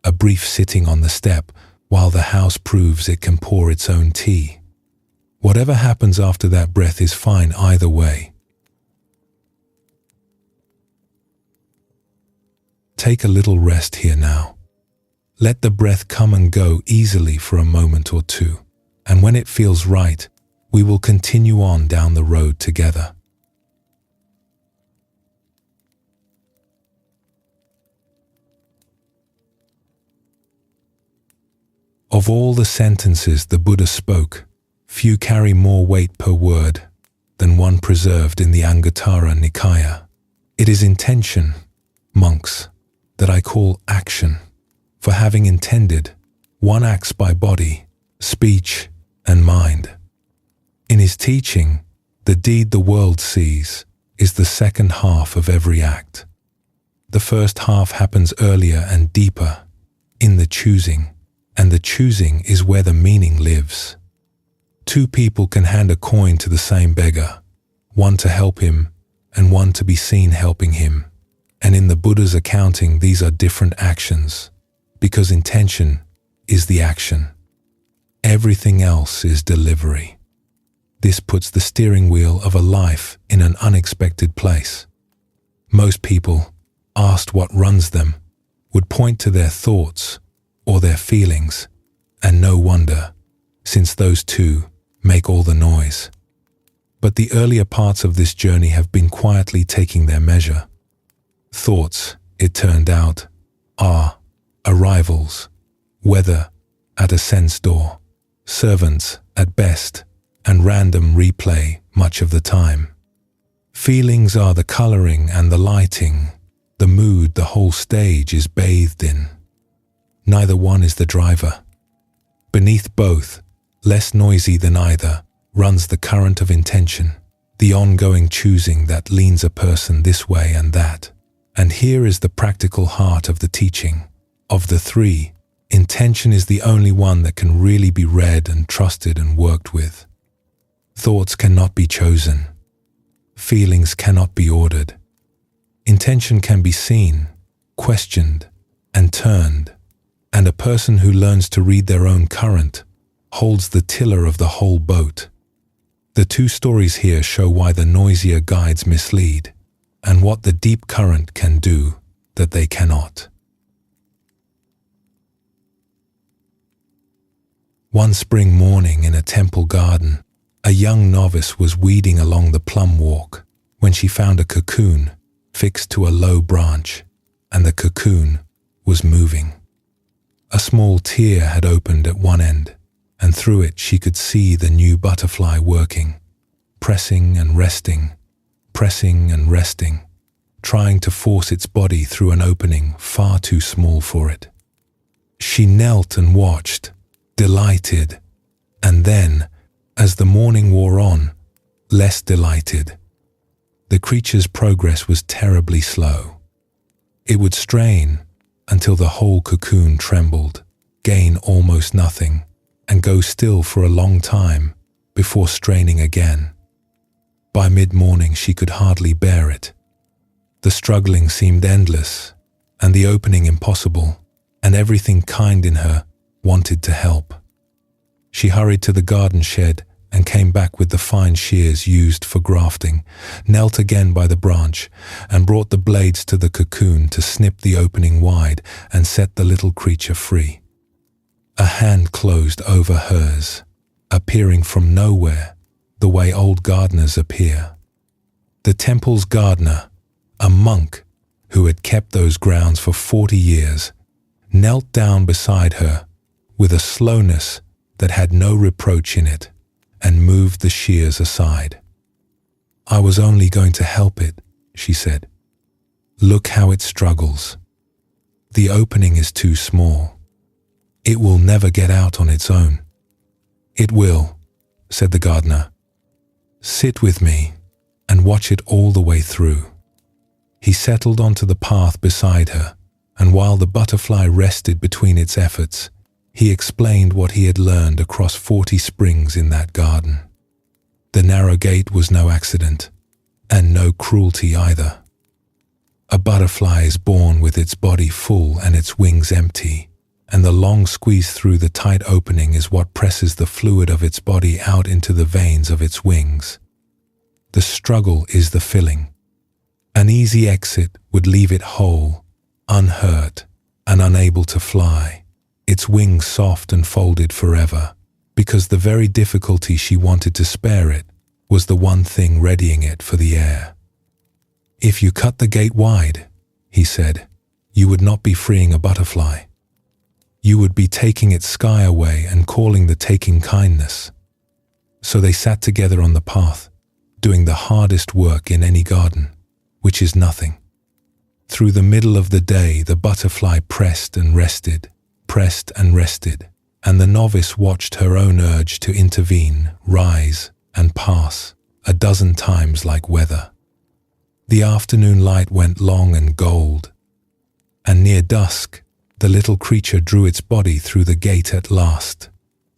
S1: a brief sitting on the step while the house proves it can pour its own tea. Whatever happens after that breath is fine either way. Take a little rest here now. Let the breath come and go easily for a moment or two, and when it feels right, we will continue on down the road together. Of all the sentences the Buddha spoke, few carry more weight per word than one preserved in the Anguttara Nikaya. It is intention, monks, that I call action. For having intended, one acts by body, speech, and mind. In his teaching, the deed the world sees is the second half of every act. The first half happens earlier and deeper, in the choosing, and the choosing is where the meaning lives. Two people can hand a coin to the same beggar, one to help him and one to be seen helping him, And in the Buddha's accounting, these are different actions, because intention is the action. Everything else is delivery. This puts the steering wheel of a life in an unexpected place. Most people, asked what runs them, would point to their thoughts or their feelings, and no wonder, since those two make all the noise. But the earlier parts of this journey have been quietly taking their measure. Thoughts, it turned out, are arrivals, weather at a sense door, servants at best, and random replay much of the time. Feelings are the coloring and the lighting, the mood the whole stage is bathed in. Neither one is the driver. Beneath both, less noisy than either, runs the current of intention, the ongoing choosing that leans a person this way and that. And here is the practical heart of the teaching. Of the three, intention is the only one that can really be read and trusted and worked with. Thoughts cannot be chosen. Feelings cannot be ordered. Intention can be seen, questioned, and turned, and a person who learns to read their own current holds the tiller of the whole boat. The two stories here show why the noisier guides mislead, and what the deep current can do that they cannot. One spring morning in a temple garden, a young novice was weeding along the plum walk when she found a cocoon fixed to a low branch, and the cocoon was moving. A small tear had opened at one end, and through it she could see the new butterfly working, pressing and resting, trying to force its body through an opening far too small for it. She knelt and watched, delighted, and then, as the morning wore on, less delighted. The creature's progress was terribly slow. It would strain until the whole cocoon trembled, gain almost nothing, and go still for a long time before straining again. By mid-morning she could hardly bear it. The struggling seemed endless, and the opening impossible, and everything kind in her wanted to help. She hurried to the garden shed and came back with the fine shears used for grafting, knelt again by the branch, and brought the blades to the cocoon to snip the opening wide and set the little creature free. A hand closed over hers, appearing from nowhere, the way old gardeners appear. The temple's gardener, a monk who had kept those grounds for 40 years, knelt down beside her with a slowness that had no reproach in it, and moved the shears aside. "I was only going to help it," she said. "Look how it struggles. The opening is too small. It will never get out on its own." "It will," said the gardener. "Sit with me and watch it all the way through." He settled onto the path beside her, and while the butterfly rested between its efforts, he explained what he had learned across 40 springs in that garden. The narrow gate was no accident, and no cruelty either. A butterfly is born with its body full and its wings empty, and the long squeeze through the tight opening is what presses the fluid of its body out into the veins of its wings. The struggle is the filling. An easy exit would leave it whole, unhurt, and unable to fly, its wings soft and folded forever, because the very difficulty she wanted to spare it was the one thing readying it for the air. "If you cut the gate wide," he said, "you would not be freeing a butterfly. You would be taking its sky away and calling the taking kindness." So they sat together on the path, doing the hardest work in any garden, which is nothing. Through the middle of the day, the butterfly pressed and rested, and the novice watched her own urge to intervene, rise, and pass, a dozen times like weather. The afternoon light went long and gold, and near dusk, the little creature drew its body through the gate at last,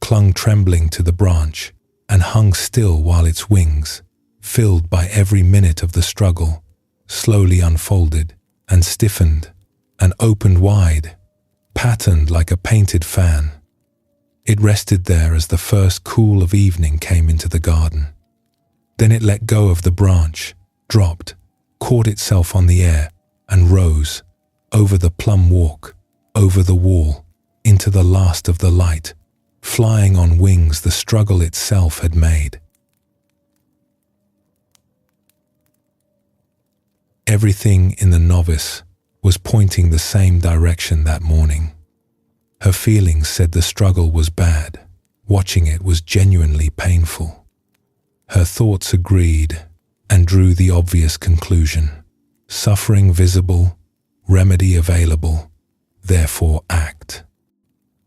S1: clung trembling to the branch, and hung still while its wings, filled by every minute of the struggle, slowly unfolded and stiffened and opened wide, patterned like a painted fan. It rested there as the first cool of evening came into the garden. Then it let go of the branch, dropped, caught itself on the air, and rose, over the plum walk, over the wall, into the last of the light, flying on wings the struggle itself had made. Everything in the novice was pointing the same direction that morning. Her feelings said the struggle was bad. Watching it was genuinely painful. Her thoughts agreed and drew the obvious conclusion. Suffering visible, remedy available, therefore act.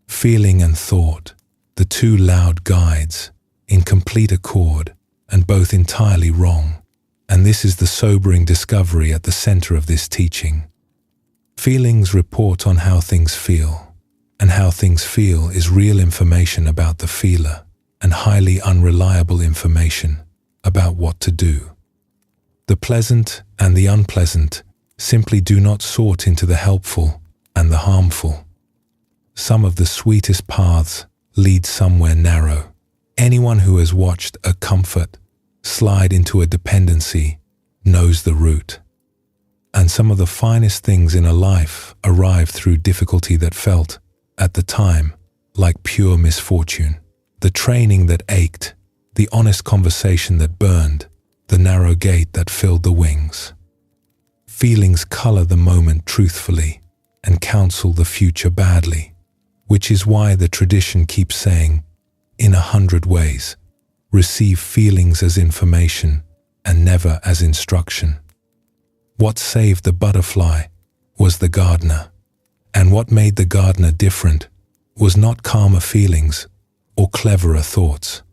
S1: Feeling and thought, the two loud guides, in complete accord and both entirely wrong. And this is the sobering discovery at the center of this teaching. Feelings report on how things feel, and how things feel is real information about the feeler and highly unreliable information about what to do. The pleasant and the unpleasant simply do not sort into the helpful and the harmful. Some of the sweetest paths lead somewhere narrow. Anyone who has watched a comfort slide into a dependency knows the route. And some of the finest things in a life arrive through difficulty that felt, at the time, like pure misfortune. The training that ached, the honest conversation that burned, the narrow gate that filled the wings. Feelings color the moment truthfully and counsel the future badly, which is why the tradition keeps saying, in 100 ways, receive feelings as information and never as instruction. What saved the butterfly was the gardener, and what made the gardener different was not calmer feelings or cleverer thoughts.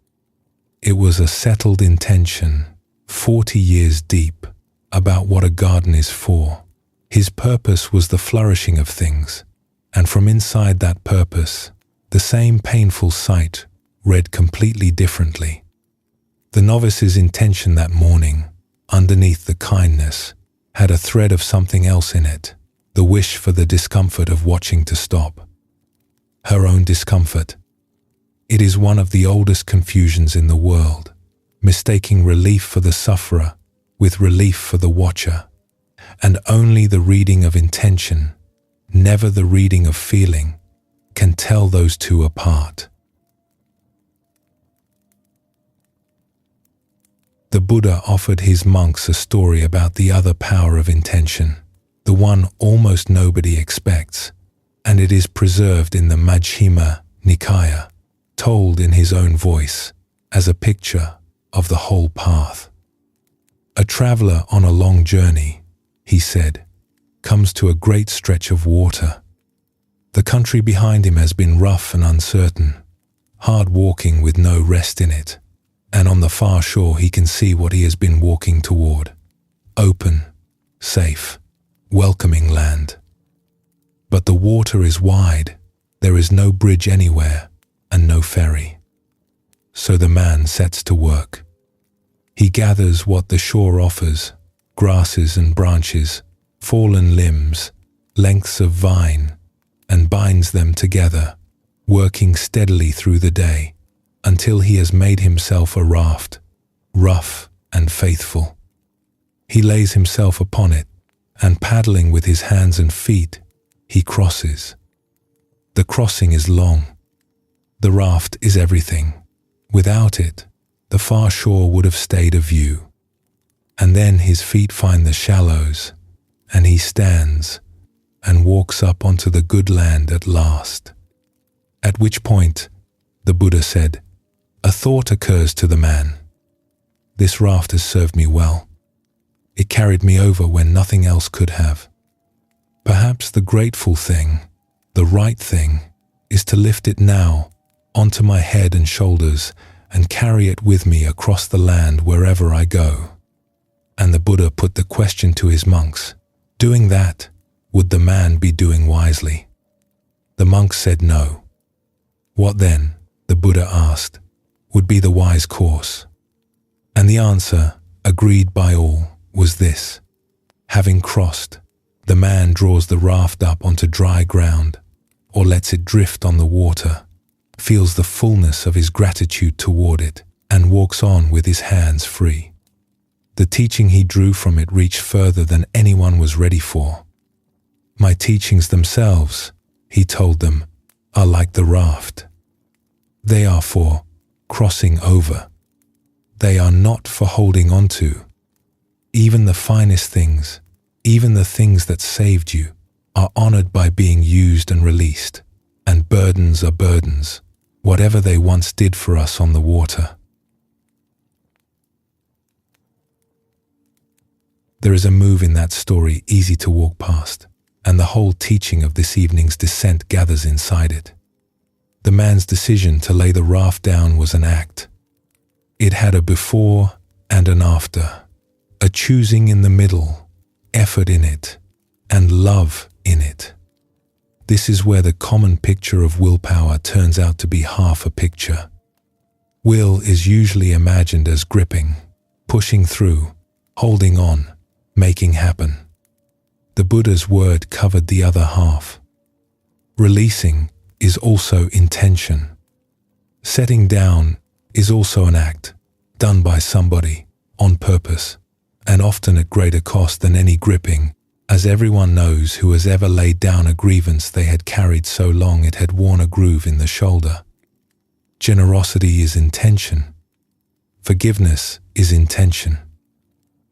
S1: It was a settled intention, 40 years deep, about what a garden is for. His purpose was the flourishing of things, and from inside that purpose, the same painful sight read completely differently. The novice's intention that morning, underneath the kindness, had a thread of something else in it, the wish for the discomfort of watching to stop. Her own discomfort. It is one of the oldest confusions in the world, mistaking relief for the sufferer with relief for the watcher, and only the reading of intention, never the reading of feeling, can tell those two apart. The Buddha offered his monks a story about the other power of intention, the one almost nobody expects, and it is preserved in the Majjhima Nikaya, told in his own voice as a picture of the whole path. A traveler on a long journey, he said, comes to a great stretch of water. The country behind him has been rough and uncertain, hard walking with no rest in it. And on the far shore he can see what he has been walking toward. Open, safe, welcoming land. But the water is wide, there is no bridge anywhere, and no ferry. So the man sets to work. He gathers what the shore offers, grasses and branches, fallen limbs, lengths of vine, and binds them together, working steadily through the day, until he has made himself a raft, rough and faithful. He lays himself upon it, and paddling with his hands and feet, he crosses. The crossing is long. The raft is everything. Without it, the far shore would have stayed a view. And then his feet find the shallows, and he stands and walks up onto the good land at last. At which point, the Buddha said, a thought occurs to the man. This raft has served me well. It carried me over when nothing else could have. Perhaps the grateful thing, the right thing, is to lift it now onto my head and shoulders and carry it with me across the land wherever I go. And the Buddha put the question to his monks, doing that, would the man be doing wisely? The monks said no. What then, the Buddha asked, would be the wise course? And the answer, agreed by all, was this: having crossed, The man draws the raft up onto dry ground, or lets it drift on the water, feels the fullness of his gratitude toward it, and walks on with his hands free. The teaching he drew from it reached further than anyone was ready for. My teachings themselves, he told them, are like the raft. They are for crossing over. They are not for holding on to. Even the finest things, even the things that saved you, are honored by being used and released, and burdens are burdens, whatever they once did for us on the water. There is a move in that story easy to walk past, and the whole teaching of this evening's descent gathers inside it. The man's decision to lay the raft down was an act. It had a before and an after, a choosing in the middle, effort in it, and love in it. This is where the common picture of willpower turns out to be half a picture. Will is usually imagined as gripping, pushing through, holding on, making happen. The Buddha's word covered the other half. Releasing is also intention. Setting down is also an act, done by somebody, on purpose, and often at greater cost than any gripping, as everyone knows who has ever laid down a grievance they had carried so long it had worn a groove in the shoulder. Generosity is intention. Forgiveness is intention.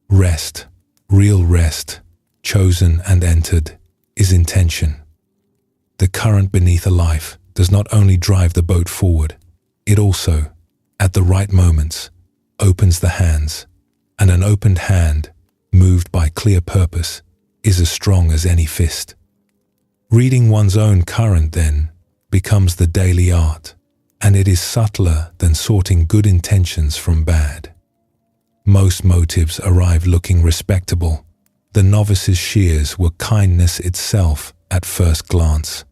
S1: Rest, real rest, chosen and entered, is intention. The current beneath a life does not only drive the boat forward, it also, at the right moments, opens the hands, and an opened hand, moved by clear purpose, is as strong as any fist. Reading one's own current, then, becomes the daily art, and it is subtler than sorting good intentions from bad. Most motives arrive looking respectable. The novice's shears were kindness itself at first glance.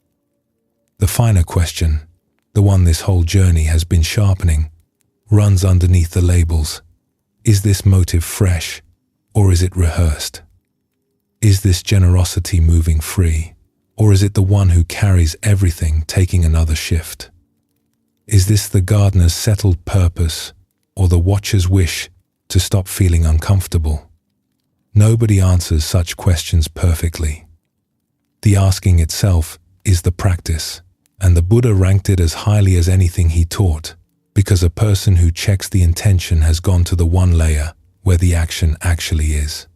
S1: The finer question, the one this whole journey has been sharpening, runs underneath the labels. Is this motive fresh, or is it rehearsed? Is this generosity moving free, or is it the one who carries everything taking another shift? Is this the gardener's settled purpose, or the watcher's wish to stop feeling uncomfortable? Nobody answers such questions perfectly. The asking itself is the practice, and the Buddha ranked it as highly as anything he taught, because a person who checks the intention has gone to the one layer where the action actually is.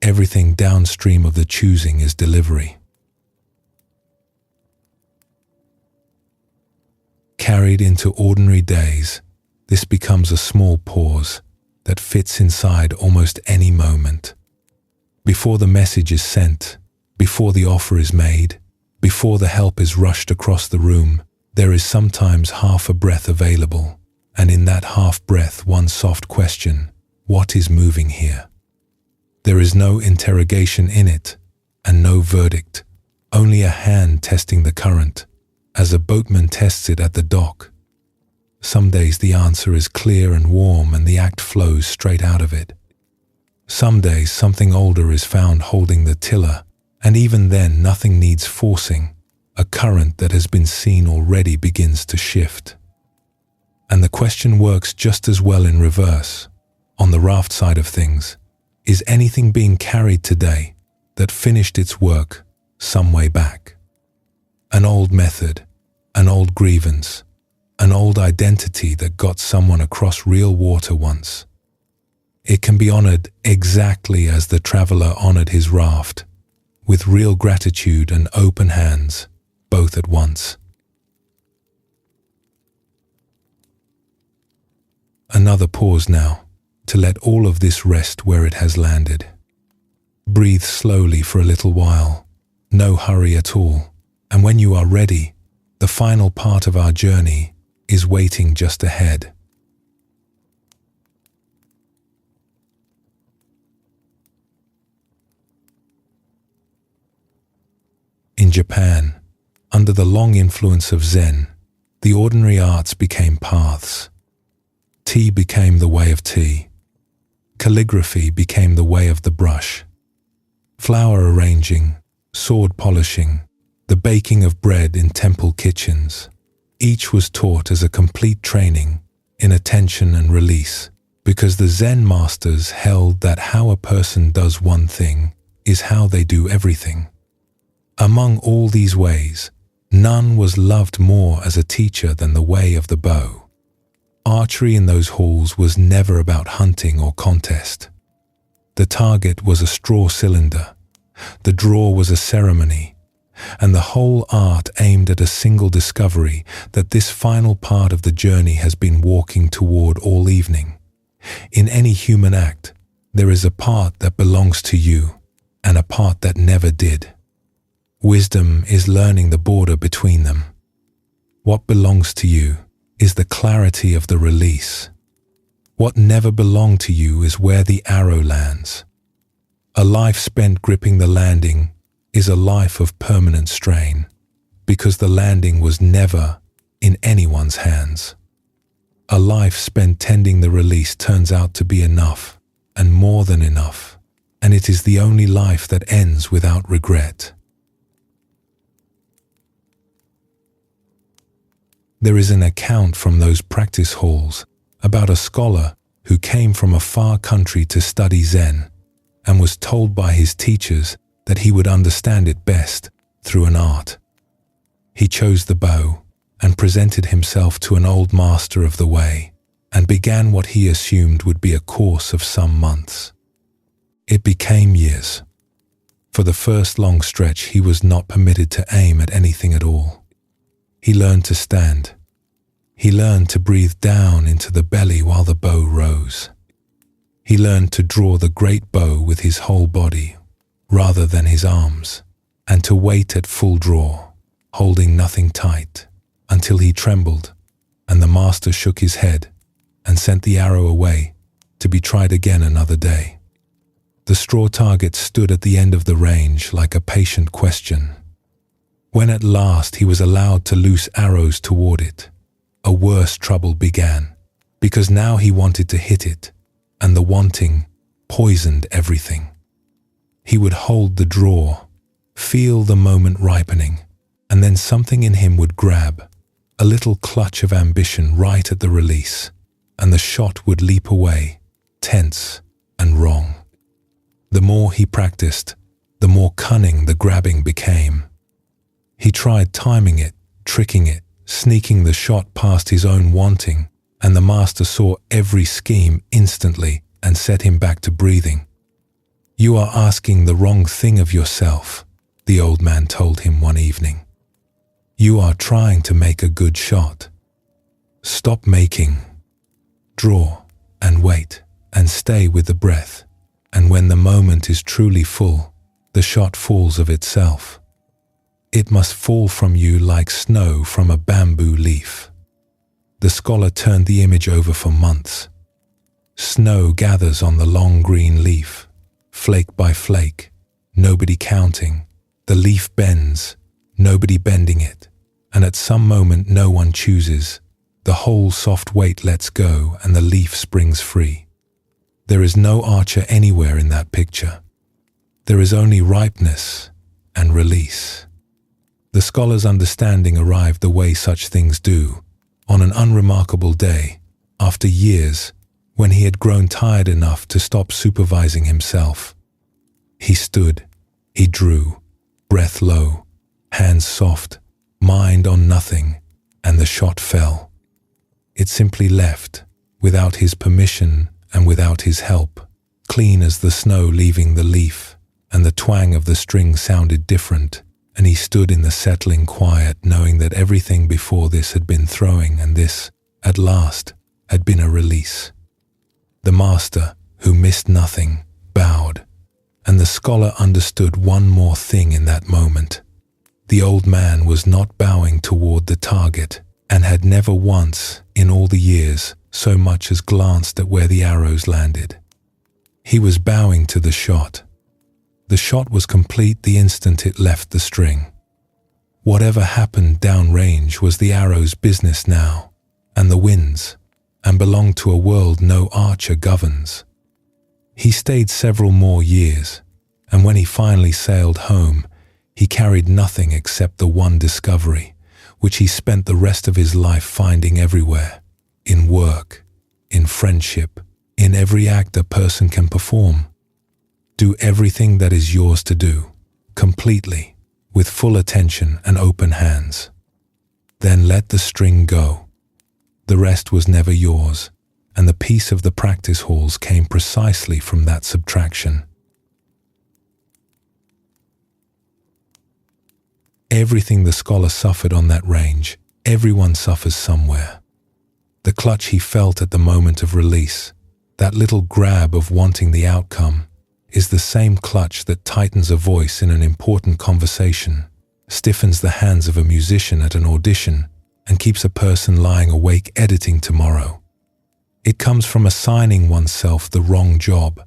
S1: Everything downstream of the choosing is delivery. Carried into ordinary days, this becomes a small pause that fits inside almost any moment. Before the message is sent, before the offer is made, before the help is rushed across the room, there is sometimes half a breath available, and in that half breath one soft question, what is moving here? There is no interrogation in it, and no verdict, only a hand testing the current, as a boatman tests it at the dock. Some days the answer is clear and warm and the act flows straight out of it. Some days something older is found holding the tiller, and even then nothing needs forcing. A current that has been seen already begins to shift. And the question works just as well in reverse. On the raft side of things, is anything being carried today that finished its work some way back? An old method, an old grievance, an old identity that got someone across real water once. It can be honored exactly as the traveler honored his raft, with real gratitude and open hands, both at once. Another pause now, to let all of this rest where it has landed. Breathe slowly for a little while, no hurry at all, and when you are ready, the final part of our journey is waiting just ahead. In Japan, under the long influence of Zen, the ordinary arts became paths. Tea became the way of tea. Calligraphy became the way of the brush. Flower arranging, sword polishing, the baking of bread in temple kitchens. Each was taught as a complete training in attention and release, because the Zen masters held that how a person does one thing is how they do everything. Among all these ways, none was loved more as a teacher than the way of the bow. Archery in those halls was never about hunting or contest. The target was a straw cylinder, the draw was a ceremony, and the whole art aimed at a single discovery that this final part of the journey has been walking toward all evening. In any human act, there is a part that belongs to you and a part that never did. Wisdom is learning the border between them. What belongs to you is the clarity of the release. What never belonged to you is where the arrow lands. A life spent gripping the landing is a life of permanent strain, because the landing was never in anyone's hands. A life spent tending the release turns out to be enough, and more than enough, and it is the only life that ends without regret. There is an account from those practice halls about a scholar who came from a far country to study Zen and was told by his teachers that he would understand it best through an art. He chose the bow and presented himself to an old master of the way and began what he assumed would be a course of some months. It became years. For the first long stretch, he was not permitted to aim at anything at all. He learned to stand. He learned to breathe down into the belly while the bow rose. He learned to draw the great bow with his whole body rather than his arms, and to wait at full draw, holding nothing tight, until he trembled, and the master shook his head and sent the arrow away to be tried again another day. The straw target stood at the end of the range like a patient question. When at last he was allowed to loose arrows toward it, a worse trouble began, because now he wanted to hit it, and the wanting poisoned everything. He would hold the draw, feel the moment ripening, and then something in him would grab, a little clutch of ambition right at the release, and the shot would leap away, tense and wrong. The more he practiced, the more cunning the grabbing became. He tried timing it, tricking it, sneaking the shot past his own wanting, and the master saw every scheme instantly and set him back to breathing. "You are asking the wrong thing of yourself," the old man told him one evening. "You are trying to make a good shot. Stop making. Draw and wait and stay with the breath, and when the moment is truly full, the shot falls of itself. It must fall from you like snow from a bamboo leaf." The scholar turned the image over for months. Snow gathers on the long green leaf, flake by flake, nobody counting. The leaf bends, nobody bending it, and at some moment no one chooses. The whole soft weight lets go and the leaf springs free. There is no archer anywhere in that picture. There is only ripeness and release. The scholar's understanding arrived the way such things do, on an unremarkable day, after years, when he had grown tired enough to stop supervising himself. He stood, he drew, breath low, hands soft, mind on nothing, and the shot fell. It simply left, without his permission and without his help, clean as the snow leaving the leaf, and the twang of the string sounded different, and he stood in the settling quiet, knowing that everything before this had been throwing, and this, at last, had been a release. The master, who missed nothing, bowed, and the scholar understood one more thing in that moment. The old man was not bowing toward the target, and had never once, in all the years, so much as glanced at where the arrows landed. He was bowing to the shot. The shot was complete the instant it left the string. Whatever happened downrange was the arrow's business now, and the wind's, and belonged to a world no archer governs. He stayed several more years, And when he finally sailed home, he carried nothing except the one discovery, which he spent the rest of his life finding everywhere, in work, in friendship, in every act a person can perform. Do everything that is yours to do, completely, with full attention and open hands. Then let the string go. The rest was never yours, and the peace of the practice halls came precisely from that subtraction. Everything the scholar suffered on that range, everyone suffers somewhere. The clutch he felt at the moment of release, that little grab of wanting the outcome, is the same clutch that tightens a voice in an important conversation, stiffens the hands of a musician at an audition, and keeps a person lying awake editing tomorrow. It comes from assigning oneself the wrong job,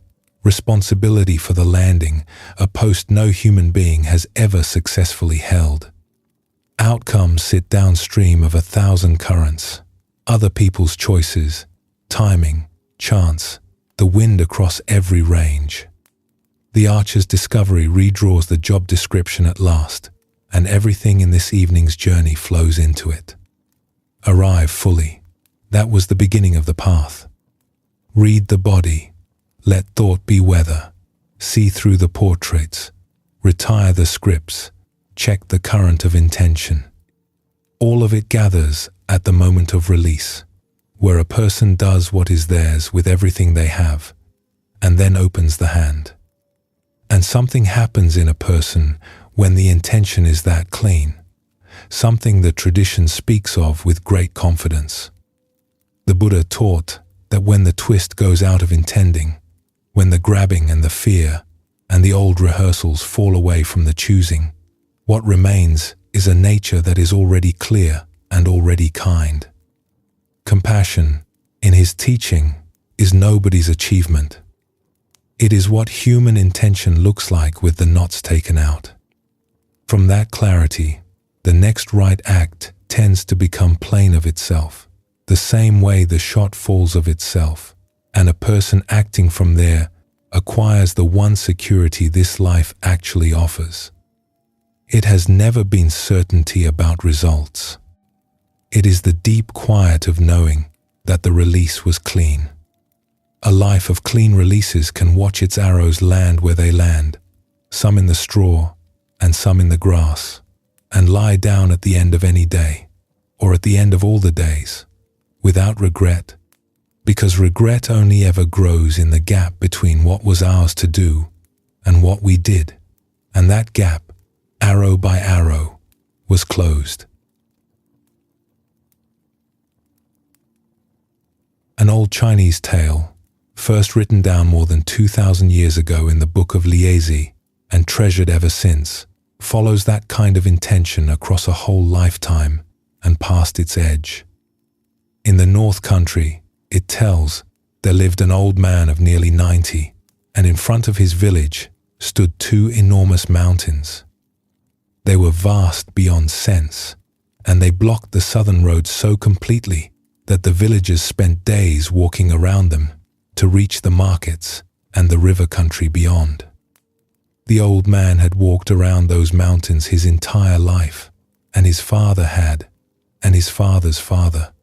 S1: responsibility for the landing, a post no human being has ever successfully held. Outcomes sit downstream of 1,000 currents, other people's choices, timing, chance, the wind across every range. The archer's discovery redraws the job description at last, and everything in this evening's journey flows into it. Arrive fully. That was the beginning of the path. Read the body. Let thought be weather. See through the portraits. Retire the scripts. Check the current of intention. All of it gathers at the moment of release, where a person does what is theirs with everything they have, and then opens the hand. And something happens in a person when the intention is that clean, something the tradition speaks of with great confidence. The Buddha taught that when the twist goes out of intending, when the grabbing and the fear and the old rehearsals fall away from the choosing, what remains is a nature that is already clear and already kind. Compassion, in his teaching, is nobody's achievement. It is what human intention looks like with the knots taken out. From that clarity, the next right act tends to become plain of itself, the same way the shot falls of itself, and a person acting from there acquires the one security this life actually offers. It has never been certainty about results. It is the deep quiet of knowing that the release was clean. A life of clean releases can watch its arrows land where they land, some in the straw and some in the grass, and lie down at the end of any day, or at the end of all the days, without regret, because regret only ever grows in the gap between what was ours to do and what we did, and that gap, arrow by arrow, was closed. An old Chinese tale, first written down more than 2,000 years ago in the Book of Liezi and treasured ever since, follows that kind of intention across a whole lifetime and past its edge. In the North Country, it tells, there lived an old man of nearly 90, and in front of his village stood 2 enormous mountains. They were vast beyond sense, and they blocked the southern road so completely that the villagers spent days walking around them to reach the markets and the river country beyond. The old man had walked around those mountains his entire life, and his father had, and his father's father.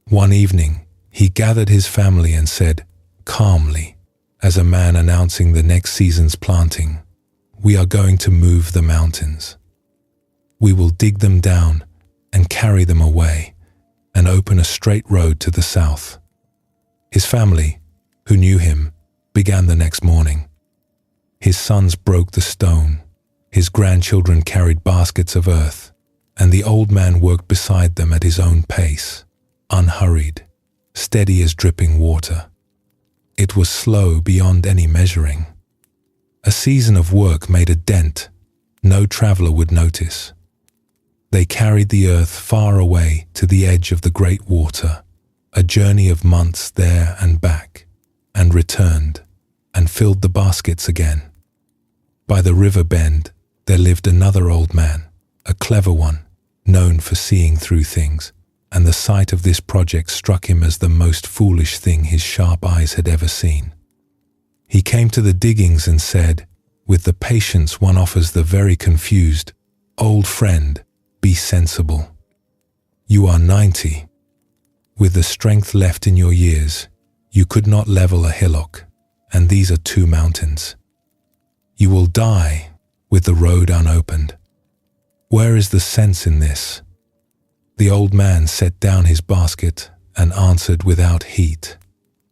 S1: One evening, he gathered his family and said, calmly, as a man announcing the next season's planting, "We are going to move the mountains. We will dig them down and carry them away and open a straight road to the south." His family, who knew him, began the next morning. His sons broke the stone, his grandchildren carried baskets of earth, and the old man worked beside them at his own pace, unhurried, steady as dripping water. It was slow beyond any measuring. A season of work made a dent no traveler would notice. They carried the earth far away to the edge of the great water, a journey of months there and back, and returned, and filled the baskets again. By the river bend, there lived another old man, a clever one, known for seeing through things, and the sight of this project struck him as the most foolish thing his sharp eyes had ever seen. He came to the diggings and said, With the patience one offers the very confused, "Old friend, be sensible. You are 90. With the strength left in your years, you could not level a hillock, and these are 2 mountains. You will die with the road unopened. Where is the sense in this?" The old man set down his basket and answered without heat,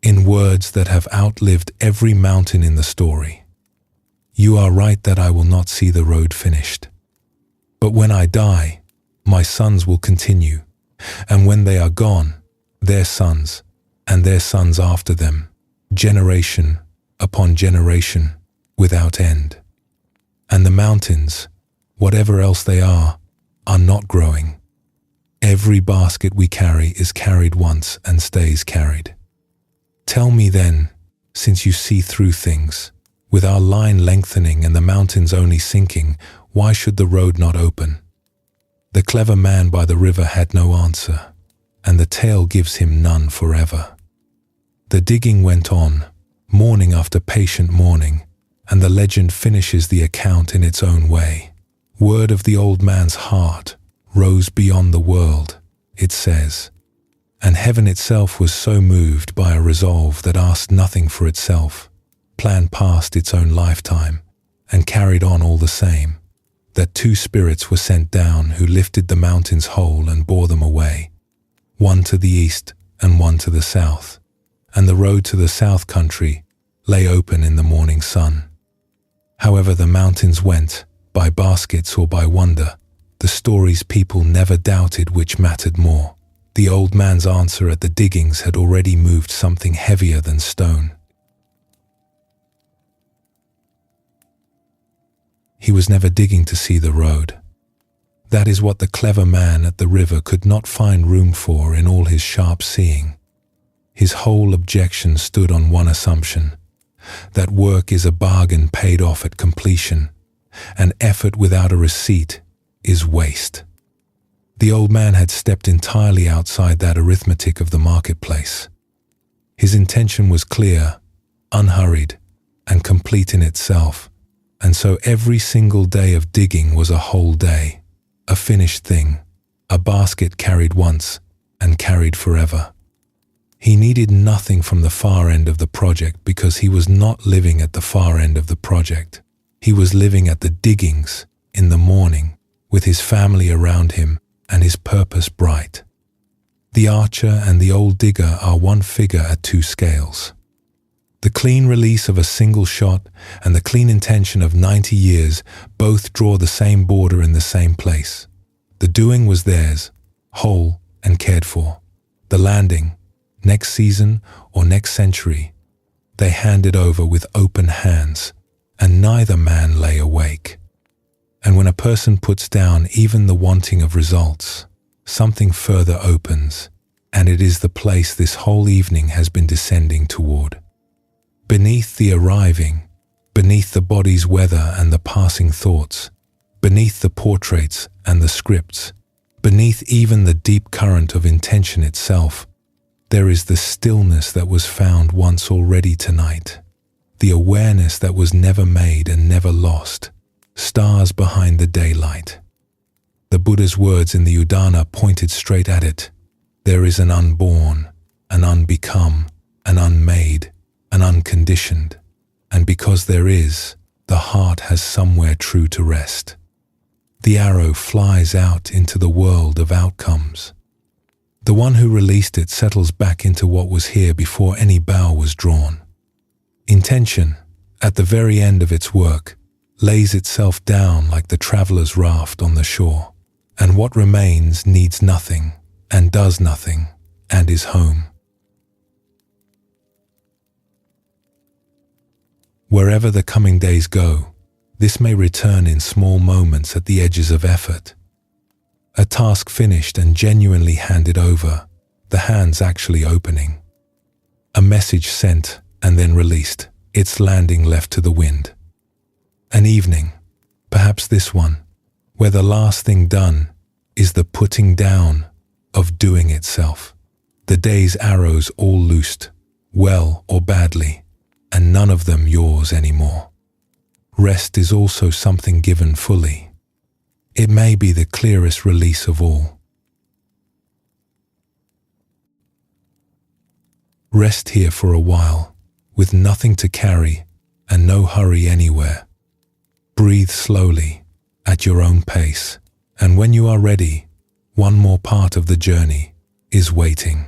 S1: in words that have outlived every mountain in the story. "You are right that I will not see the road finished. But when I die, my sons will continue, and when they are gone, their sons, and their sons after them, generation upon generation, without end. And the mountains, whatever else they are not growing. Every basket we carry is carried once and stays carried. Tell me then, since you see through things, with our line lengthening and the mountains only sinking, why should the road not open?" The clever man by the river had no answer, and the tale gives him none forever. The digging went on, morning after patient morning, and the legend finishes the account in its own way. Word of the old man's heart rose beyond the world, it says, and heaven itself was so moved by a resolve that asked nothing for itself, planned past its own lifetime, and carried on all the same, that 2 spirits were sent down who lifted the mountains whole and bore them away, one to the east and one to the south, and the road to the south country lay open in the morning sun. However the mountains went, by baskets or by wonder, the story's people never doubted which mattered more. The old man's answer at the diggings had already moved something heavier than stone. He was never digging to see the road. That is what the clever man at the river could not find room for in all his sharp seeing. His whole objection stood on one assumption, that work is a bargain paid off at completion, and effort without a receipt is waste. The old man had stepped entirely outside that arithmetic of the marketplace. His intention was clear, unhurried, and complete in itself, and so every single day of digging was a whole day, a finished thing, a basket carried once and carried forever. He needed nothing from the far end of the project because he was not living at the far end of the project. He was living at the diggings in the morning, with his family around him and his purpose bright. The archer and the old digger are one figure at 2 scales. The clean release of a single shot and the clean intention of 90 years both draw the same border in the same place. The doing was theirs, whole and cared for. The landing, next season or next century, they handed over with open hands, and neither man lay awake. And when a person puts down even the wanting of results, something further opens, and it is the place this whole evening has been descending toward. Beneath the arriving, beneath the body's weather and the passing thoughts, beneath the portraits and the scripts, beneath even the deep current of intention itself, there is the stillness that was found once already tonight, the awareness that was never made and never lost, stars behind the daylight. The Buddha's words in the Udana pointed straight at it. There is an unborn, an unbecome, an unmade, an unconditioned, and because there is, the heart has somewhere true to rest. The arrow flies out into the world of outcomes. The one who released it settles back into what was here before any bow was drawn. Intention, at the very end of its work, lays itself down like the traveler's raft on the shore, and what remains needs nothing, and does nothing, and is home. Wherever the coming days go, this may return in small moments at the edges of effort. A task finished and genuinely handed over, the hands actually opening. A message sent and then released, its landing left to the wind. An evening, perhaps this one, where the last thing done is the putting down of doing itself. The day's arrows all loosed, well or badly, and none of them yours anymore. rest is also something given fully. It may be the clearest release of all. Rest here for a while, with nothing to carry and no hurry anywhere. Breathe slowly, at your own pace, and when you are ready, one more part of the journey is waiting.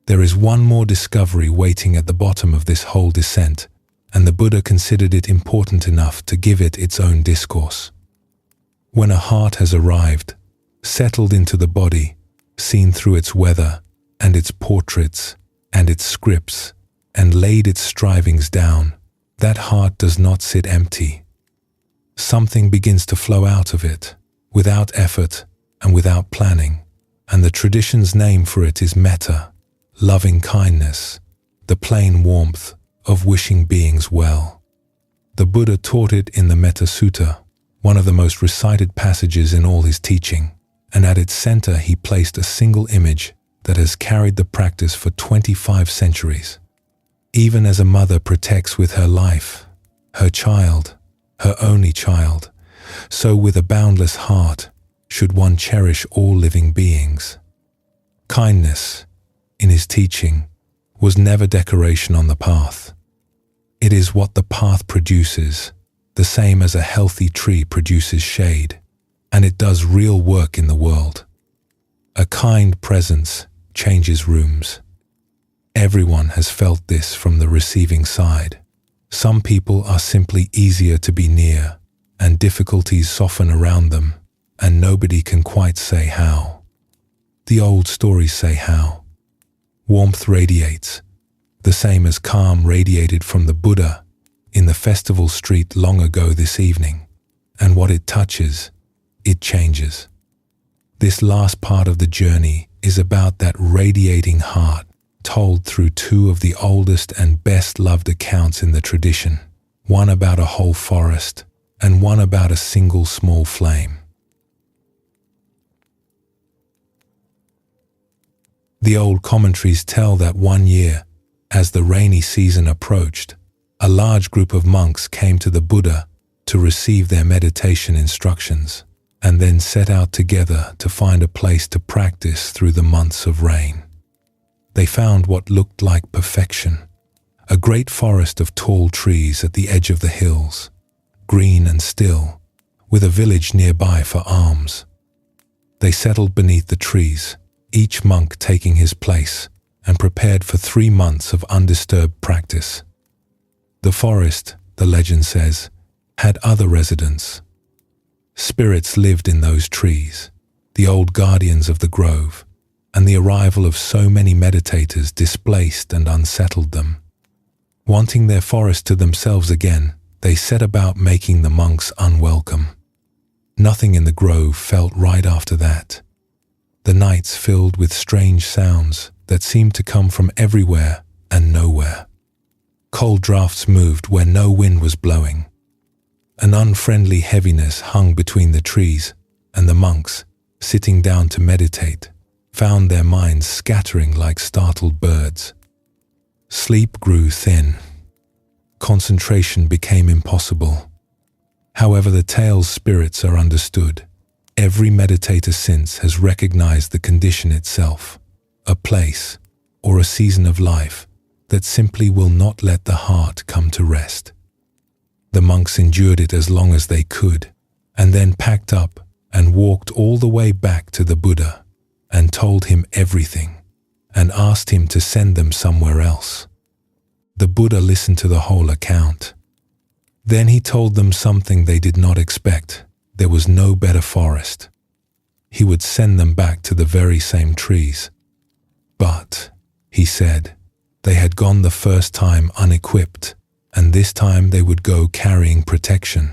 S1: There is one more discovery waiting at the bottom of this whole descent, and the Buddha considered it important enough to give it its own discourse. When a heart has arrived, settled into the body, seen through its weather and its portraits and its scripts, and laid its strivings down, that heart does not sit empty. Something begins to flow out of it, without effort and without planning, and the tradition's name for it is metta, loving kindness, the plain warmth of wishing beings well. The Buddha taught it in the Metta Sutta, one of the most recited passages in all his teaching, and at its center he placed a single image that has carried the practice for 25 centuries. Even as a mother protects with her life, her child, her only child, so with a boundless heart should one cherish all living beings. Kindness, in his teaching, was never decoration on the path. It is what the path produces, the same as a healthy tree produces shade, and it does real work in the world. A kind presence changes rooms. Everyone has felt this from the receiving side. Some people are simply easier to be near, and difficulties soften around them, and nobody can quite say how. The old stories say how. Warmth radiates, the same as calm radiated from the Buddha in the festival street long ago this evening, and what it touches, it changes. This last part of the journey is about that radiating heart, told through two of the oldest and best-loved accounts in the tradition, one about a whole forest and one about a single small flame. The old commentaries tell that one year, as the rainy season approached, a large group of monks came to the Buddha to receive their meditation instructions, and then set out together to find a place to practice through the months of rain. They found what looked like perfection, a great forest of tall trees at the edge of the hills, green and still, with a village nearby for alms. They settled beneath the trees, each monk taking his place, and prepared for 3 months of undisturbed practice. The forest, the legend says, had other residents. Spirits lived in those trees, the old guardians of the grove, and the arrival of so many meditators displaced and unsettled them. Wanting their forest to themselves again, they set about making the monks unwelcome. Nothing in the grove felt right after that. The nights filled with strange sounds that seemed to come from everywhere and nowhere. Cold drafts moved where no wind was blowing. An unfriendly heaviness hung between the trees, and the monks, sitting down to meditate, found their minds scattering like startled birds. Sleep grew thin. Concentration became impossible. However, the tale's spirits are understood. Every meditator since has recognized the condition itself, a place or a season of life that simply will not let the heart come to rest. The monks endured it as long as they could, and then packed up and walked all the way back to the Buddha and told him everything and asked him to send them somewhere else. The Buddha listened to the whole account. Then he told them something they did not expect. There was no better forest. He would send them back to the very same trees. But, he said, they had gone the first time unequipped, and this time they would go carrying protection.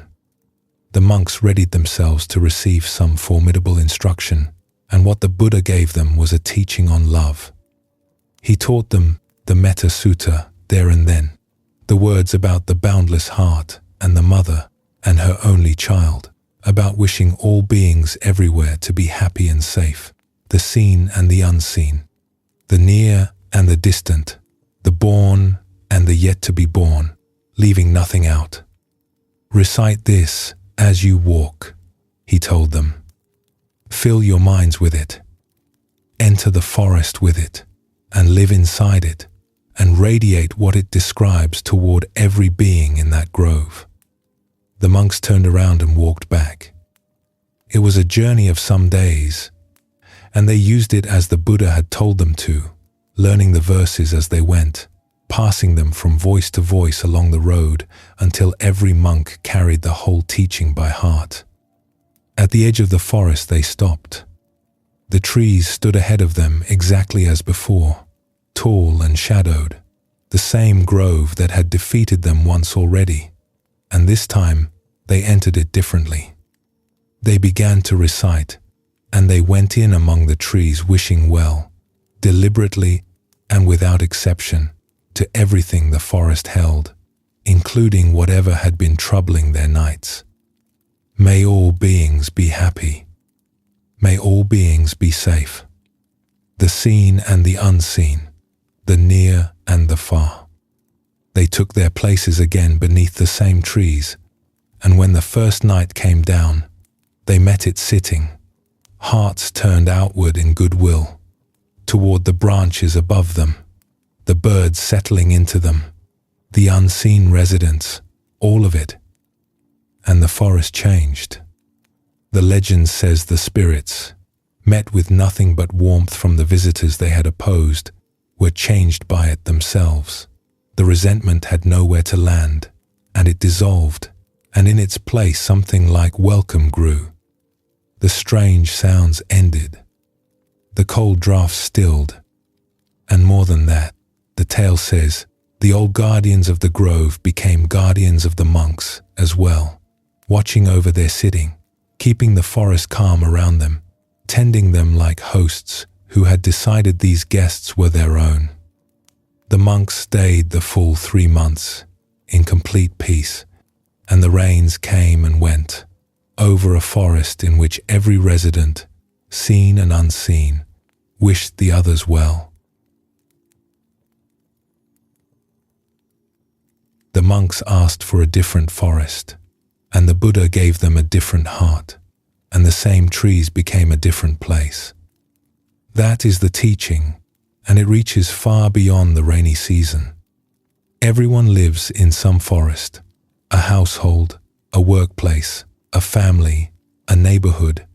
S1: The monks readied themselves to receive some formidable instruction, and what the Buddha gave them was a teaching on love. He taught them the Metta Sutta there and then, the words about the boundless heart and the mother and her only child, about wishing all beings everywhere to be happy and safe, the seen and the unseen, the near and the distant, the born and the yet to be born, leaving nothing out. Recite this as you walk, he told them. Fill your minds with it. Enter the forest with it, and live inside it, and radiate what it describes toward every being in that grove. The monks turned around and walked back. It was a journey of some days, and they used it as the Buddha had told them to, learning the verses as they went, passing them from voice to voice along the road until every monk carried the whole teaching by heart. At the edge of the forest they stopped. The trees stood ahead of them exactly as before, tall and shadowed, the same grove that had defeated them once already, and this time they entered it differently. They began to recite, and they went in among the trees wishing well, deliberately and without exception, to everything the forest held, including whatever had been troubling their nights. May all beings be happy. May all beings be safe. The seen and the unseen, the near and the far. They took their places again beneath the same trees, and when the first night came down, they met it sitting, hearts turned outward in goodwill, toward the branches above them, the birds settling into them, the unseen residents, all of it. And the forest changed. The legend says the spirits, met with nothing but warmth from the visitors they had opposed, were changed by it themselves. The resentment had nowhere to land, and it dissolved, and in its place something like welcome grew. The strange sounds ended. The cold draughts stilled, and more than that, the tale says, the old guardians of the grove became guardians of the monks as well, watching over their sitting, keeping the forest calm around them, tending them like hosts who had decided these guests were their own. The monks stayed the full 3 months in complete peace, and the rains came and went over a forest in which every resident, seen and unseen, wished the others well. The monks asked for a different forest, and the Buddha gave them a different heart, and the same trees became a different place. That is the teaching, and it reaches far beyond the rainy season. Everyone lives in some forest, a household, a workplace, a family, a neighborhood,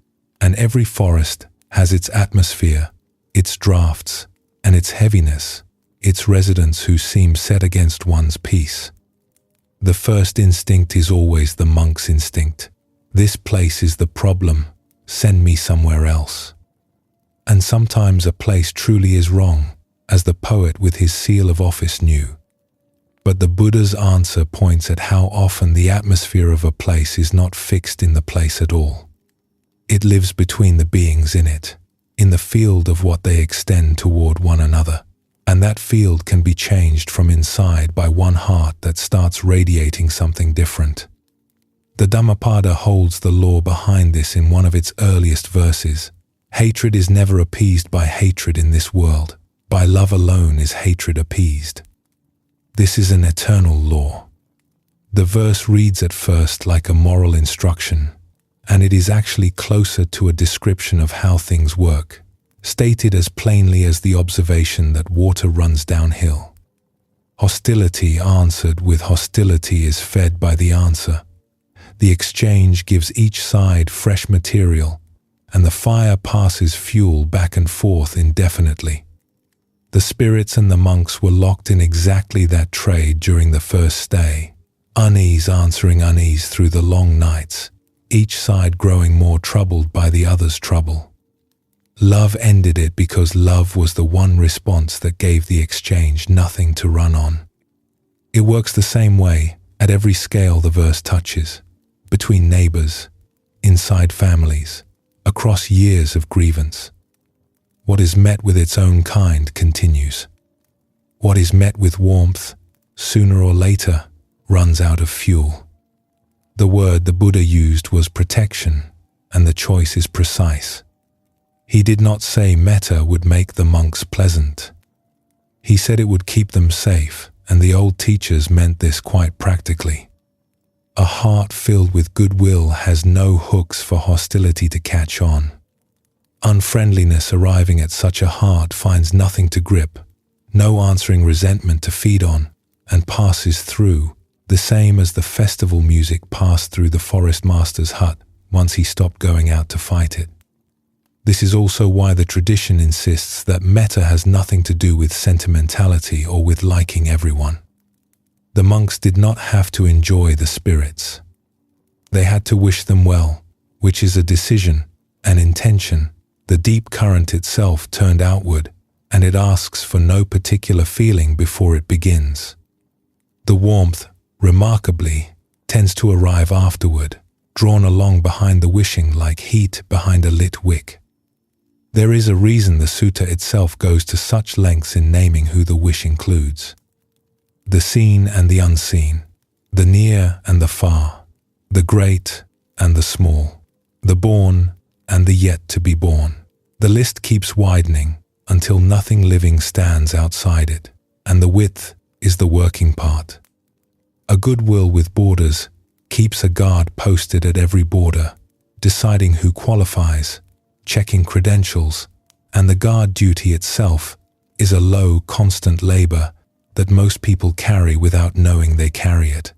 S1: and every forest has its atmosphere, its drafts, and its heaviness, its residents who seem set against one's peace. The first instinct is always the monk's instinct. This place is the problem, send me somewhere else. And sometimes a place truly is wrong, as the poet with his seal of office knew. But the Buddha's answer points at how often the atmosphere of a place is not fixed in the place at all. It lives between the beings in it, in the field of what they extend toward one another. And that field can be changed from inside by one heart that starts radiating something different. The Dhammapada holds the law behind this in one of its earliest verses. Hatred is never appeased by hatred in this world. By love alone is hatred appeased. This is an eternal law. The verse reads at first like a moral instruction, and it is actually closer to a description of how things work, stated as plainly as the observation that water runs downhill. Hostility answered with hostility is fed by the answer. The exchange gives each side fresh material, and the fire passes fuel back and forth indefinitely. The spirits and the monks were locked in exactly that trade during the first stay, unease answering unease through the long nights, each side growing more troubled by the other's trouble. Love ended it because love was the one response that gave the exchange nothing to run on. It works the same way at every scale the verse touches, between neighbors, inside families, across years of grievance. What is met with its own kind continues. What is met with warmth, sooner or later, runs out of fuel. The word the Buddha used was protection, and the choice is precise. He did not say metta would make the monks pleasant. He said it would keep them safe, and the old teachers meant this quite practically. A heart filled with goodwill has no hooks for hostility to catch on. Unfriendliness arriving at such a heart finds nothing to grip, no answering resentment to feed on, and passes through, the same as the festival music passed through the forest master's hut once he stopped going out to fight it. This is also why the tradition insists that metta has nothing to do with sentimentality or with liking everyone. The monks did not have to enjoy the spirits. They had to wish them well, which is a decision, an intention. The deep current itself turned outward, and it asks for no particular feeling before it begins. The warmth, remarkably, tends to arrive afterward, drawn along behind the wishing like heat behind a lit wick. There is a reason the sutta itself goes to such lengths in naming who the wish includes. The seen and the unseen, the near and the far, the great and the small, the born and the yet to be born. The list keeps widening until nothing living stands outside it, and the width is the working part. A goodwill with borders keeps a guard posted at every border, deciding who qualifies, checking credentials, and the guard duty itself is a low, constant labor that most people carry without knowing they carry it.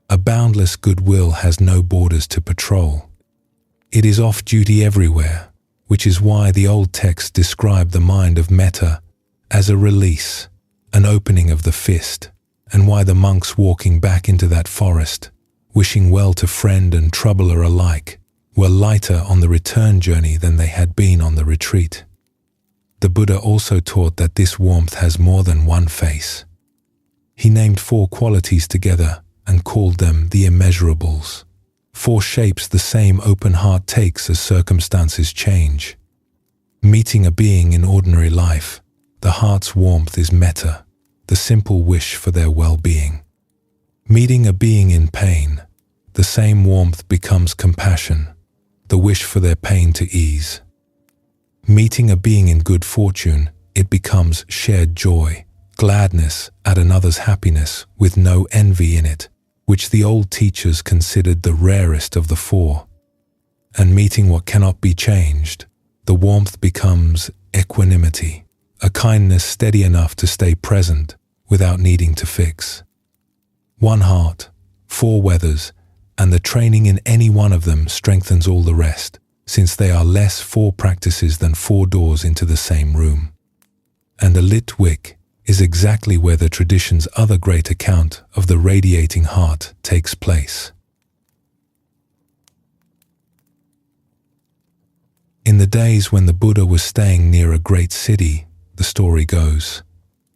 S1: A boundless goodwill has no borders to patrol. It is off-duty everywhere, which is why the old texts describe the mind of metta as a release, an opening of the fist, and why the monks walking back into that forest, wishing well to friend and troubler alike, were lighter on the return journey than they had been on the retreat. The Buddha also taught that this warmth has more than one face. He named 4 qualities together and called them the immeasurables, 4 shapes the same open heart takes as circumstances change. Meeting a being in ordinary life, the heart's warmth is metta, the simple wish for their well-being. Meeting a being in pain, the same warmth becomes compassion, the wish for their pain to ease. Meeting a being in good fortune, it becomes shared joy, gladness at another's happiness with no envy in it, which the old teachers considered the rarest of the 4. And meeting what cannot be changed, the warmth becomes equanimity, a kindness steady enough to stay present without needing to fix. 1 heart, 4 weathers, and the training in any one of them strengthens all the rest, since they are less 4 practices than 4 doors into the same room. And a lit wick is exactly where the tradition's other great account of the radiating heart takes place. In the days when the Buddha was staying near a great city, the story goes,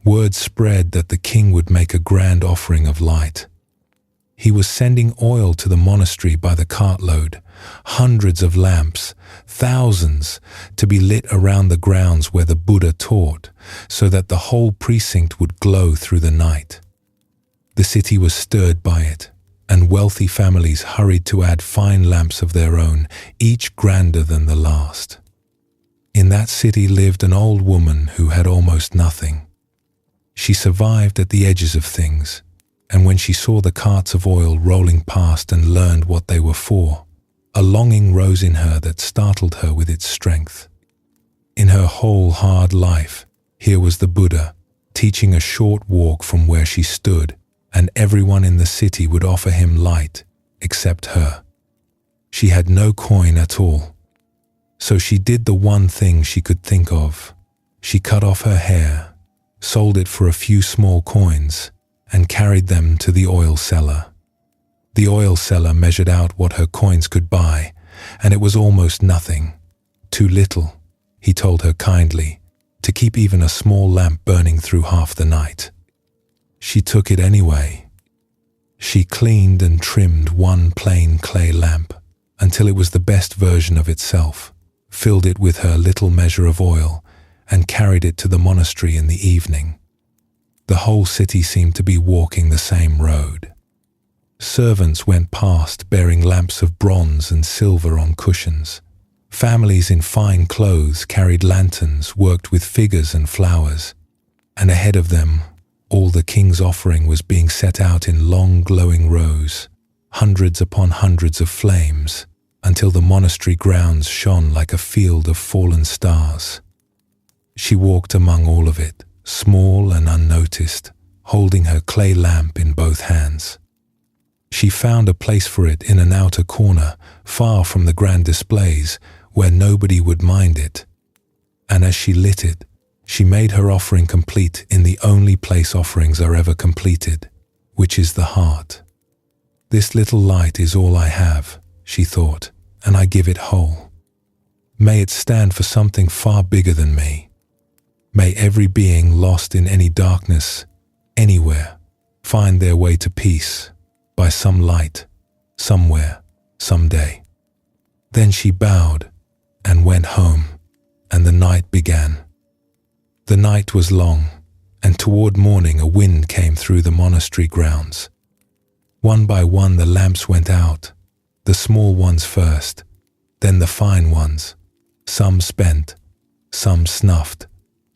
S1: word spread that the king would make a grand offering of light. He was sending oil to the monastery by the cartload, hundreds of lamps, thousands, to be lit around the grounds where the Buddha taught, so that the whole precinct would glow through the night. The city was stirred by it, and wealthy families hurried to add fine lamps of their own, each grander than the last. In that city lived an old woman who had almost nothing. She survived at the edges of things, and when she saw the carts of oil rolling past and learned what they were for, a longing rose in her that startled her with its strength. In her whole hard life, here was the Buddha, teaching a short walk from where she stood, and everyone in the city would offer him light, except her. She had no coin at all. So she did the one thing she could think of. She cut off her hair, sold it for a few small coins, and carried them to the oil seller. The oil seller measured out what her coins could buy, and it was almost nothing. Too little, he told her kindly, to keep even a small lamp burning through half the night. She took it anyway. She cleaned and trimmed one plain clay lamp until it was the best version of itself, filled it with her little measure of oil, and carried it to the monastery in the evening. The whole city seemed to be walking the same road. Servants went past bearing lamps of bronze and silver on cushions. Families in fine clothes carried lanterns worked with figures and flowers, and ahead of them, all the king's offering was being set out in long glowing rows, hundreds upon hundreds of flames, until the monastery grounds shone like a field of fallen stars. She walked among all of it, small and unnoticed, holding her clay lamp in both hands. She found a place for it in an outer corner, far from the grand displays, where nobody would mind it. And as she lit it, she made her offering complete in the only place offerings are ever completed, which is the heart. This little light is all I have, she thought, and I give it whole. May it stand for something far bigger than me. May every being lost in any darkness, anywhere, find their way to peace by some light, somewhere, someday. Then she bowed and went home, and the night began. The night was long, and toward morning a wind came through the monastery grounds. One by one the lamps went out, the small ones first, then the fine ones, some spent, some snuffed,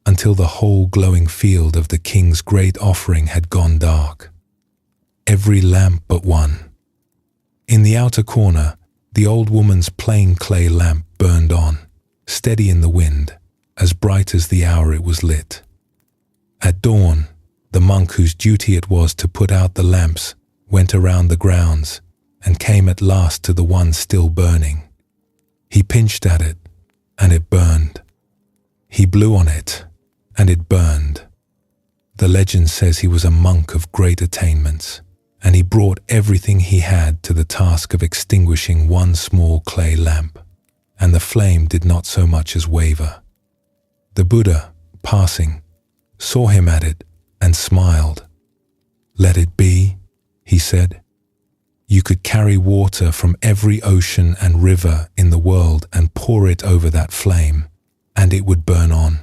S1: until the whole glowing field of the king's great offering had gone dark. Every lamp but one. In the outer corner, the old woman's plain clay lamp burned on, steady in the wind, as bright as the hour it was lit. At dawn, the monk whose duty it was to put out the lamps went around the grounds and came at last to the one still burning. He pinched at it, and it burned. He blew on it, and it burned. The legend says he was a monk of great attainments, and he brought everything he had to the task of extinguishing one small clay lamp, and the flame did not so much as waver. The Buddha, passing, saw him at it and smiled. "Let it be," he said. "You could carry water from every ocean and river in the world and pour it over that flame, and it would burn on."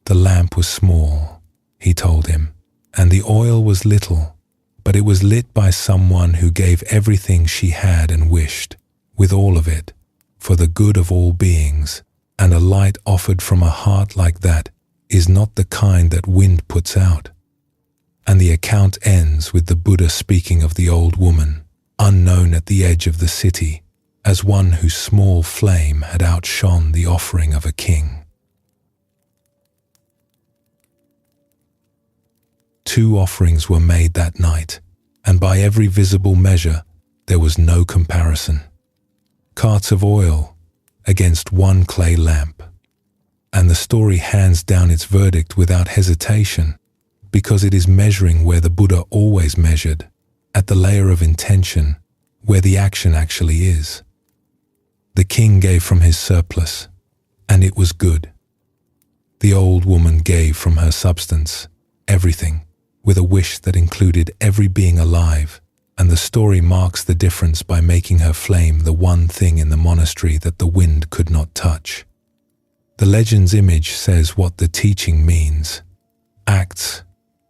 S1: The lamp was small, he told him, and the oil was little, but it was lit by someone who gave everything she had and wished, with all of it, for the good of all beings, and a light offered from a heart like that is not the kind that wind puts out. And the account ends with the Buddha speaking of the old woman, unknown at the edge of the city, as one whose small flame had outshone the offering of a king. 2 offerings were made that night, and by every visible measure there was no comparison. Carts of oil against 1 clay lamp. And the story hands down its verdict without hesitation, because it is measuring where the Buddha always measured, at the layer of intention, where the action actually is. The king gave from his surplus, and it was good. The old woman gave from her substance, everything, with a wish that included every being alive, and the story marks the difference by making her flame the one thing in the monastery that the wind could not touch. The legend's image says what the teaching means. Acts,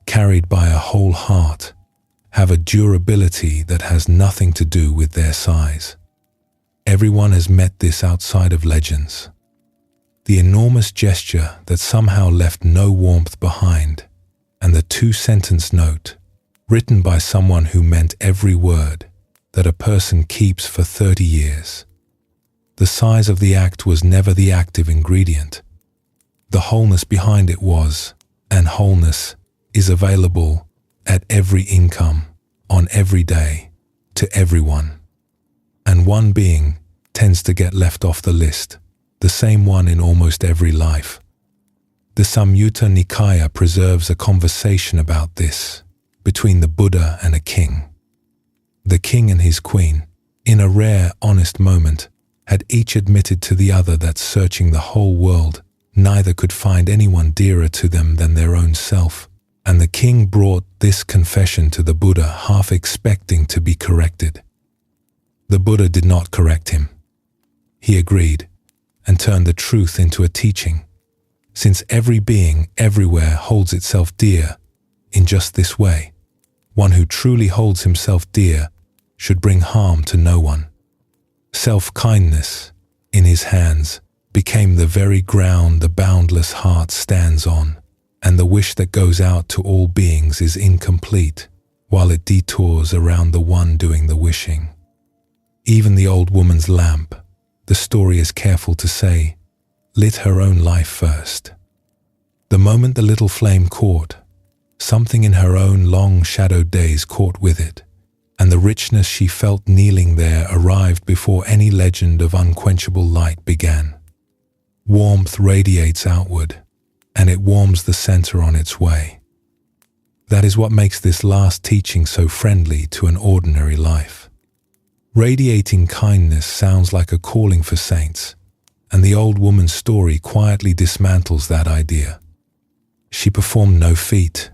S1: carried by a whole heart, have a durability that has nothing to do with their size. Everyone has met this outside of legends. The enormous gesture that somehow left no warmth behind, and the 2-sentence note, written by someone who meant every word, that a person keeps for 30 years. The size of the act was never the active ingredient. The wholeness behind it was, and wholeness is available at every income, on every day, to everyone. And one being tends to get left off the list, the same one in almost every life. The Samyutta Nikaya preserves a conversation about this between the Buddha and a king. The king and his queen, in a rare, honest moment, had each admitted to the other that searching the whole world, neither could find anyone dearer to them than their own self, and the king brought this confession to the Buddha, half expecting to be corrected. The Buddha did not correct him. He agreed, and turned the truth into a teaching. Since every being everywhere holds itself dear in just this way, one who truly holds himself dear should bring harm to no one. Self-kindness in his hands, became the very ground the boundless heart stands on, and the wish that goes out to all beings is incomplete while it detours around the one doing the wishing. Even the old woman's lamp, the story is careful to say, lit her own life first. The moment the little flame caught, something in her own long shadowed days caught with it, and the richness she felt kneeling there arrived before any legend of unquenchable light began. Warmth radiates outward, and it warms the center on its way. That is what makes this last teaching so friendly to an ordinary life. Radiating kindness sounds like a calling for saints, and the old woman's story quietly dismantles that idea. She performed no feat.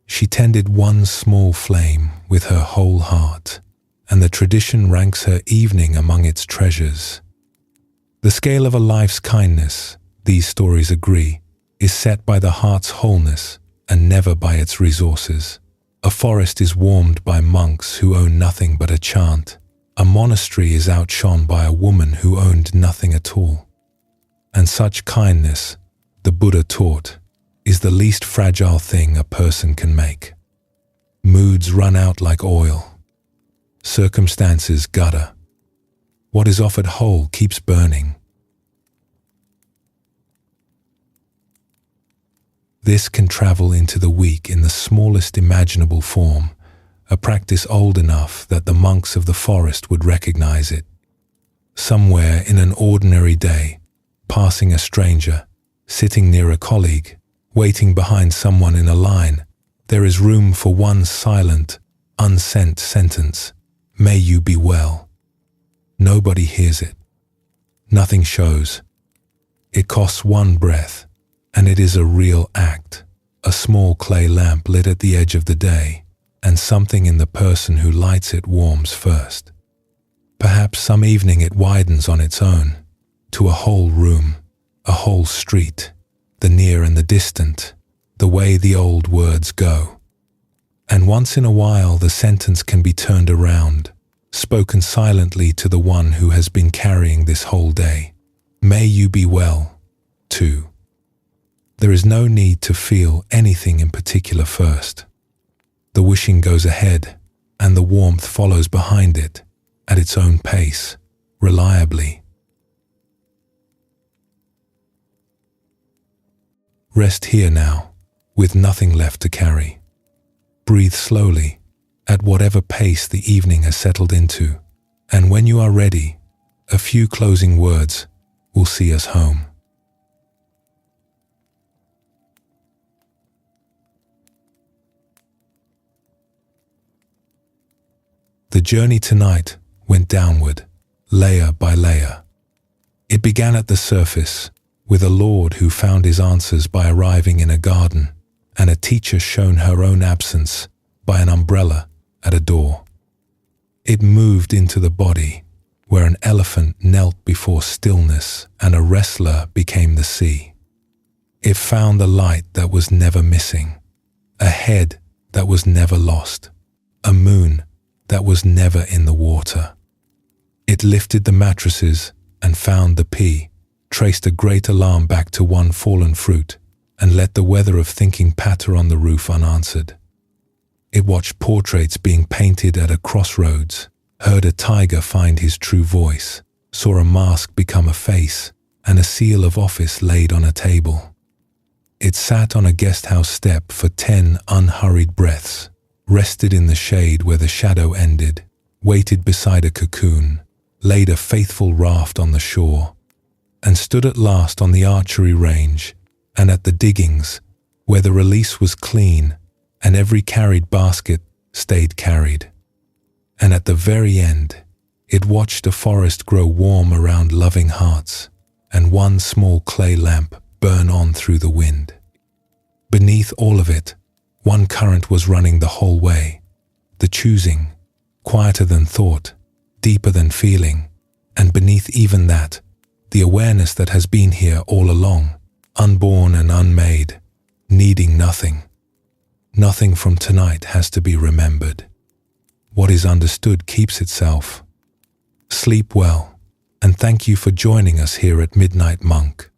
S1: She tended one small flame with her whole heart, and the tradition ranks her evening among its treasures. The scale of a life's kindness, these stories agree, is set by the heart's wholeness and never by its resources. A forest is warmed by monks who own nothing but a chant. A monastery is outshone by a woman who owned nothing at all. And such kindness, the Buddha taught, is the least fragile thing a person can make. Moods run out like oil. Circumstances gutter. What is offered whole keeps burning. This can travel into the weak in the smallest imaginable form, a practice old enough that the monks of the forest would recognize it. Somewhere in an ordinary day, passing a stranger, sitting near a colleague, waiting behind someone in a line, there is room for one silent, unsent sentence, "May you be well." Nobody hears it. Nothing shows. It costs one breath, and it is a real act, a small clay lamp lit at the edge of the day, and something in the person who lights it warms first. Perhaps some evening it widens on its own, to a whole room, a whole street, the near and the distant, the way the old words go. And once in a while the sentence can be turned around, spoken silently to the one who has been carrying this whole day. "May you be well, too." There is no need to feel anything in particular first. The wishing goes ahead, and the warmth follows behind it, at its own pace, reliably. Rest here now, with nothing left to carry. Breathe slowly, at whatever pace the evening has settled into, and when you are ready, a few closing words will see us home. The journey tonight went downward, layer by layer. It began at the surface, with a lord who found his answers by arriving in a garden, and a teacher shown her own absence by an umbrella at a door. It moved into the body, where an elephant knelt before stillness and a wrestler became the sea. It found the light that was never missing, a head that was never lost, a moon that was never in the water. It lifted the mattresses and found the pea, traced a great alarm back to one fallen fruit, and let the weather of thinking patter on the roof unanswered. It watched portraits being painted at a crossroads, heard a tiger find his true voice, saw a mask become a face, and a seal of office laid on a table. It sat on a guest house step for 10 unhurried breaths, rested in the shade where the shadow ended, waited beside a cocoon, laid a faithful raft on the shore, and stood at last on the archery range and at the diggings where the release was clean and every carried basket stayed carried. And at the very end, it watched a forest grow warm around loving hearts and one small clay lamp burn on through the wind. Beneath all of it, one current was running the whole way, the choosing, quieter than thought, deeper than feeling, and beneath even that, the awareness that has been here all along, unborn and unmade, needing nothing. Nothing from tonight has to be remembered. What is understood keeps itself. Sleep well, and thank you for joining us here at Midnight Monk.